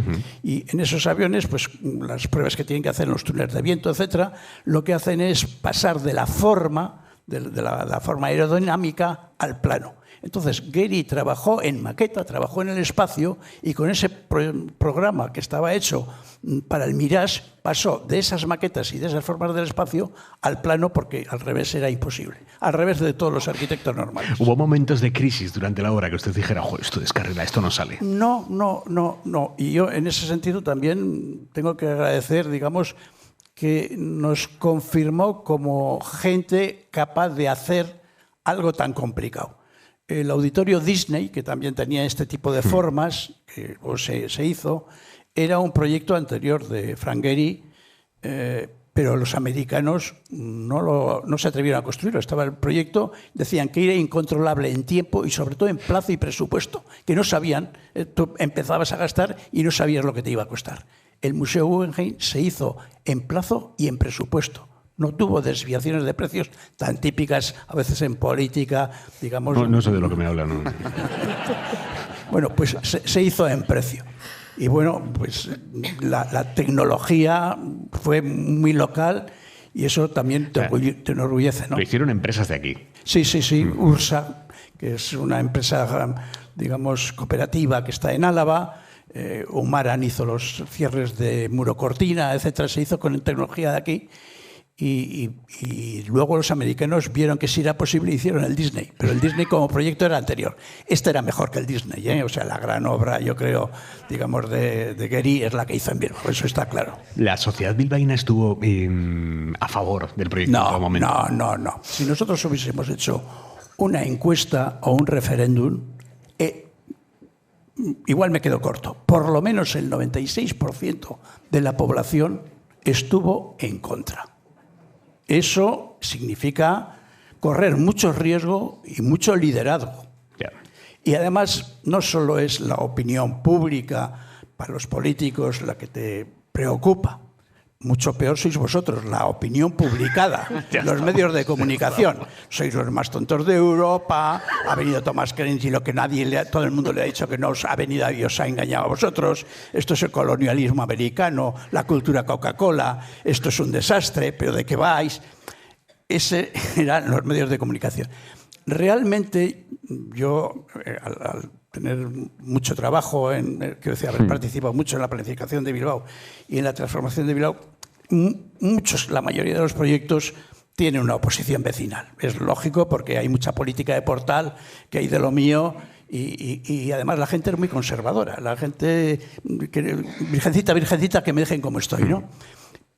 Speaker 5: Y en esos aviones, pues las pruebas que tienen que hacer en los túneles de viento, etcétera, lo que hacen es pasar de la forma, de la forma aerodinámica al plano. Entonces, Gehry trabajó en maqueta, trabajó en el espacio y con ese programa que estaba hecho para el Mirage pasó de esas maquetas y de esas formas del espacio al plano porque al revés era imposible. Al revés de todos los arquitectos normales.
Speaker 2: ¿Hubo momentos de crisis durante la obra que usted dijera, ojo, esto descarrila, esto no sale?
Speaker 5: No. Y yo en ese sentido también tengo que agradecer, digamos, que nos confirmó como gente capaz de hacer algo tan complicado. El auditorio Disney, que también tenía este tipo de formas, que se hizo, era un proyecto anterior de Frank Gehry, pero los americanos no se atrevieron a construirlo. Estaba el proyecto, decían que era incontrolable en tiempo y sobre todo en plazo y presupuesto, que no sabían, tú empezabas a gastar y no sabías lo que te iba a costar. El Museo Guggenheim se hizo en plazo y en presupuesto. No tuvo desviaciones de precios tan típicas a veces en política, digamos.
Speaker 2: No sé de lo que me hablan. No.
Speaker 5: Bueno, pues se hizo en precio. Y bueno, pues la tecnología fue muy local Y eso también te enorgullece, ¿no?
Speaker 2: Lo hicieron empresas de aquí.
Speaker 5: Sí. Ursa, que es una empresa, digamos, cooperativa que está en Álava. Humaran hizo los cierres de Muro Cortina, etcétera. Se hizo con tecnología de aquí. Y luego los americanos vieron que sí era posible y hicieron el Disney. Pero el Disney como proyecto era anterior. Este era mejor que el Disney, ¿eh? O sea, la gran obra, yo creo, digamos, de Geri es la que hizo en Bilbao. Eso está claro.
Speaker 2: ¿La sociedad bilbaína estuvo a favor del proyecto en todo momento?
Speaker 5: No. Si nosotros hubiésemos hecho una encuesta o un referéndum, igual me quedo corto. Por lo menos el 96% de la población estuvo en contra. Eso significa correr mucho riesgo y mucho liderazgo. Y además no solo es la opinión pública para los políticos la que te preocupa. Mucho peor sois vosotros, la opinión publicada, los medios de comunicación. Sois los más tontos de Europa, ha venido Thomas Kearns y lo que todo el mundo le ha dicho que no os ha venido y os ha engañado a vosotros. Esto es el colonialismo americano, la cultura Coca-Cola, esto es un desastre, pero ¿de qué vais? Ese eran los medios de comunicación. Realmente yo, al tener mucho trabajo, haber participado mucho en la planificación de Bilbao y en la transformación de Bilbao, la mayoría de los proyectos tienen una oposición vecinal. Es lógico porque hay mucha política de portal, que hay de lo mío, y además la gente es muy conservadora. La gente, virgencita, que me dejen como estoy, ¿no?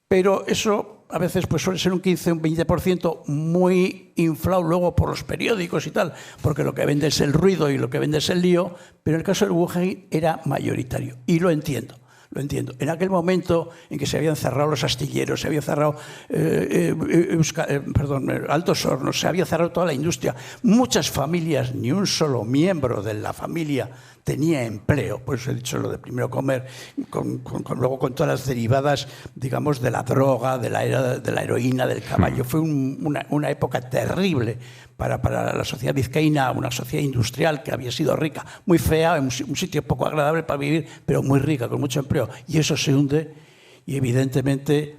Speaker 5: Pero eso a veces pues suele ser un 15, un 20% muy inflado luego por los periódicos y tal, porque lo que vende es el ruido y lo que vende es el lío, pero en el caso del Guggenheim era mayoritario, y lo entiendo. En aquel momento en que se habían cerrado los astilleros, se había cerrado Altos Hornos, se había cerrado toda la industria, muchas familias, ni un solo miembro de la familia tenía empleo. Por eso he dicho lo de Primero Comer, luego con todas las derivadas, digamos, de la droga, de la heroína, del caballo. Fue una época terrible para la sociedad vizcaína, una sociedad industrial que había sido rica, muy fea, un sitio poco agradable para vivir, pero muy rica, con mucho empleo. Y eso se hunde y evidentemente,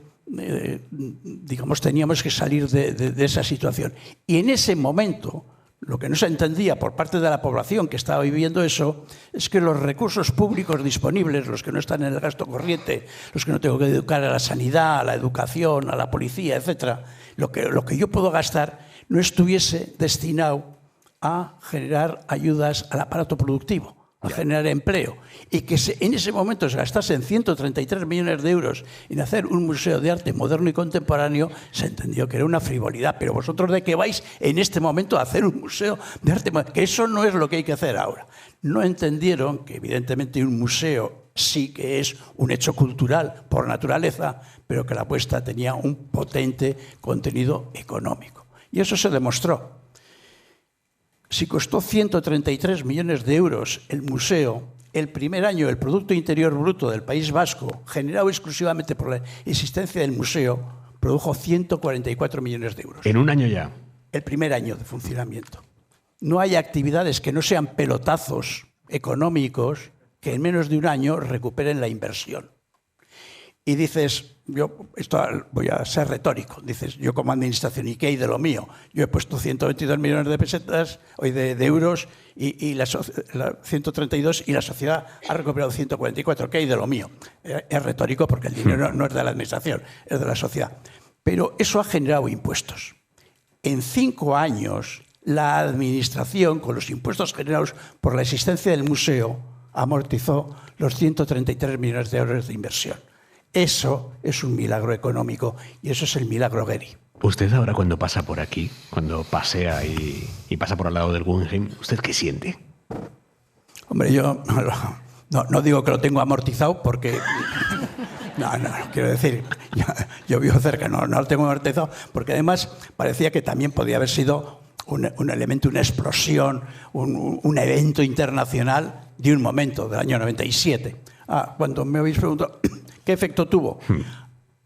Speaker 5: digamos, teníamos que salir de esa situación. Y en ese momento, lo que no se entendía por parte de la población que estaba viviendo eso es que los recursos públicos disponibles, los que no están en el gasto corriente, los que no tengo que dedicar a la sanidad, a la educación, a la policía, etcétera, lo que yo puedo gastar no estuviese destinado a generar ayudas al aparato productivo, a generar empleo, y que en ese momento se gastasen 133 millones de euros en hacer un museo de arte moderno y contemporáneo, se entendió que era una frivolidad. Pero vosotros, ¿de qué vais en este momento a hacer un museo de arte moderno? Que eso no es lo que hay que hacer ahora. No entendieron que evidentemente un museo sí que es un hecho cultural por naturaleza, pero que la apuesta tenía un potente contenido económico. Y eso se demostró. Si costó 133 millones de euros el museo, el primer año el Producto Interior Bruto del País Vasco, generado exclusivamente por la existencia del museo, produjo 144 millones de euros.
Speaker 2: ¿En un año ya?
Speaker 5: El primer año de funcionamiento. No hay actividades que no sean pelotazos económicos que en menos de un año recuperen la inversión. Y dices, voy a ser retórico, dices, yo como administración, ¿y qué hay de lo mío? Yo he puesto 122 millones de pesetas, de euros, y la 132, y la sociedad ha recuperado 144, ¿qué hay de lo mío? Es retórico porque el dinero no es de la administración, es de la sociedad. Pero eso ha generado impuestos. En 5 años, la administración, con los impuestos generados por la existencia del museo, amortizó los 133 millones de euros de inversión. Eso es un milagro económico y eso es el milagro Geri.
Speaker 2: Usted ahora cuando pasa por aquí, cuando pasea y pasa por al lado del Guggenheim, ¿usted qué siente?
Speaker 5: Hombre, yo no digo que lo tengo amortizado porque... No, quiero decir, yo vivo cerca, no lo tengo amortizado porque además parecía que también podía haber sido un elemento, una explosión, un evento internacional de un momento, del año 97. Cuando me habéis preguntado... ¿Qué efecto tuvo?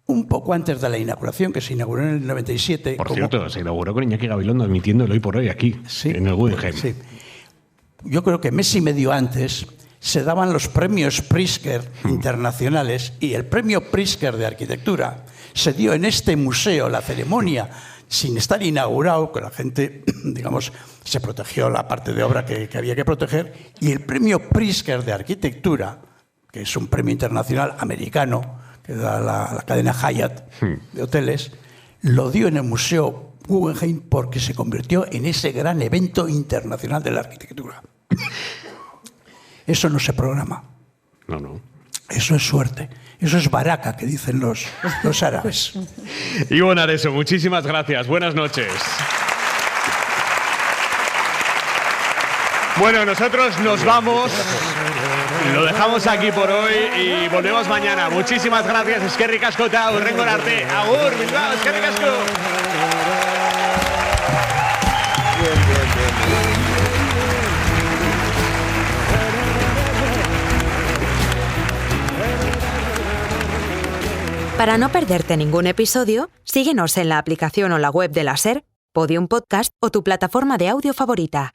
Speaker 5: Un poco antes de la inauguración, que se inauguró en el 97.
Speaker 2: Por cierto, se inauguró con Iñaki Gabilondo admitiéndolo hoy por hoy aquí, en el Guggenheim.
Speaker 5: Sí. Yo creo que mes y medio antes se daban los premios Pritzker internacionales y el premio Pritzker de arquitectura se dio en este museo, la ceremonia, sin estar inaugurado, que la gente, digamos, se protegió la parte de obra que había que proteger, y el premio Pritzker de arquitectura, que es un premio internacional americano que da la cadena Hyatt de hoteles, lo dio en el Museo Guggenheim porque se convirtió en ese gran evento internacional de la arquitectura. Eso no se programa.
Speaker 2: No.
Speaker 5: Eso es suerte. Eso es baraka, que dicen los árabes.
Speaker 2: Ivonne Areso, muchísimas gracias. Buenas noches. Bueno, nosotros nos vamos. Lo dejamos aquí por hoy y volvemos mañana. Muchísimas gracias. Eskerrik asko eta hurrengo arte. Agur, Bilbao, eskerrik asko.
Speaker 12: Para no perderte ningún episodio, síguenos en la aplicación o la web de la SER, Podium Podcast o tu plataforma de audio favorita.